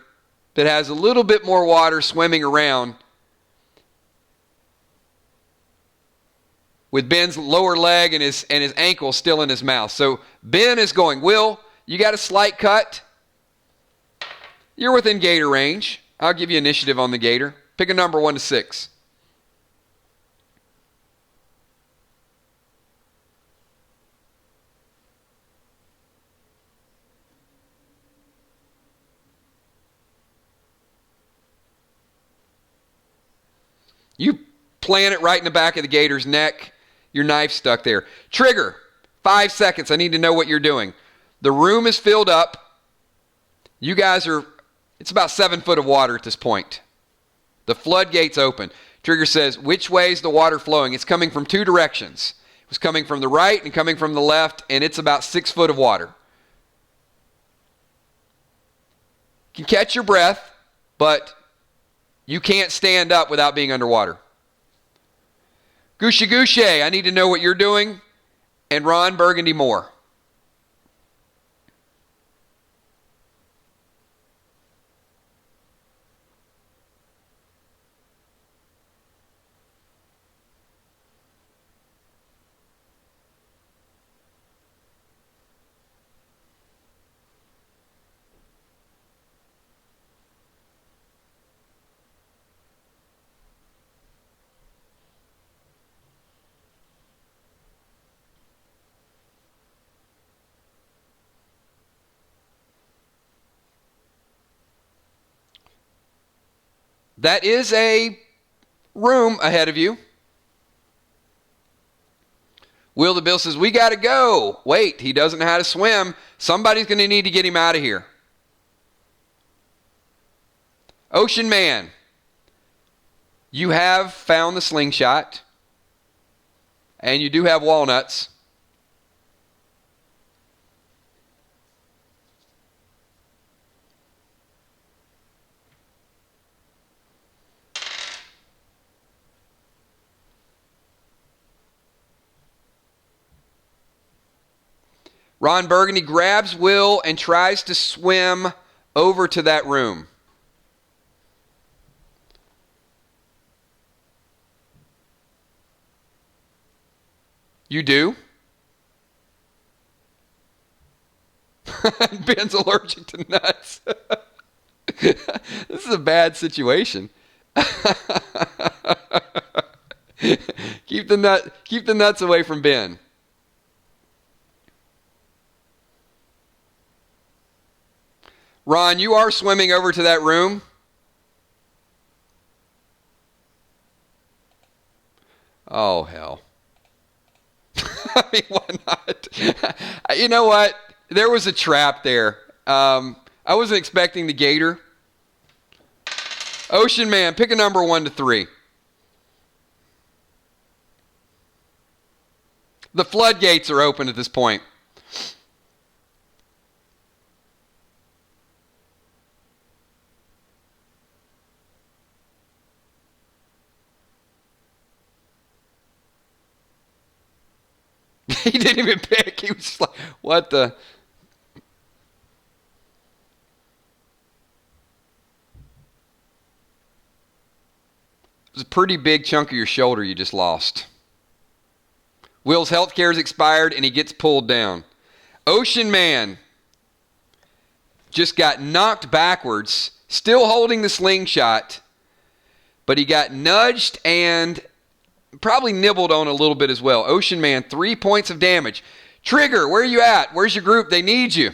Speaker 1: that has a little bit more water swimming around with Ben's lower leg and his ankle still in his mouth. So Ben is going, Will, you got a slight cut? You're within gator range. I'll give you initiative on the gator. Pick a number 1 to 6. You plant it right in the back of the gator's neck. Your knife's stuck there. Trigger. 5 seconds. I need to know what you're doing. The room is filled up. You guys are, it's about 7 foot of water at this point. The floodgate's open. Trigger says, which way is the water flowing? It's coming from 2 directions. It was coming from the right and coming from the left, and it's about 6 foot of water. You can catch your breath, but you can't stand up without being underwater. Gushy Gushy, I need to know what you're doing. And Ron Burgundy Moore. That is a room ahead of you. Will the Bill says, we got to go. Wait, he doesn't know how to swim. Somebody's going to need to get him out of here. Ocean Man, you have found the slingshot, and you do have walnuts. Ron Burgundy grabs Will and tries to swim over to that room. You do? Ben's allergic to nuts. This is a bad situation. Keep the nuts away from Ben. Ron, you are swimming over to that room. Oh, hell. I mean, why not? You know what? There was a trap there. I wasn't expecting the gator. Ocean Man, pick a number 1 to 3. The floodgates are open at this point. He didn't even pick. He was just like, what the? It was a pretty big chunk of your shoulder you just lost. Will's health care is expired and he gets pulled down. Ocean Man just got knocked backwards, still holding the slingshot, but he got nudged and probably nibbled on a little bit as well. Ocean Man, 3 points of damage. Trigger, where are you at? Where's your group? They need you.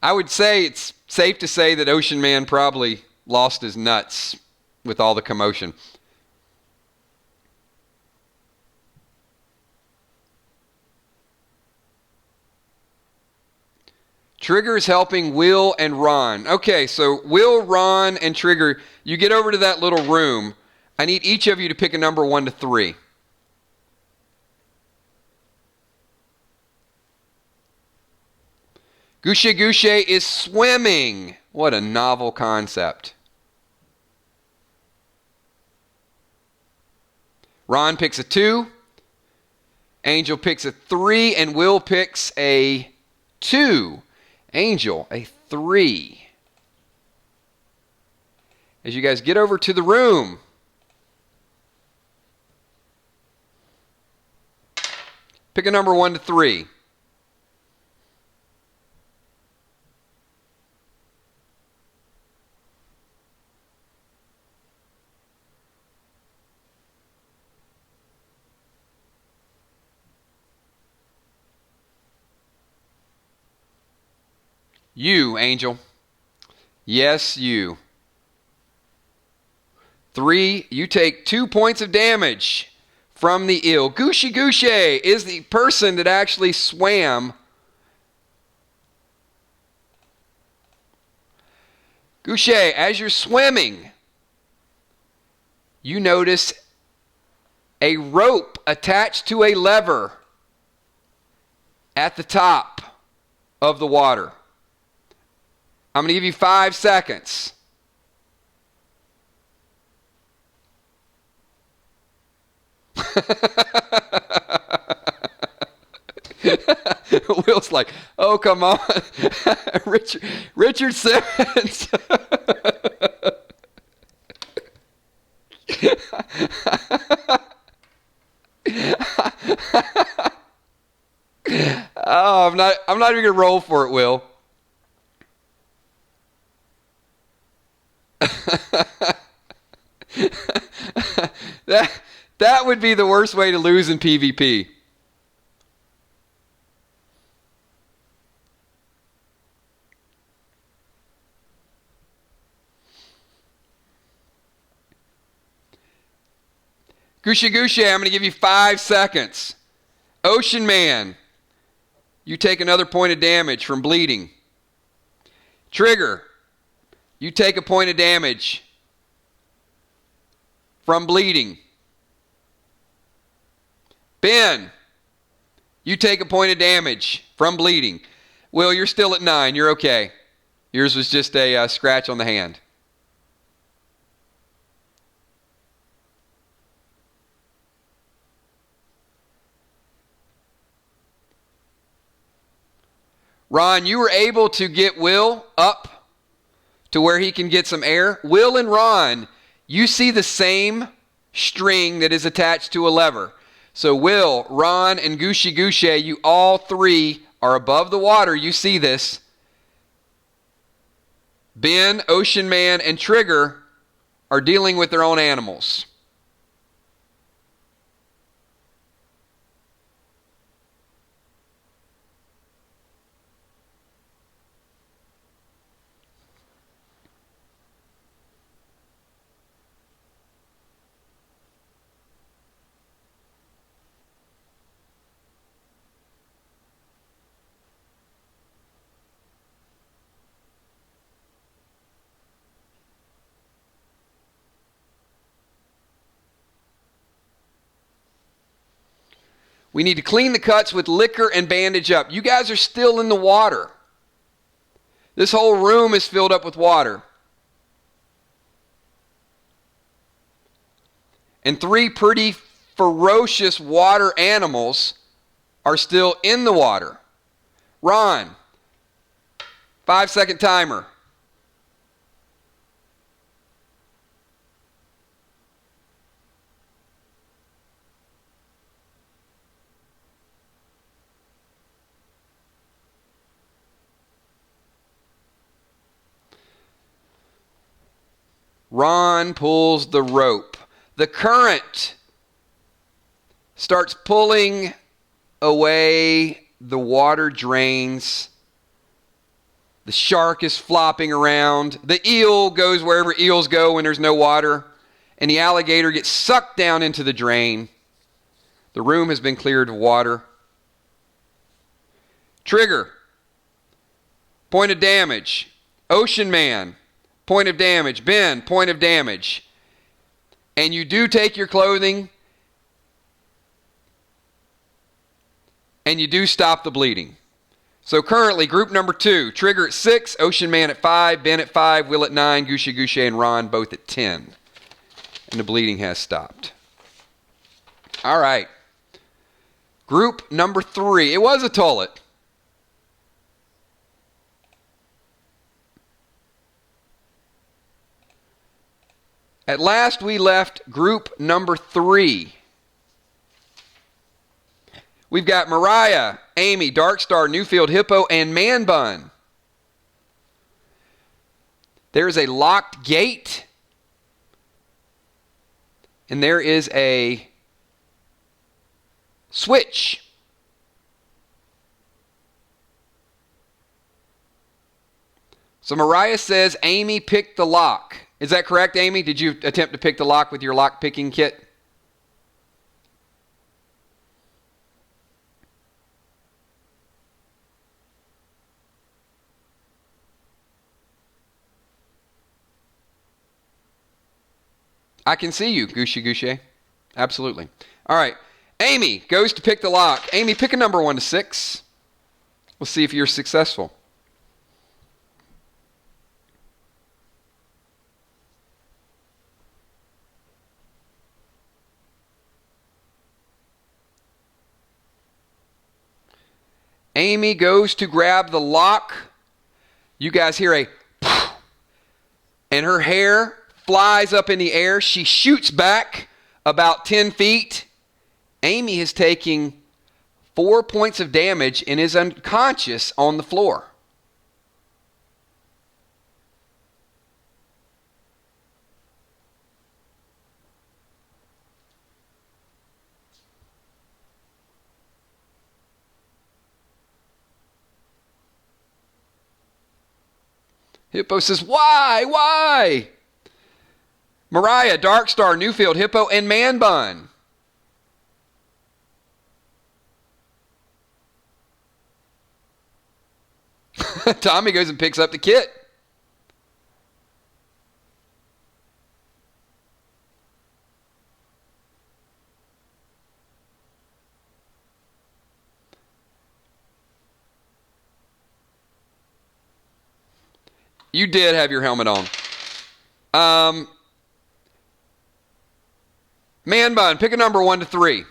Speaker 1: I would say it's safe to say that Ocean Man probably lost his nuts with all the commotion. Trigger is helping Will and Ron. Okay, so Will, Ron, and Trigger, you get over to that little room. I need each of you to pick a number 1 to 3. Gouche Gouche is swimming. What a novel concept. Ron picks a 2. Angel picks a 3. And Will picks a 2. Angel, a 3. As you guys get over to the room, pick a number 1 to 3. You, Angel. Yes, you. 3, you take 2 points of damage from the eel. Gouche Gouche is the person that actually swam. Gouche, as you're swimming, you notice a rope attached to a lever at the top of the water. I'm going to give you 5 seconds. Will's like, oh, come on. Richard Simmons. Oh, I'm not even going to roll for it, Will. That would be the worst way to lose in PvP. Gouche Gouche, I'm going to give you 5 seconds. Ocean Man, you take another point of damage from bleeding. Trigger, you take a point of damage from bleeding. Ben, you take a point of damage from bleeding. Will, you're still at 9. You're okay. Yours was just a scratch on the hand. Ron, you were able to get Will up to where he can get some air. Will and Ron, you see the same string that is attached to a lever. So Will, Ron, and Gouche Gouche, you all 3 are above the water. You see this. Ben, Ocean Man, and Trigger are dealing with their own animals. We need to clean the cuts with liquor and bandage up. You guys are still in the water. This whole room is filled up with water. And 3 pretty ferocious water animals are still in the water. Ron, 5-second timer. Ron pulls the rope. The current starts pulling away the water drains The shark is flopping around. The eel goes wherever eels go when there's no water. And the alligator gets sucked down into the drain. The room has been cleared of water. Trigger. Point of damage. Ocean Man. Point of damage. Ben. Point of damage. And you do take your clothing. And you do stop the bleeding. So currently, group number 2, Trigger at 6, Ocean Man at 5, Ben at 5, Will at 9, Gusha Gusha and Ron both at 10. And the bleeding has stopped. All right. Group number 3. It was a tullet. At last, we left group number 3. We've got Mariah, Amy, Darkstar, Newfield, Hippo, and Man Bun. There is a locked gate. And there is a switch. So Mariah says Amy picked the lock. Is that correct, Amy? Did you attempt to pick the lock with your lock picking kit? I can see you, Gushy Gushy. Absolutely. All right. Amy goes to pick the lock. Amy, pick a number 1 to 6. We'll see if you're successful. Amy goes to grab the lock. You guys hear a poof, and her hair flies up in the air. She shoots back about 10 feet. Amy is taking 4 points of damage and is unconscious on the floor. Hippo says, why? Why? Mariah, Darkstar, Newfield, Hippo, and Man Bun. Tommy goes and picks up the kit. You did have your helmet on. Man Bun, pick a number 1 to 3.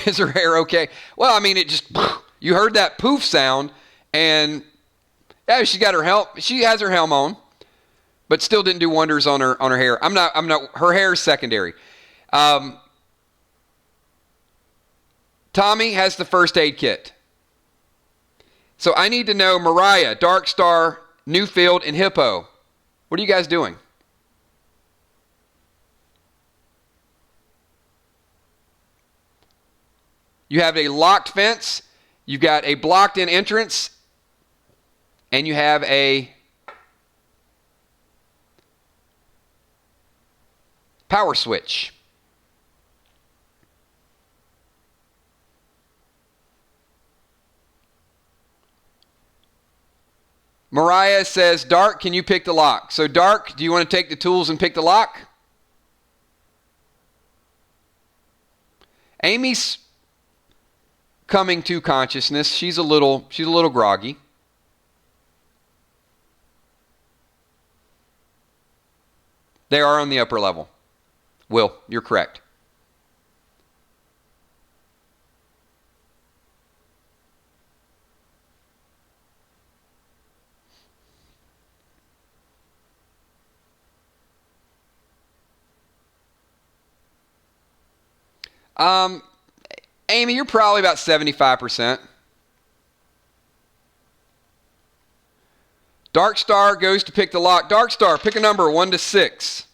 Speaker 1: Is her hair okay? Well, I mean, it just, you heard that poof sound, and yeah, she got her helm. She has her helm on, but still didn't do wonders on her hair. I'm not. Her hair is secondary. Tommy has the first aid kit. So I need to know, Mariah, Darkstar, Newfield, and Hippo. What are you guys doing? You have a locked fence. You've got a blocked-in entrance. And you have a power switch. Mariah says, Dark, can you pick the lock? So Dark, do you want to take the tools and pick the lock? Amy's coming to consciousness. She's a little groggy. They are on the upper level. Will, you're correct. Amy, you're probably about 75%. Dark Star goes to pick the lock. Dark Star, pick a number 1 to 6.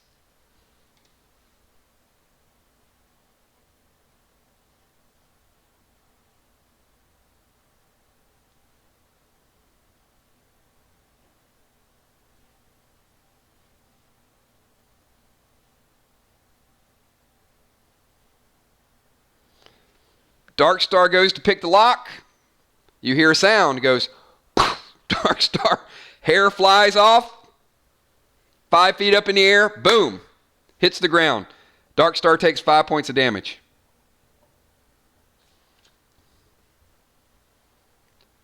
Speaker 1: Dark Star goes to pick the lock. You hear a sound. It goes, Dark Star. Hair flies off. 5 feet up in the air. Boom. Hits the ground. Dark Star takes 5 points of damage.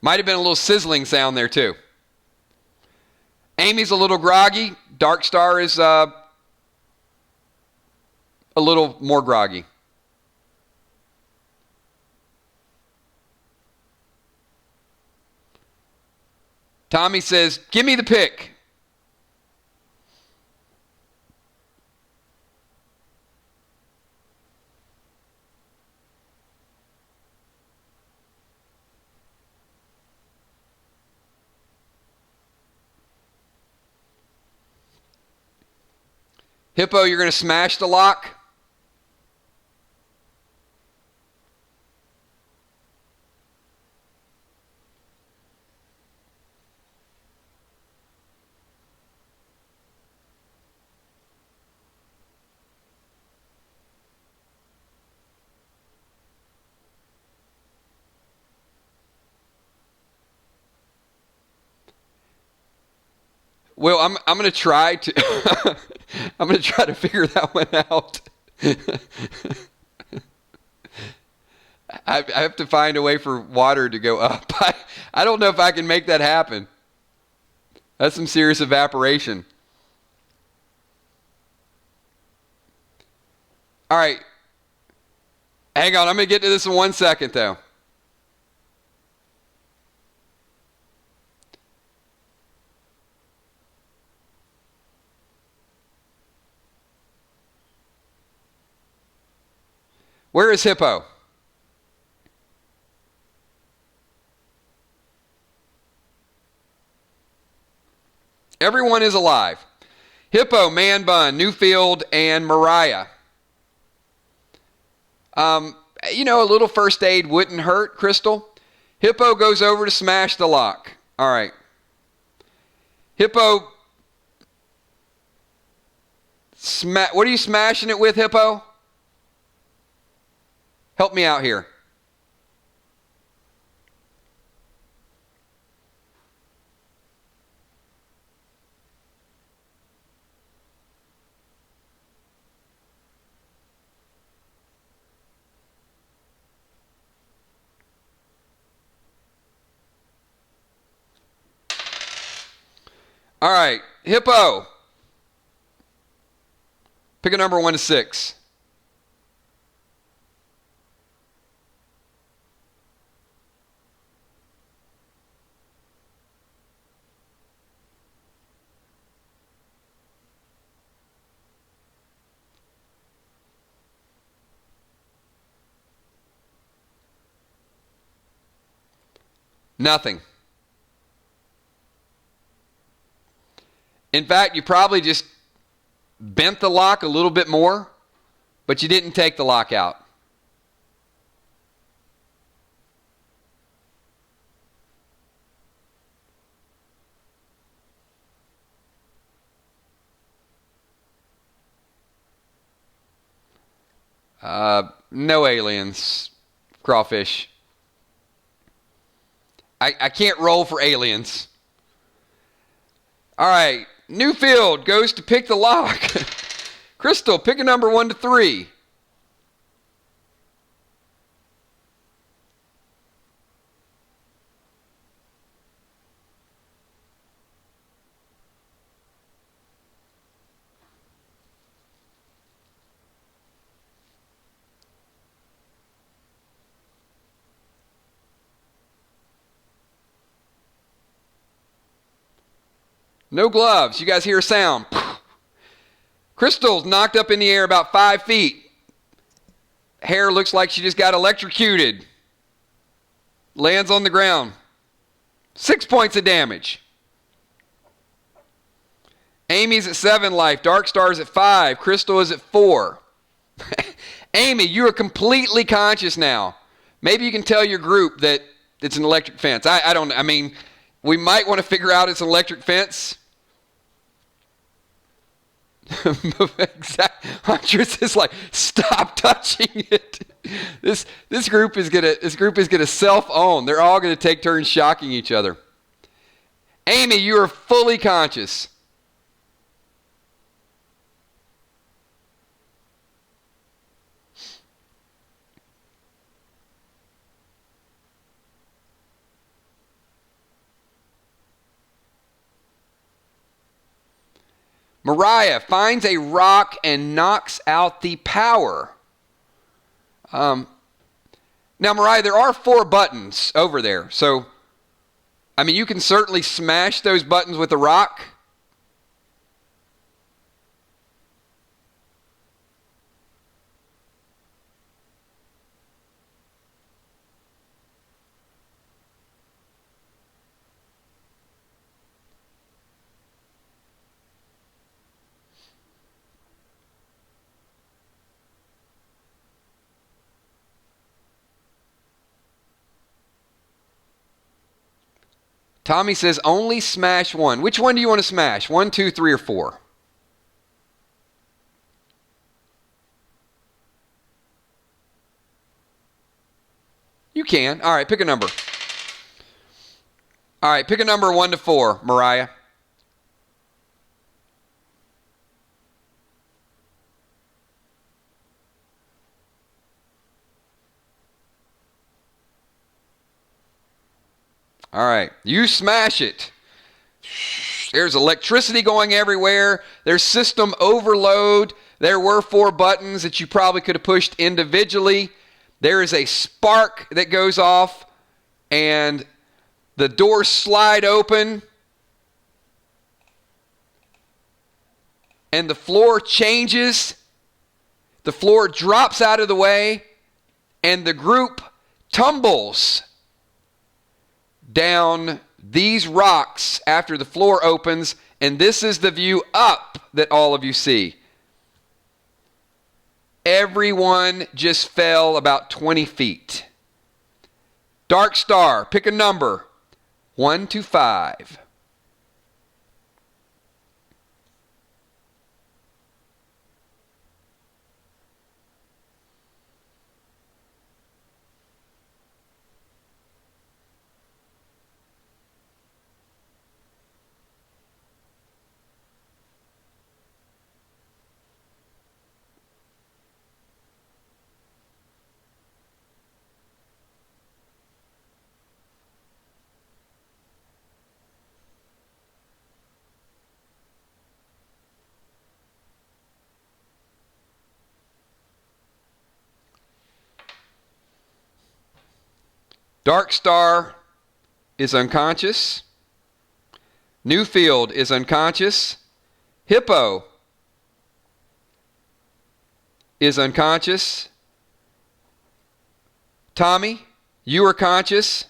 Speaker 1: Might have been a little sizzling sound there too. Amy's a little groggy. Dark Star is a little more groggy. Tommy says, give me the pick. Hippo, you're going to smash the lock. Well, I'm going to try to I'm going to try to figure that one out. I have to find a way for water to go up. I don't know if I can make that happen. That's some serious evaporation. All right. Hang on. I'm going to get to this in 1 second, though. Where is Hippo? Everyone is alive. Hippo, Man Bun, Newfield, and Mariah. A little first aid wouldn't hurt, Crystal. Hippo goes over to smash the lock. All right. Hippo, what are you smashing it with, Hippo? Help me out here. All right, Hippo. Pick a number 1 to 6. Nothing. In fact, you probably just bent the lock a little bit more, but you didn't take the lock out. No aliens. Crawfish. I can't roll for aliens. All right. Newfield goes to pick the lock. Crystal, pick a number 1 to 3. No gloves. You guys hear a sound. Crystal's knocked up in the air about 5 feet. hair looks like she just got electrocuted. Lands on the ground. 6 points of damage. Amy's at 7 life. Darkstar's at 5. Crystal is at 4. Amy, you are completely conscious now. Maybe you can tell your group that it's an electric fence. I mean, we might want to figure out it's an electric fence. Exactly. Huntress is like, stop touching it. This group is gonna self-own. They're all gonna take turns shocking each other. Amy, you are fully conscious. Mariah finds a rock and knocks out the power. Now, Mariah, there are 4 buttons over there. So, I mean, you can certainly smash those buttons with a rock. Tommy says only smash 1. Which one do you want to smash? 1, 2, 3, or 4? You can. All right, pick a number. All right, pick a number 1 to 4, Mariah. All right, you smash it. There's electricity going everywhere. There's system overload. There were 4 buttons that you probably could have pushed individually. There is a spark that goes off, and the doors slide open, and the floor changes. The floor drops out of the way, and the group tumbles down these rocks after the floor opens, and this is the view up that all of you see. Everyone just fell about 20 feet. Dark Star, pick a number 1 to 5. Dark Star is unconscious. Newfield is unconscious. Hippo is unconscious. Tommy, you are conscious.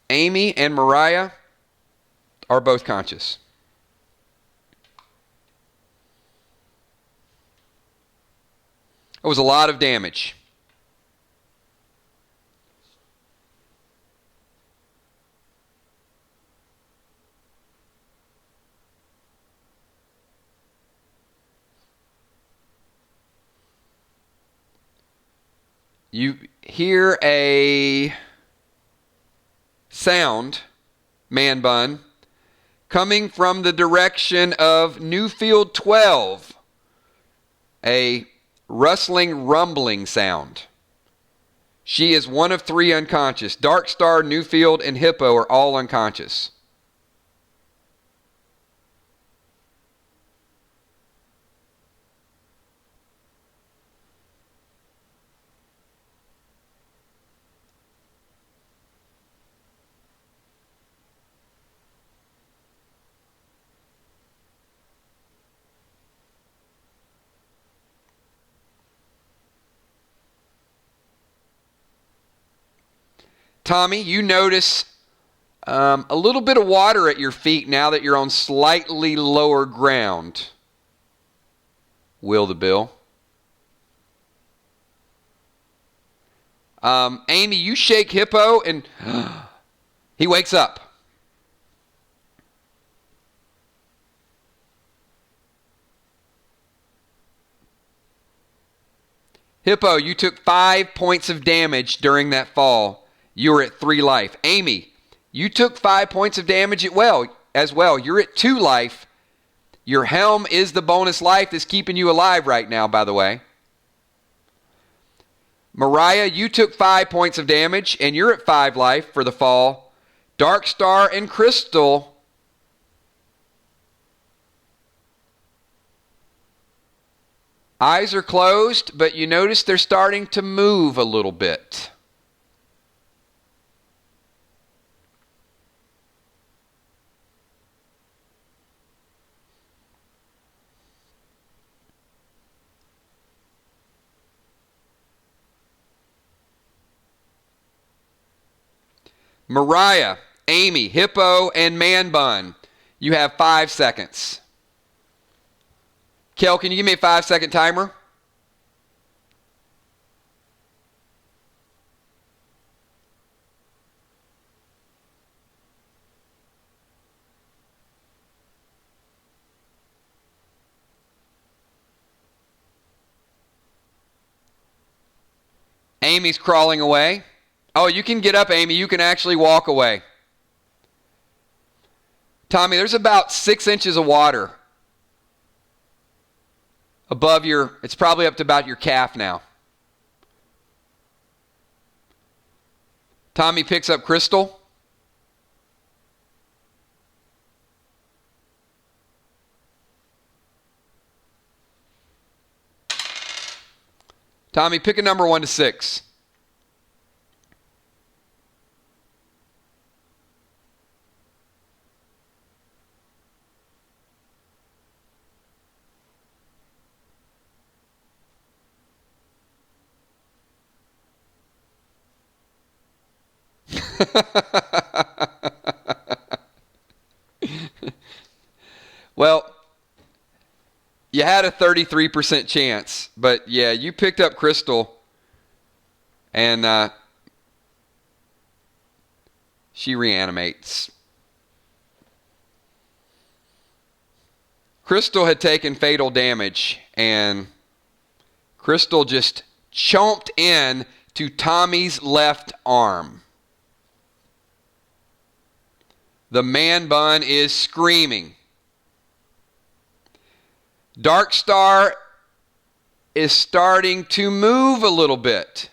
Speaker 1: Amy and Mariah are both conscious. It was a lot of damage. You hear a sound, man bun, coming from the direction of Newfield 12. A rustling, rumbling sound. She is one of 3 unconscious. Dark Star, Newfield, and Hippo are all unconscious. Tommy, you notice a little bit of water at your feet now that you're on slightly lower ground. Will the Bill. Amy, you shake Hippo and he wakes up. Hippo, you took 5 points of damage during that fall. You were at 3 life. Amy, you took 5 points of damage as well. You're at 2 life. Your helm is the bonus life that's keeping you alive right now, by the way. Mariah, you took 5 points of damage, and you're at 5 life for the fall. Dark Star and Crystal, eyes are closed, but you notice they're starting to move a little bit. Mariah, Amy, Hippo, and Man Bun, you have 5 seconds. Kel, can you give me a 5-second timer? Amy's crawling away. Oh, you can get up, Amy. You can actually walk away. Tommy, there's about 6 inches of water above it's probably up to about your calf now. Tommy picks up Crystal. Tommy, pick a number 1 to 6. Well, you had a 33% chance, but yeah, you picked up Crystal, and she reanimates. Crystal had taken fatal damage, and Crystal just chomped in to Tommy's left arm. The Man Bun is screaming. Dark Star is starting to move a little bit.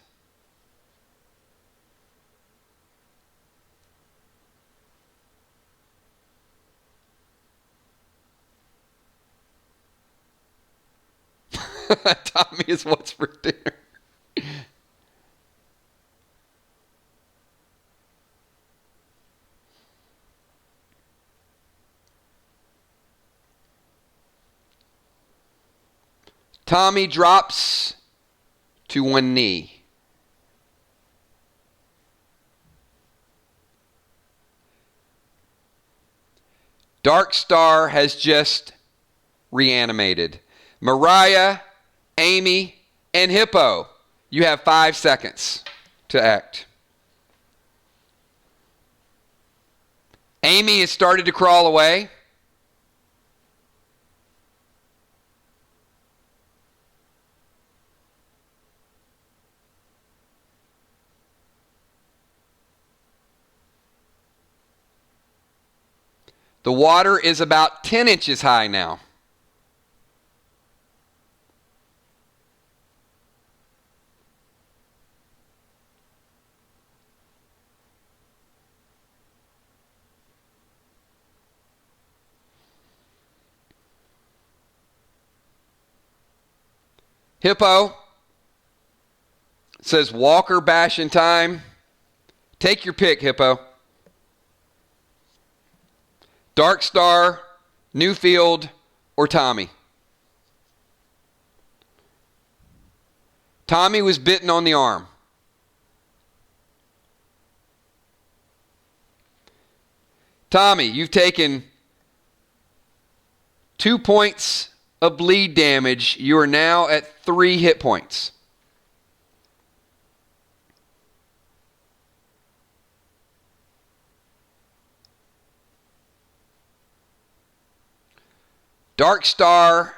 Speaker 1: Tommy is what's for dinner. Tommy drops to one knee. Dark Star has just reanimated. Mariah, Amy, and Hippo, you have 5 seconds to act. Amy has started to crawl away. The water is about 10 inches high now. Hippo says Walker bash in time. Take your pick, Hippo. Dark Star, Newfield, or Tommy? Tommy was bitten on the arm. Tommy, you've taken 2 points of bleed damage. You are now at 3 hit points. Dark Star.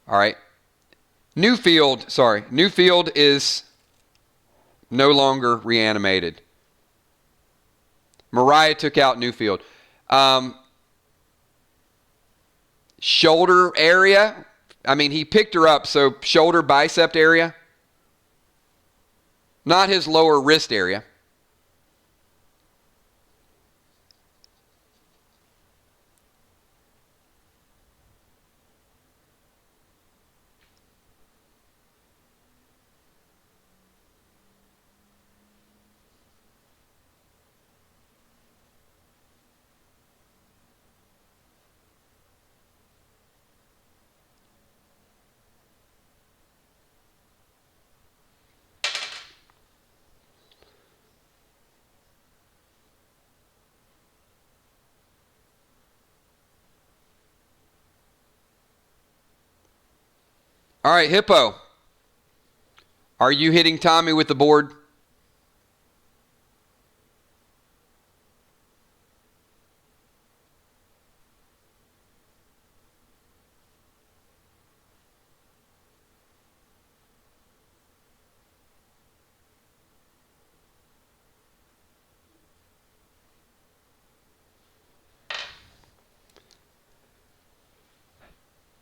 Speaker 1: All right. Newfield is no longer reanimated. Mariah took out Newfield. Shoulder area. I mean, he picked her up, so shoulder, bicep area. Not his lower wrist area. All right, Hippo. Are you hitting Tommy with the board?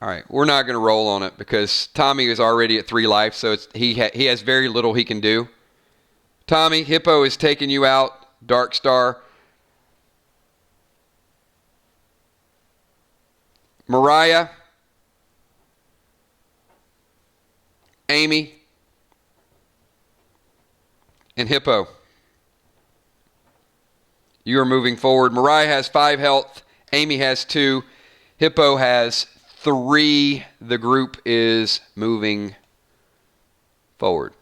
Speaker 1: All right, we're not going to roll on it because Tommy is already at 3 life, so he has very little he can do. Tommy, Hippo is taking you out. Dark Star. Mariah. Amy. And Hippo. You are moving forward. Mariah has 5 health. Amy has 2. Hippo has 3. The group is moving forward.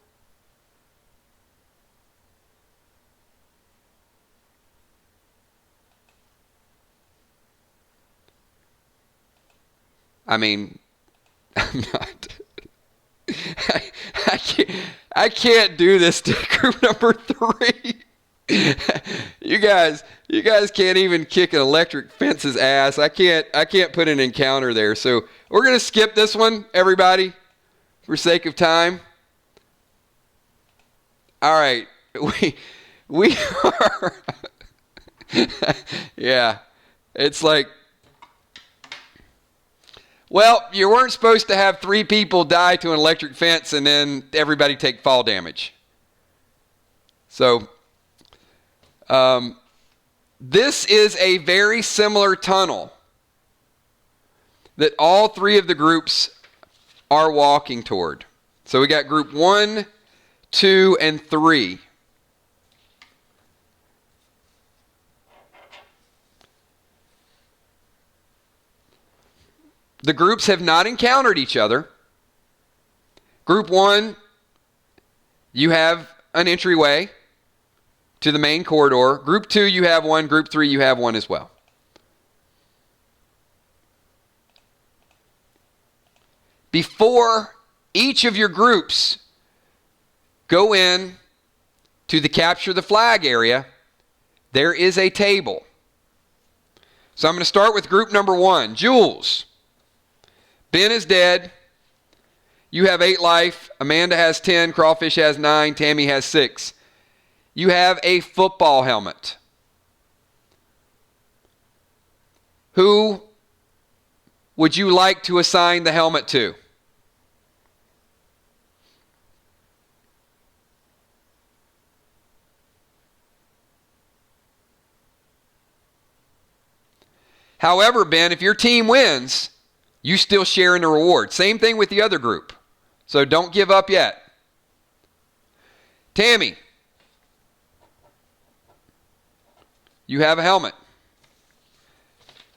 Speaker 1: I mean, I'm not. I can't do this to group number 3. You guys can't even kick an electric fence's ass. I can't put an encounter there. So we're gonna skip this one, everybody, for sake of time. All right, we are. Yeah, it's like. Well, you weren't supposed to have 3 people die to an electric fence and then everybody take fall damage. So. This is a very similar tunnel that all 3 of the groups are walking toward. So we got group 1, 2, and 3. The groups have not encountered each other. Group 1, you have an entryway to the main corridor. Group 2, you have one. Group 3, you have one as well. Before each of your groups go in to the capture the flag area, there is a table. So I'm going to start with group number 1. Jules. Ben is dead. You have 8 life. Amanda has 10. Crawfish has 9. Tammy has 6. You have a football helmet. Who would you like to assign the helmet to? However, Ben, if your team wins, you still share in the reward. Same thing with the other group. So don't give up yet. Tammy. You have a helmet.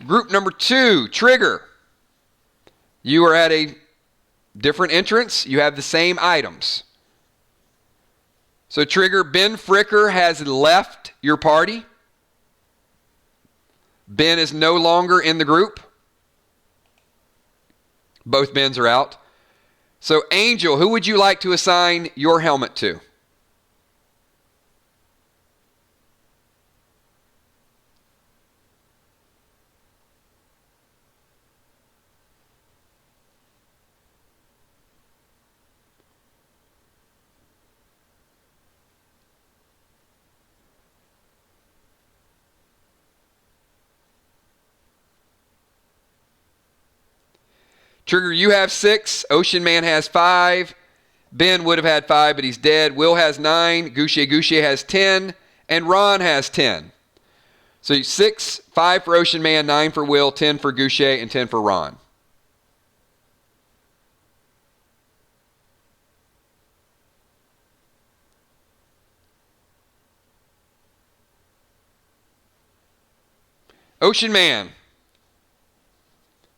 Speaker 1: Group number 2, Trigger. You are at a different entrance. You have the same items. So Trigger, Ben Fricker has left your party. Ben is no longer in the group. Both Bens are out. So Angel, who would you like to assign your helmet to? Trigger, you have 6. Ocean Man has 5. Ben would have had 5, but he's dead. Will has 9. Goucher has 10. And Ron has 10. So 6, 5 for Ocean Man, 9 for Will, 10 for Goucher, and 10 for Ron. Ocean Man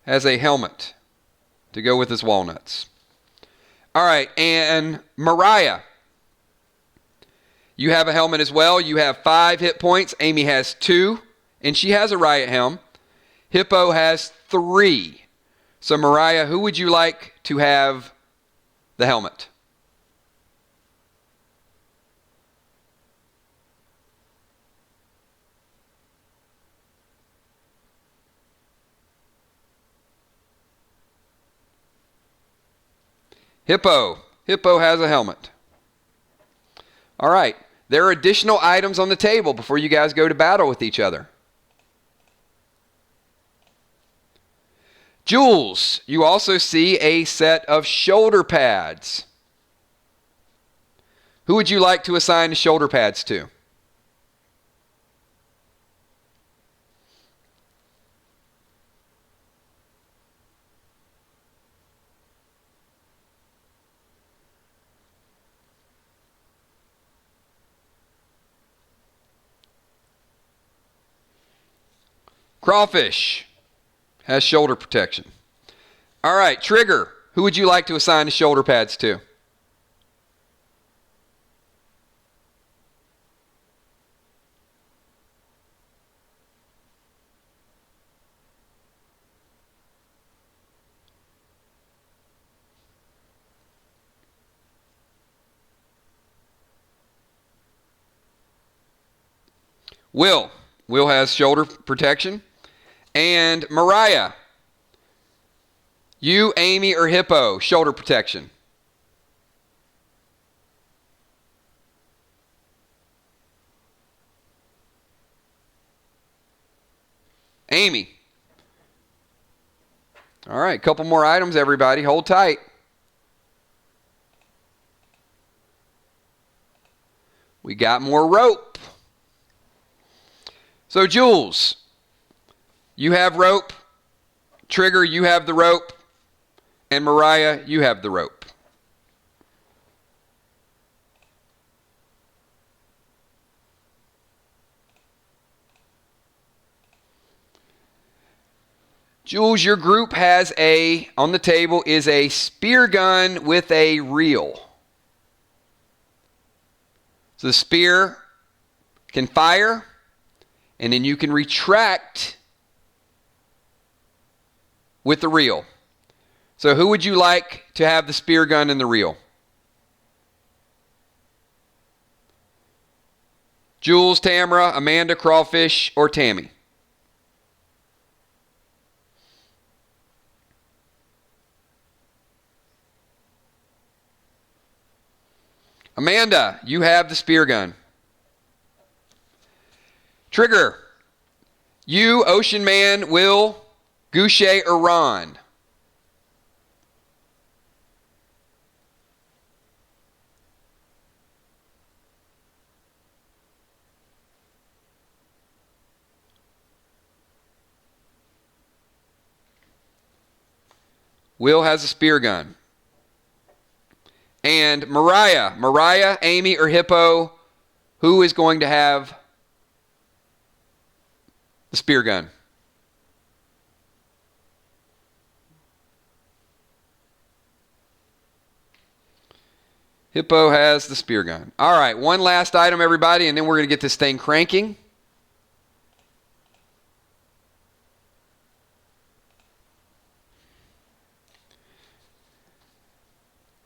Speaker 1: has a helmet to go with his walnuts. All right, and Mariah, you have a helmet as well. You have 5 hit points. Amy has 2, and she has a riot helm. Hippo has 3. So Mariah, who would you like to have the helmet? Hippo has a helmet. All right. There are additional items on the table before you guys go to battle with each other. Jules, you also see a set of shoulder pads. Who would you like to assign the shoulder pads to? Crawfish has shoulder protection. All right, Trigger, who would you like to assign the shoulder pads to? Will has shoulder protection. And Mariah, you, Amy, or Hippo, shoulder protection. Amy. All right, couple more items, everybody. Hold tight. We got more rope. So, Jules, you have rope. Trigger, you have the rope. And Mariah, you have the rope. Jules, your group has on the table is a spear gun with a reel. So the spear can fire, and then you can retract with the reel. So who would you like to have the spear gun and the reel? Jules, Tamara, Amanda, Crawfish, or Tammy? Amanda, you have the spear gun. Trigger, you, Ocean Man, Will, Goucher, or Ron? Will has a spear gun. And Mariah, Amy, or Hippo, who is going to have the spear gun? Hippo has the spear gun. All right, one last item, everybody, and then we're going to get this thing cranking.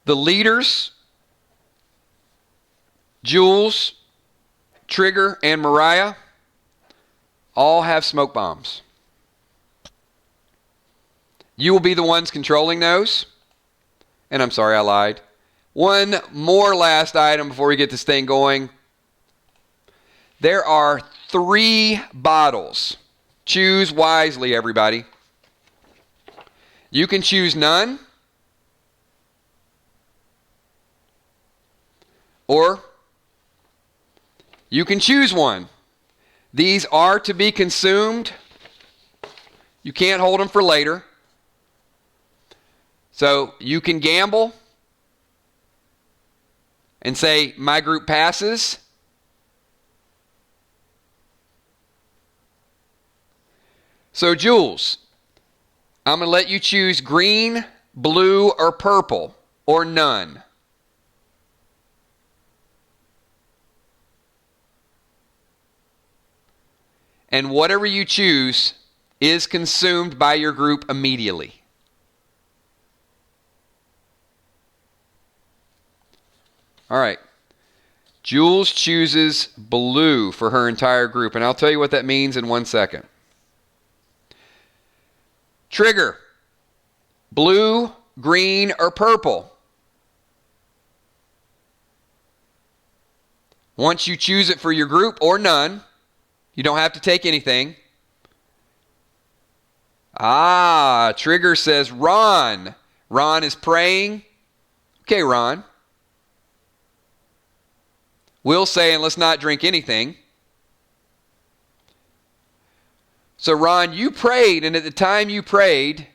Speaker 1: The leaders, Jules, Trigger, and Mariah, all have smoke bombs. You will be the ones controlling those. And I'm sorry, I lied. One more last item before we get this thing going. There are 3 bottles. Choose wisely, everybody. You can choose none. Or you can choose one. These are to be consumed. You can't hold them for later. So you can gamble and say, my group passes. So Jules, I'm going to let you choose green, blue, or purple, or none. And whatever you choose is consumed by your group immediately. All right. Jules chooses blue for her entire group, and I'll tell you what that means in 1 second. Trigger, blue, green, or purple. Once you choose it for your group or none, you don't have to take anything. Trigger says Ron. Ron is praying. Okay, Ron. Will saying let's not drink anything. So Ron, you prayed, and at the time you prayed,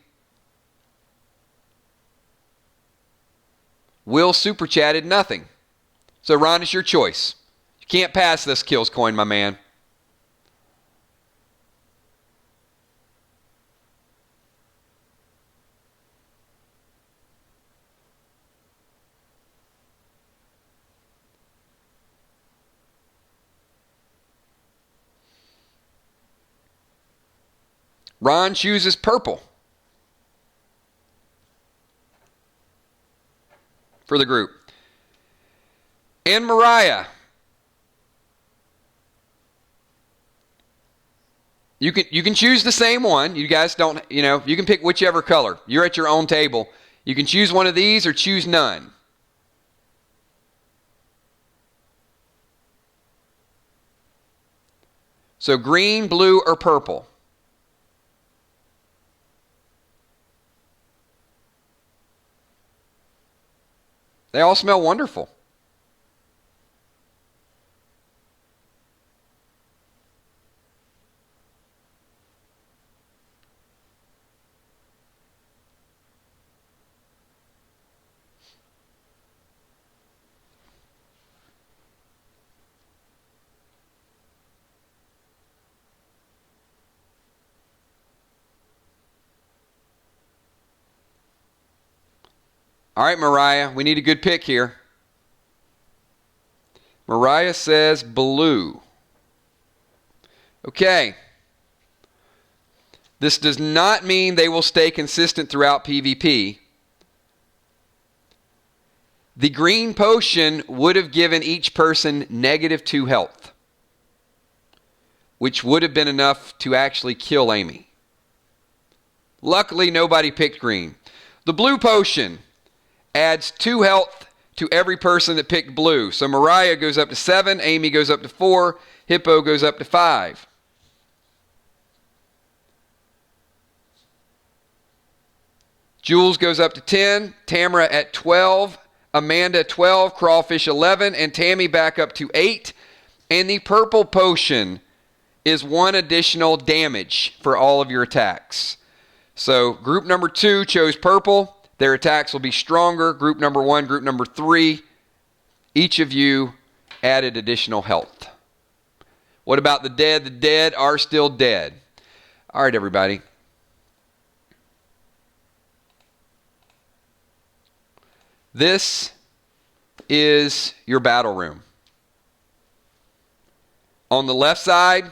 Speaker 1: Will super chatted nothing. So Ron, it's your choice. You can't pass this kills coin, my man. Ron chooses purple for the group. And Mariah, you can choose the same one. You guys don't, you can pick whichever color. You're at your own table. You can choose one of these or choose none. So green, blue, or purple. They all smell wonderful. All right, Mariah, we need a good pick here. Mariah says blue. Okay. This does not mean they will stay consistent throughout PvP. The green potion would have given each person -2 health, which would have been enough to actually kill Amy. Luckily, nobody picked green. The blue potion adds 2 health to every person that picked blue. So Mariah goes up to 7, Amy goes up to 4, Hippo goes up to 5. Jules goes up to 10, Tamara at 12, Amanda 12, Crawfish 11, and Tammy back up to 8. And the purple potion is 1 additional damage for all of your attacks. So group number 2 chose purple. Their attacks will be stronger. Group number 1, group number 3, each of you added additional health. What about the dead? The dead are still dead. All right, everybody. This is your battle room. On the left side,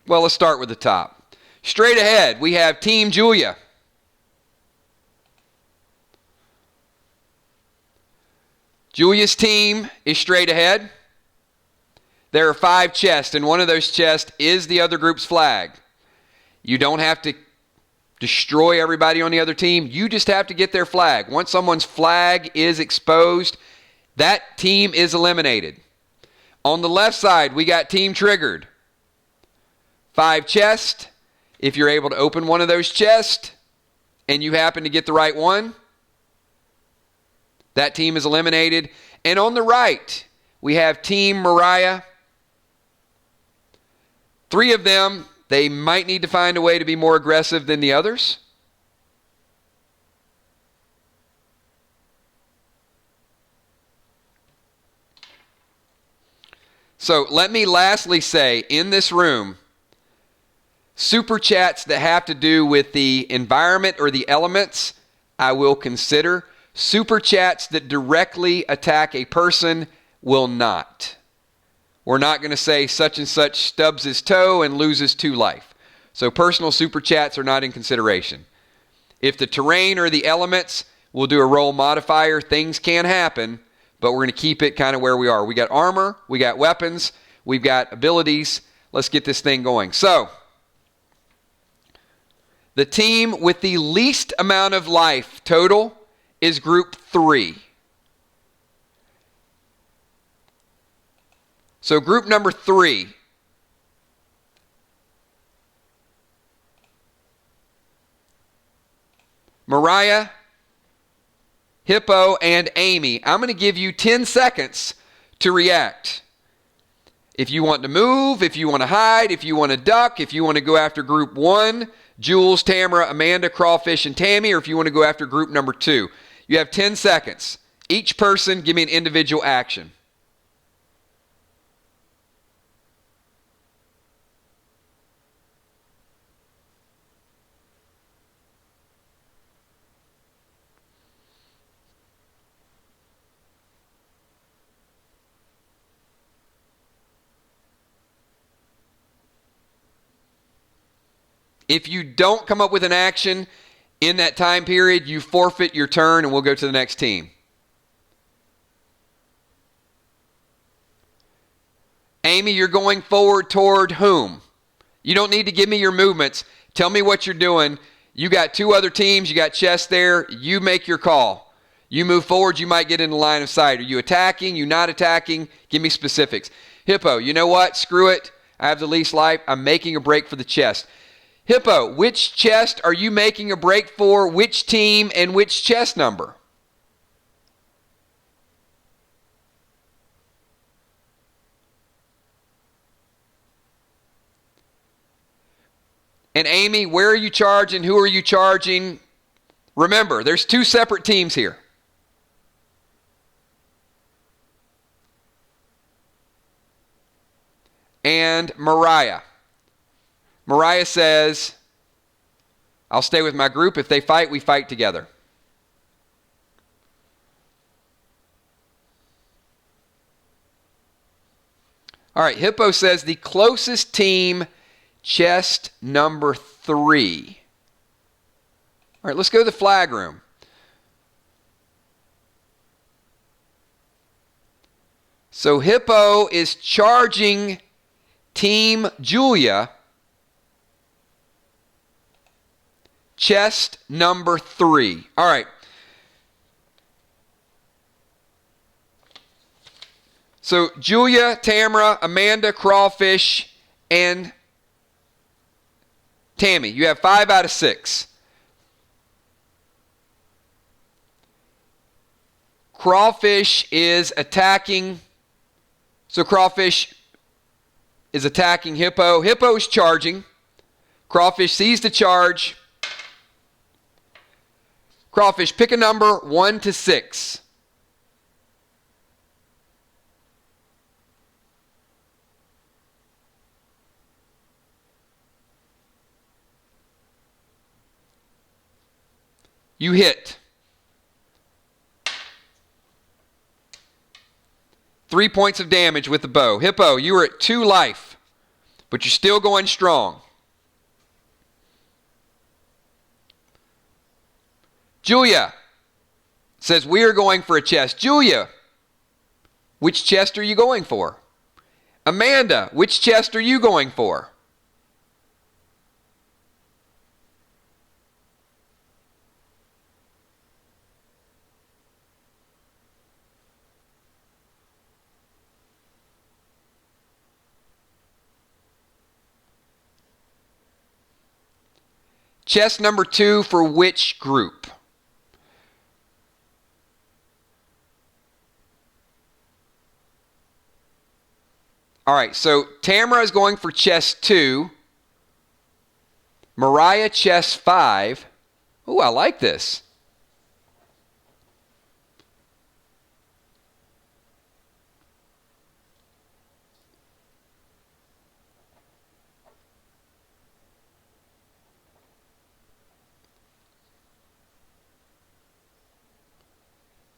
Speaker 1: well, let's start with the top. Straight ahead, we have Team Julia. Julia's team is straight ahead. There are 5 chests, and one of those chests is the other group's flag. You don't have to destroy everybody on the other team. You just have to get their flag. Once someone's flag is exposed, that team is eliminated. On the left side, we got Team Triggered. 5 chests. If you're able to open one of those chests and you happen to get the right one, that team is eliminated. And on the right, we have Team Mariah. 3 of them, they might need to find a way to be more aggressive than the others. So let me lastly say, in this room, super chats that have to do with the environment or the elements, I will consider. Super chats that directly attack a person will not. We're not going to say such and such stubs his toe and loses 2 life. So personal super chats are not in consideration. If the terrain or the elements, we'll do a roll modifier. Things can happen, but we're going to keep it kind of where we are. We got armor, we got weapons, we've got abilities. Let's get this thing going. So, the team with the least amount of life total is group 3. So group number 3. Mariah, Hippo, and Amy. I'm going to give you 10 seconds to react. If you want to move, if you want to hide, if you want to duck, if you want to go after group 1, Jules, Tamara, Amanda, Crawfish, and Tammy, or if you want to go after group number 2. You have 10 seconds. Each person, give me an individual action. If you don't come up with an action in that time period, you forfeit your turn and we'll go to the next team. Amy, you're going forward toward whom? You don't need to give me your movements. Tell me what you're doing. You got 2 other teams. You got chests there. You make your call. You move forward, you might get in the line of sight. Are you attacking? You not attacking? Give me specifics. Hippo, you know what? Screw it. I have the least life. I'm making a break for the chest. Hippo, which chest are you making a break for? Which team and which chest number? And Amy, where are you charging? Who are you charging? Remember, there's 2 separate teams here. And Mariah. Mariah says, I'll stay with my group. If they fight, we fight together. All right, Hippo says the closest team, chest number 3. All right, let's go to the flag room. So Hippo is charging Team Julia, chest number 3. All right. So Julia, Tamara, Amanda, Crawfish, and Tammy. You have 5 out of 6. Crawfish is attacking. So Crawfish is attacking Hippo. Hippo's charging. Crawfish sees the charge. Crawfish, pick a number 1 to 6. . you hit. 3 points of damage with the bow. Hippo, you are at 2 life, but you're still going strong. Julia says, we are going for a chest. Julia, which chest are you going for? Amanda, which chest are you going for? Chest number 2 for which group? All right, so Tamara is going for chest 2. Mariah, chest 5. Ooh, I like this.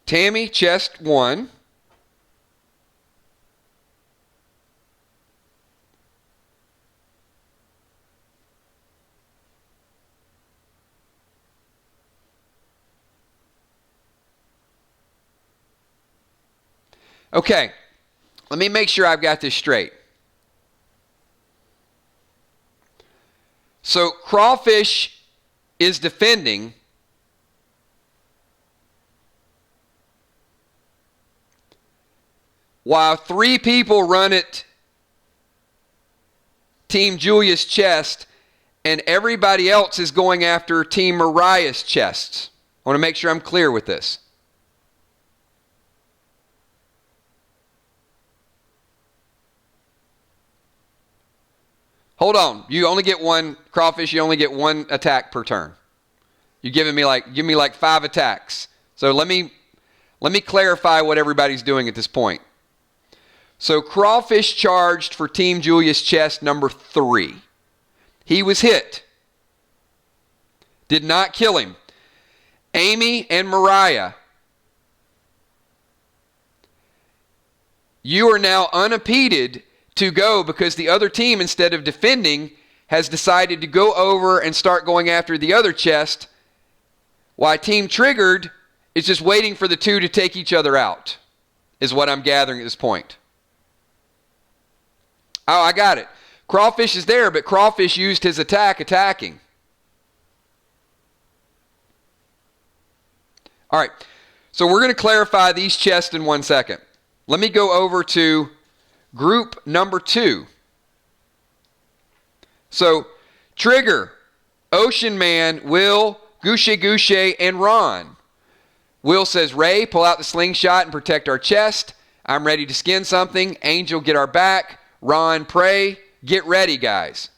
Speaker 1: Tammy, chest 1. Okay, let me make sure I've got this straight. So Crawfish is defending. While 3 people run at Team Julia's chest, and everybody else is going after Team Mariah's chests. I want to make sure I'm clear with this. Hold on. You only get 1, Crawfish, you only get 1 attack per turn. You're give me like 5 attacks. So let me clarify what everybody's doing at this point. So Crawfish charged for Team Julia's chest number 3. He was hit. Did not kill him. Amy and Mariah, you are now unimpeded to go because the other team, instead of defending, has decided to go over and start going after the other chest, while Team Triggered is just waiting for the 2 to take each other out, is what I'm gathering at this point. Oh, I got it. Crawfish is there, but Crawfish used his attack attacking. All right, so we're going to clarify these chests in 1 second. Let me go over to group number 2. So, Trigger, Ocean Man, Will, Gouche, and Ron. Will says, Ray, pull out the slingshot and protect our chest. I'm ready to skin something. Angel, get our back. Ron, pray. Get ready, guys.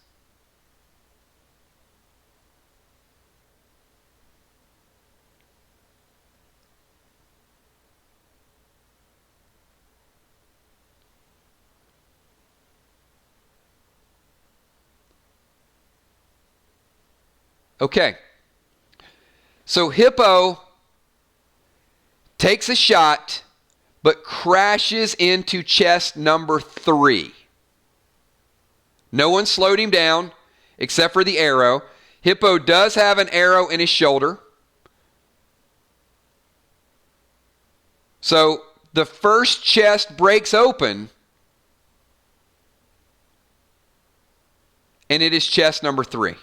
Speaker 1: Okay. So Hippo takes a shot, but crashes into chest number 3. No one slowed him down except for the arrow. Hippo does have an arrow in his shoulder. So the first chest breaks open, and it is chest number 3.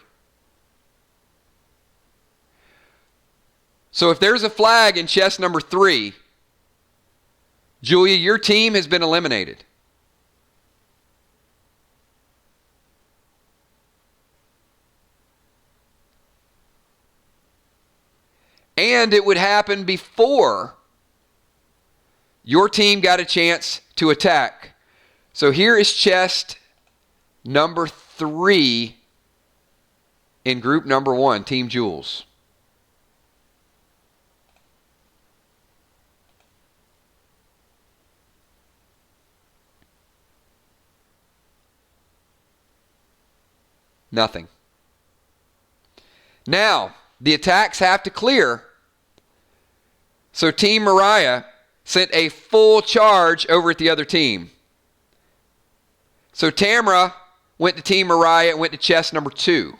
Speaker 1: So if there's a flag in chest number 3, Julia, your team has been eliminated. And it would happen before your team got a chance to attack. So here is chest number 3 in group number 1, Team Jules. Nothing. Now, the attacks have to clear So Team Mariah sent a full charge over at the other team. So Tamara went to Team Mariah and went to chest number 2.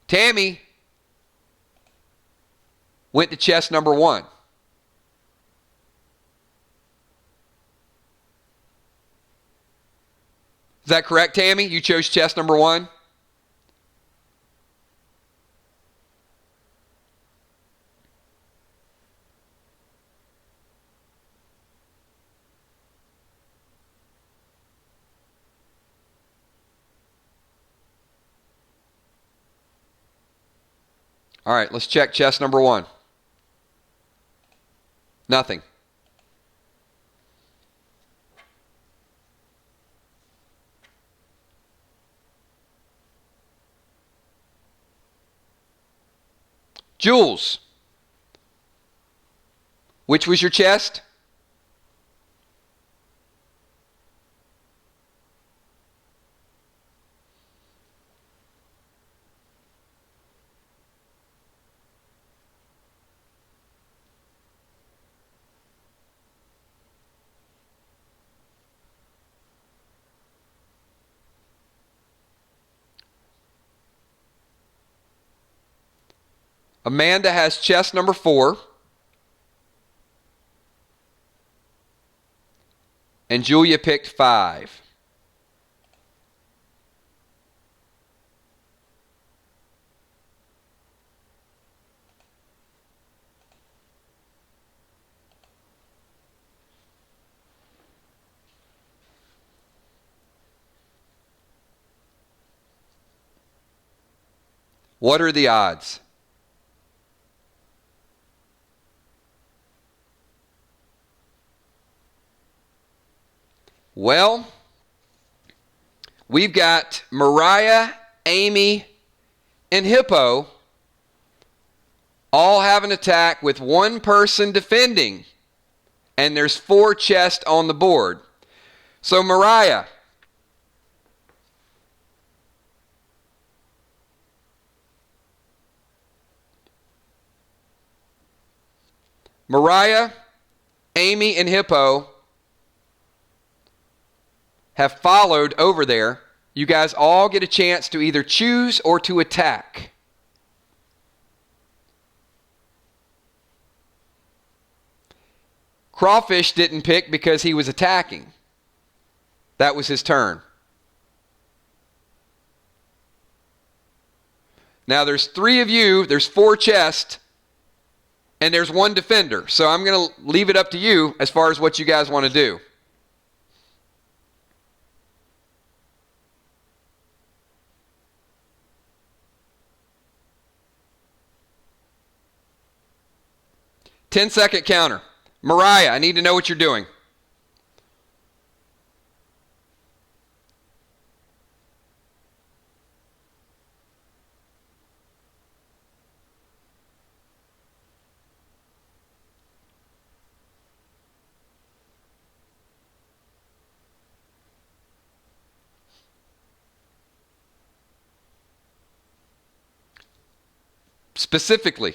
Speaker 1: Tammy went to chest number 1. Is that correct, Tammy? You chose chest number 1? All right, let's check chest number 1. Nothing. Jules, which was your chest? Amanda has chest number 4. And Julia picked 5. What are the odds? Well, we've got Mariah, Amy, and Hippo all have an attack with one person defending. And there's 4 chests on the board. So Mariah, Amy, and Hippo have followed over there. You guys all get a chance to either choose or to attack. Crawfish didn't pick because he was attacking. That was his turn. Now there's 3 of you, there's 4 chests, and there's 1 defender. So I'm going to leave it up to you as far as what you guys want to do. Ten-second counter. Mariah, I need to know what you're doing. Specifically,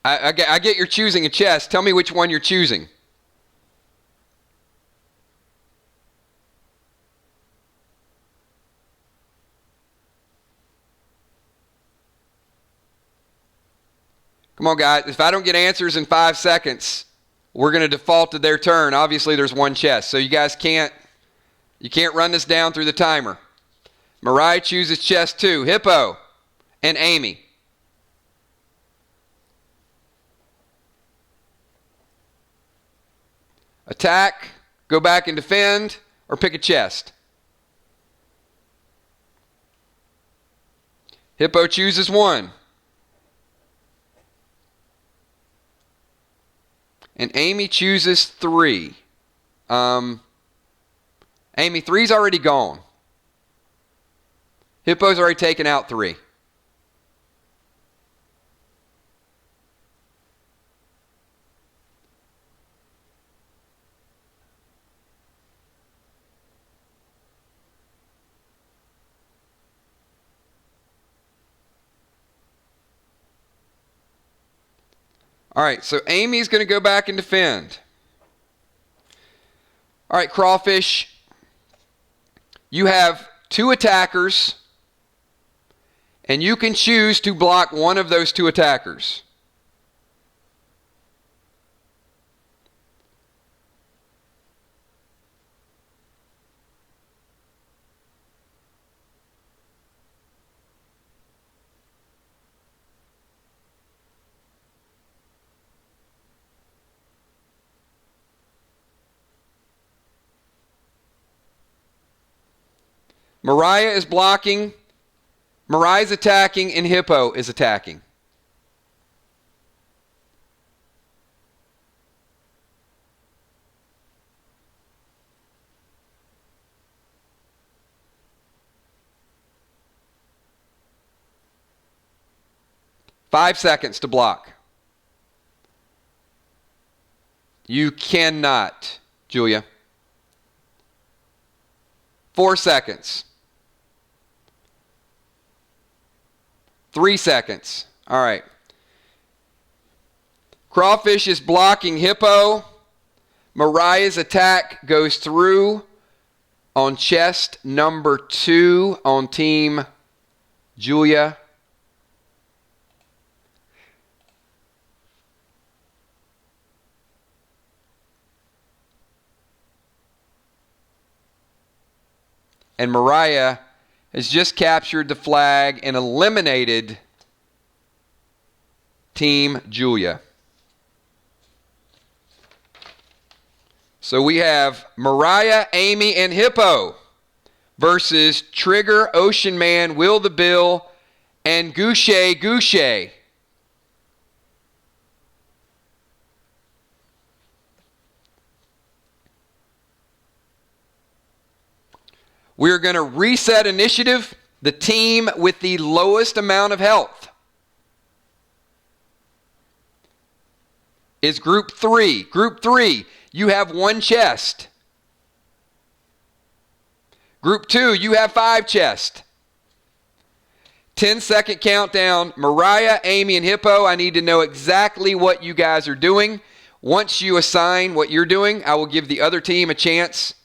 Speaker 1: I get you're choosing a chest. Tell me which one you're choosing. Come on, guys. If I don't get answers in 5 seconds, we're going to default to their turn. Obviously, there's 1 chest, so you guys can't run this down through the timer. Mariah chooses chest 2. Hippo and Amy. Attack, go back and defend, or pick a chest. Hippo chooses 1. And Amy chooses 3. Amy, 3's already gone. Hippo's already taken out 3. All right, so Amy's going to go back and defend. All right, Crawfish, you have 2 attackers, and you can choose to block one of those 2 attackers. Mariah is blocking. Mariah's attacking, and Hippo is attacking. Five seconds to block. You cannot, Julia. 4 seconds. 3 seconds. All right. Crawfish is blocking Hippo. Mariah's attack goes through on chest number 2 on team Julia. And Mariah has just captured the flag and eliminated Team Julia. So we have Mariah, Amy, and Hippo versus Trigger, Ocean Man, Will the Bill, and Goucher. We're going to reset initiative. The team with the lowest amount of health is Group 3. Group 3, you have 1 chest. Group 2, you have 5 chests. 10-second countdown. Mariah, Amy, and Hippo, I need to know exactly what you guys are doing. Once you assign what you're doing, I will give the other team a chance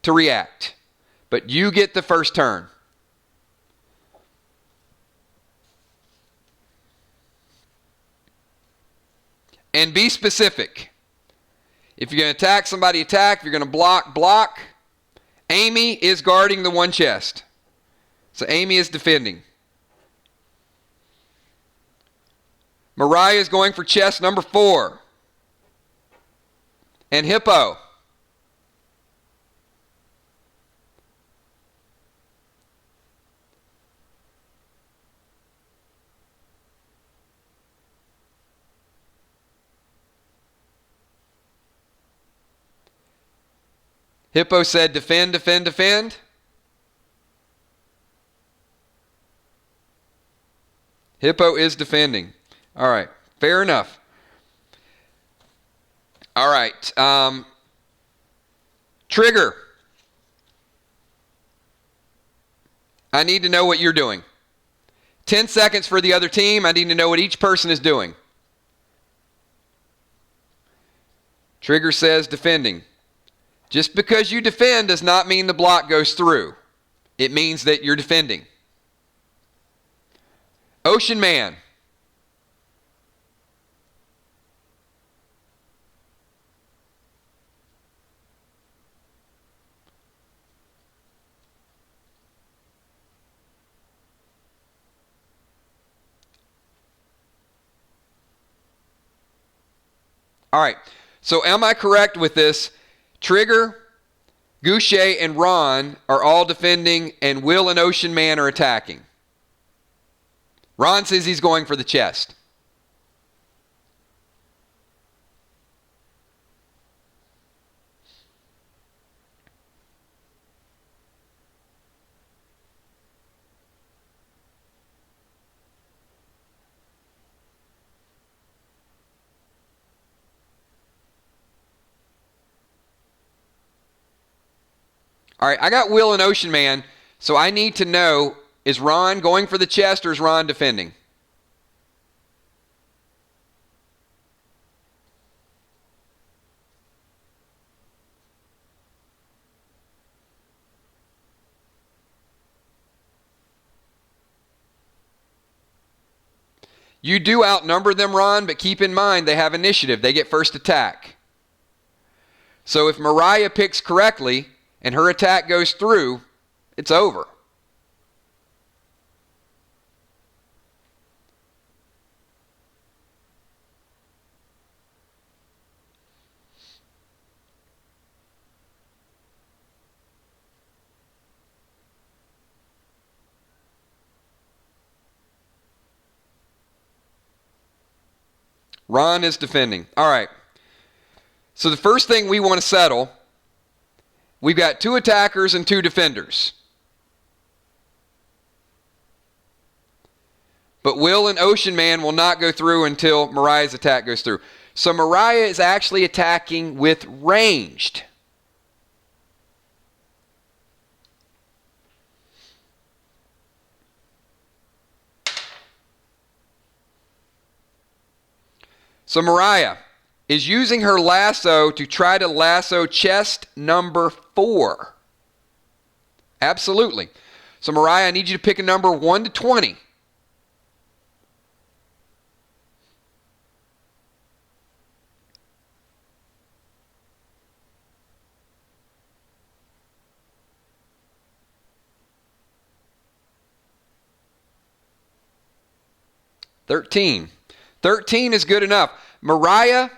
Speaker 1: to react. But you get the first turn. And be specific. If you're going to attack somebody, attack. If you're going to block, block. Amy is guarding the 1 chest. So Amy is defending. Mariah is going for chest number 4. And Hippo. Hippo said defend, defend, defend. Hippo is defending. All right. Fair enough. All right. Trigger. I need to know what you're doing. 10 seconds for the other team. I need to know what each person is doing. Trigger says defending. Just because you defend does not mean the block goes through. It means that you're defending. Ocean Man. All right. So am I correct with this? Trigger, Goucher, and Ron are all defending, and Will and Ocean Man are attacking. Ron says he's going for the chest. All right, I got Will and Ocean Man, so I need to know, is Ron going for the chest or is Ron defending? You do outnumber them, Ron, but keep in mind they have initiative. They get first attack. So if Mariah picks correctly and her attack goes through, it's over. Ron is defending. All right. So the first thing we want to settle, we've got 2 attackers and 2 defenders. But Will and Ocean Man will not go through until Mariah's attack goes through. So Mariah is actually attacking with ranged. So Mariah is using her lasso to try to lasso chest number 4. Absolutely. So Mariah, I need you to pick a number 1 to 20. $13. 13 is good enough. Mariah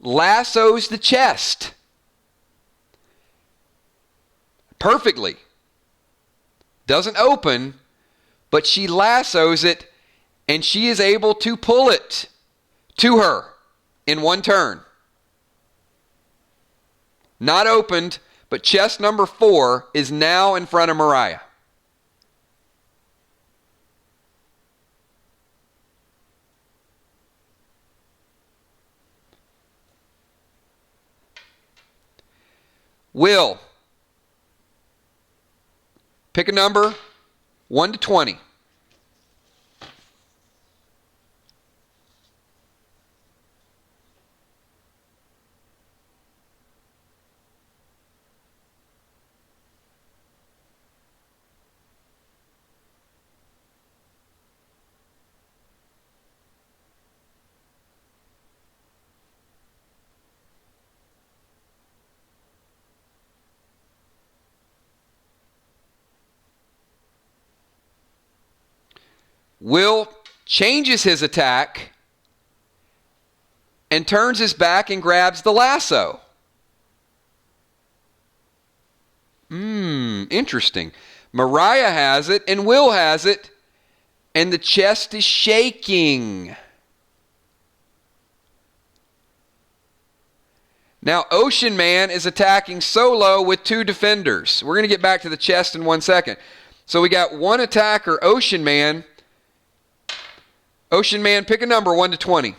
Speaker 1: lassos the chest perfectly. Doesn't open, but she lassos it, and she is able to pull it to her in one turn. Not opened, but chest number 4 is now in front of Mariah. Will, pick a number 1 to 20. Will changes his attack and turns his back and grabs the lasso. Interesting. Mariah has it and Will has it, and the chest is shaking. Now, Ocean Man is attacking solo with 2 defenders. We're going to get back to the chest in 1 second. So we got 1 attacker, Ocean Man. Ocean Man, pick a number 1 to 20.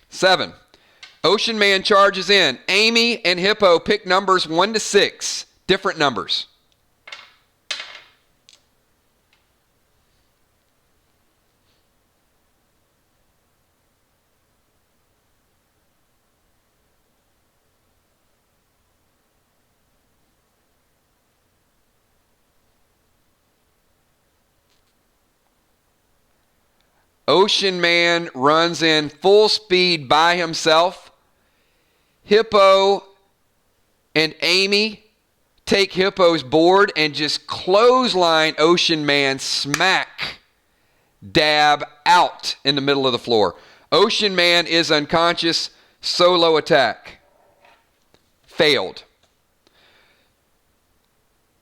Speaker 1: Seven. Ocean Man charges in. Amy and Hippo pick numbers 1 to 6. Different numbers. Ocean Man runs in full speed by himself. Hippo and Amy take Hippo's board and just clothesline Ocean Man smack dab out in the middle of the floor. Ocean Man is unconscious. Solo attack. Failed.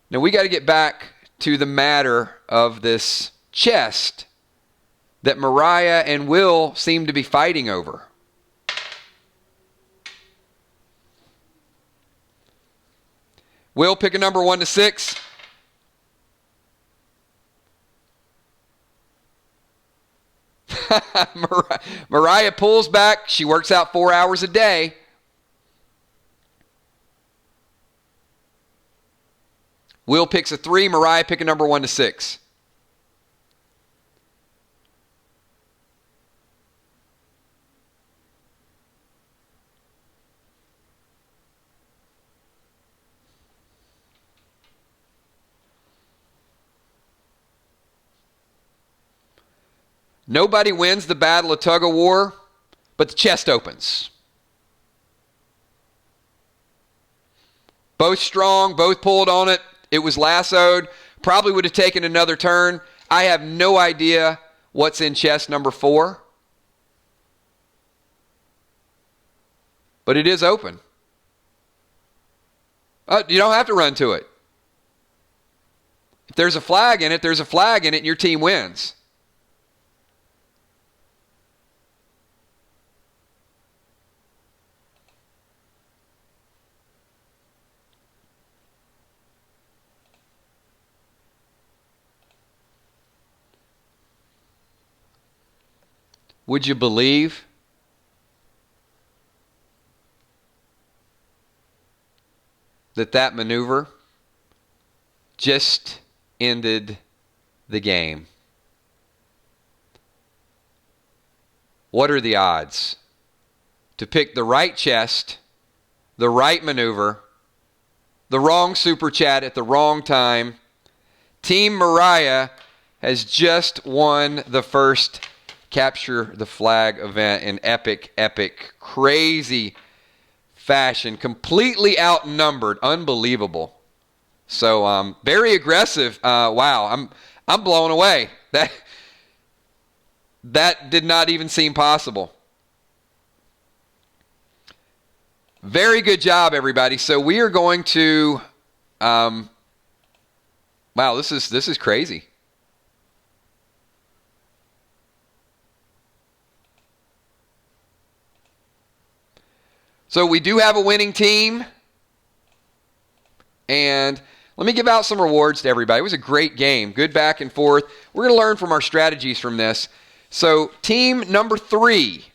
Speaker 1: Now we got to get back to the matter of this chest that Mariah and Will seem to be fighting over. Will, pick a number 1 to 6. Mariah pulls back. She works out 4 hours a day. Will picks a 3. Mariah, pick a number 1 to 6. Nobody wins the battle of tug of war, but the chest opens. Both strong, both pulled on it. It was lassoed. Probably would have taken another turn. I have no idea what's in chest number 4. But it is open. You don't have to run to it. If there's a flag in it, there's a flag in it, and your team wins. Would you believe that maneuver just ended the game? What are the odds to pick the right chest, the right maneuver, the wrong super chat at the wrong time? Team Mariah has just won the first Capture the Flag event in epic, crazy fashion. Completely outnumbered. Unbelievable. So very aggressive. Wow, I'm blown away. That did not even seem possible. Very good job, everybody. So we are going to wow, this is crazy. So we do have a winning team. And let me give out some rewards to everybody. It was a great game. Good back and forth. We're going to learn from our strategies from this. So team number 3.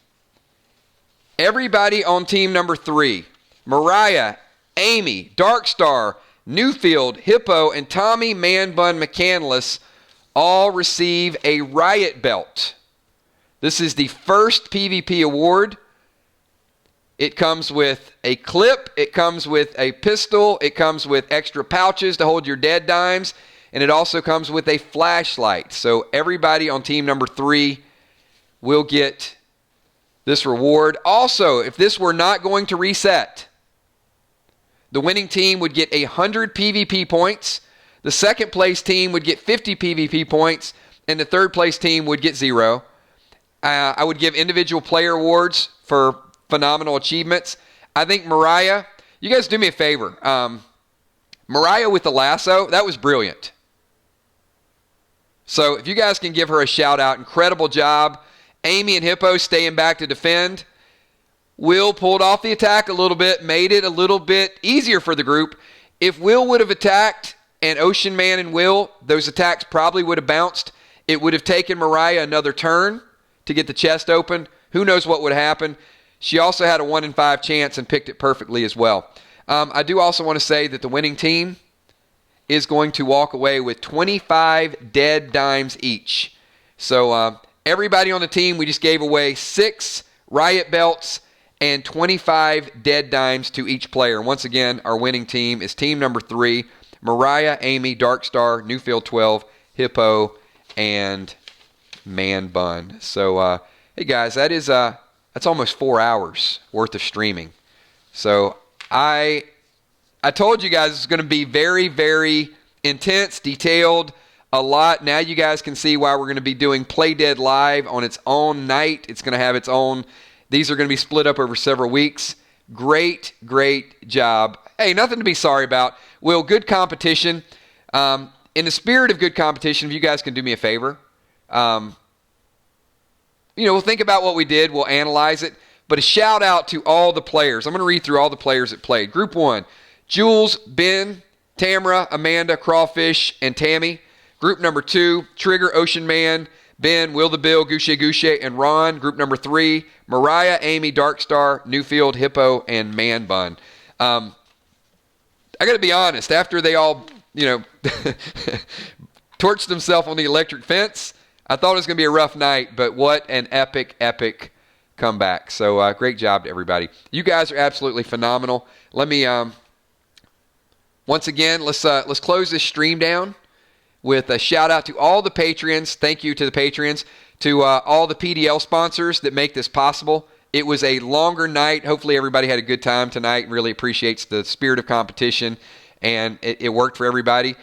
Speaker 1: Everybody on team number 3. Mariah, Amy, Darkstar, Newfield, Hippo, and Tommy Man-Bun McCandless all receive a Riot Belt. This is the first PvP award. It comes with a clip, it comes with a pistol, it comes with extra pouches to hold your dead dimes, and it also comes with a flashlight. So everybody on team number 3 will get this reward. Also, if this were not going to reset, the winning team would get 100 PvP points, the second place team would get 50 PvP points, and the third place team would get 0. I would give individual player awards for phenomenal achievements. I think Mariah, you guys do me a favor. Mariah with the lasso, that was brilliant. So if you guys can give her a shout out, incredible job. Amy and Hippo staying back to defend. Will pulled off the attack a little bit, made it a little bit easier for the group. If Will would have attacked and Ocean Man and Will, those attacks probably would have bounced. It would have taken Mariah another turn to get the chest open. Who knows what would happen? She also had a 1 in 5 chance and picked it perfectly as well. I do also want to say that the winning team is going to walk away with 25 dead dimes each. So everybody on the team, we just gave away 6 Riot Belts and 25 dead dimes to each player. And once again, our winning team is team number 3, Mariah, Amy, Darkstar, Newfield 12, Hippo, and Man Bun. So, hey guys, that's almost 4 hours worth of streaming. So I told you guys it's going to be very, very intense, detailed, a lot. Now you guys can see why we're going to be doing Play Dead Live on its own night. It's going to have its own. These are going to be split up over several weeks. Great job. Hey, nothing to be sorry about. Will, good competition. In the spirit of good competition, if you guys can do me a favor, we'll think about what we did. We'll analyze it. But a shout out to all the players. I'm going to read through all the players that played. Group 1, Jules, Ben, Tamara, Amanda, Crawfish, and Tammy. Group number 2, Trigger, Ocean Man, Ben, Will the Bill, Gouche, and Ron. Group number 3, Mariah, Amy, Darkstar, Newfield, Hippo, and Man Bun. I got to be honest. After they all, torched themselves on the electric fence, I thought it was going to be a rough night, but what an epic comeback. So great job to everybody. You guys are absolutely phenomenal. Let me, once again, let's close this stream down. with a shout out to all the patrons. Thank you to the patrons, to all the PDL sponsors that make this possible. It was a longer night. Hopefully everybody had a good time tonight. Really appreciates the spirit of competition, and it worked for everybody.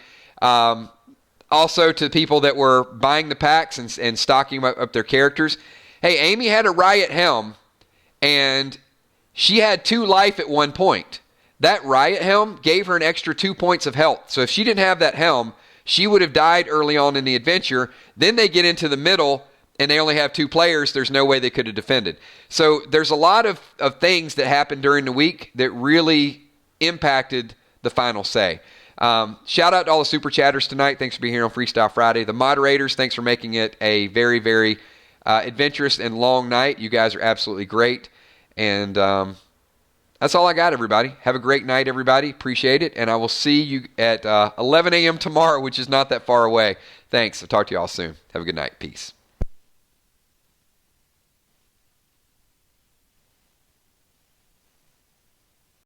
Speaker 1: Also to the people that were buying the packs and stocking up their characters. Hey, Amy had a riot helm, and she had 2 life at one point. That riot helm gave her an extra 2 points of health. So if she didn't have that helm, she would have died early on in the adventure. Then they get into the middle, and they only have 2 players. There's no way they could have defended. So there's a lot of things that happened during the week that really impacted the final say. Shout out to all the super chatters tonight. Thanks for being here on Freestyle Friday. The moderators, thanks for making it a very, very adventurous and long night. You guys are absolutely great. And that's all I got, everybody. Have a great night, everybody. Appreciate it. And I will see you at 11 a.m. tomorrow, which is not that far away. Thanks. I'll talk to you all soon. Have a good night. Peace.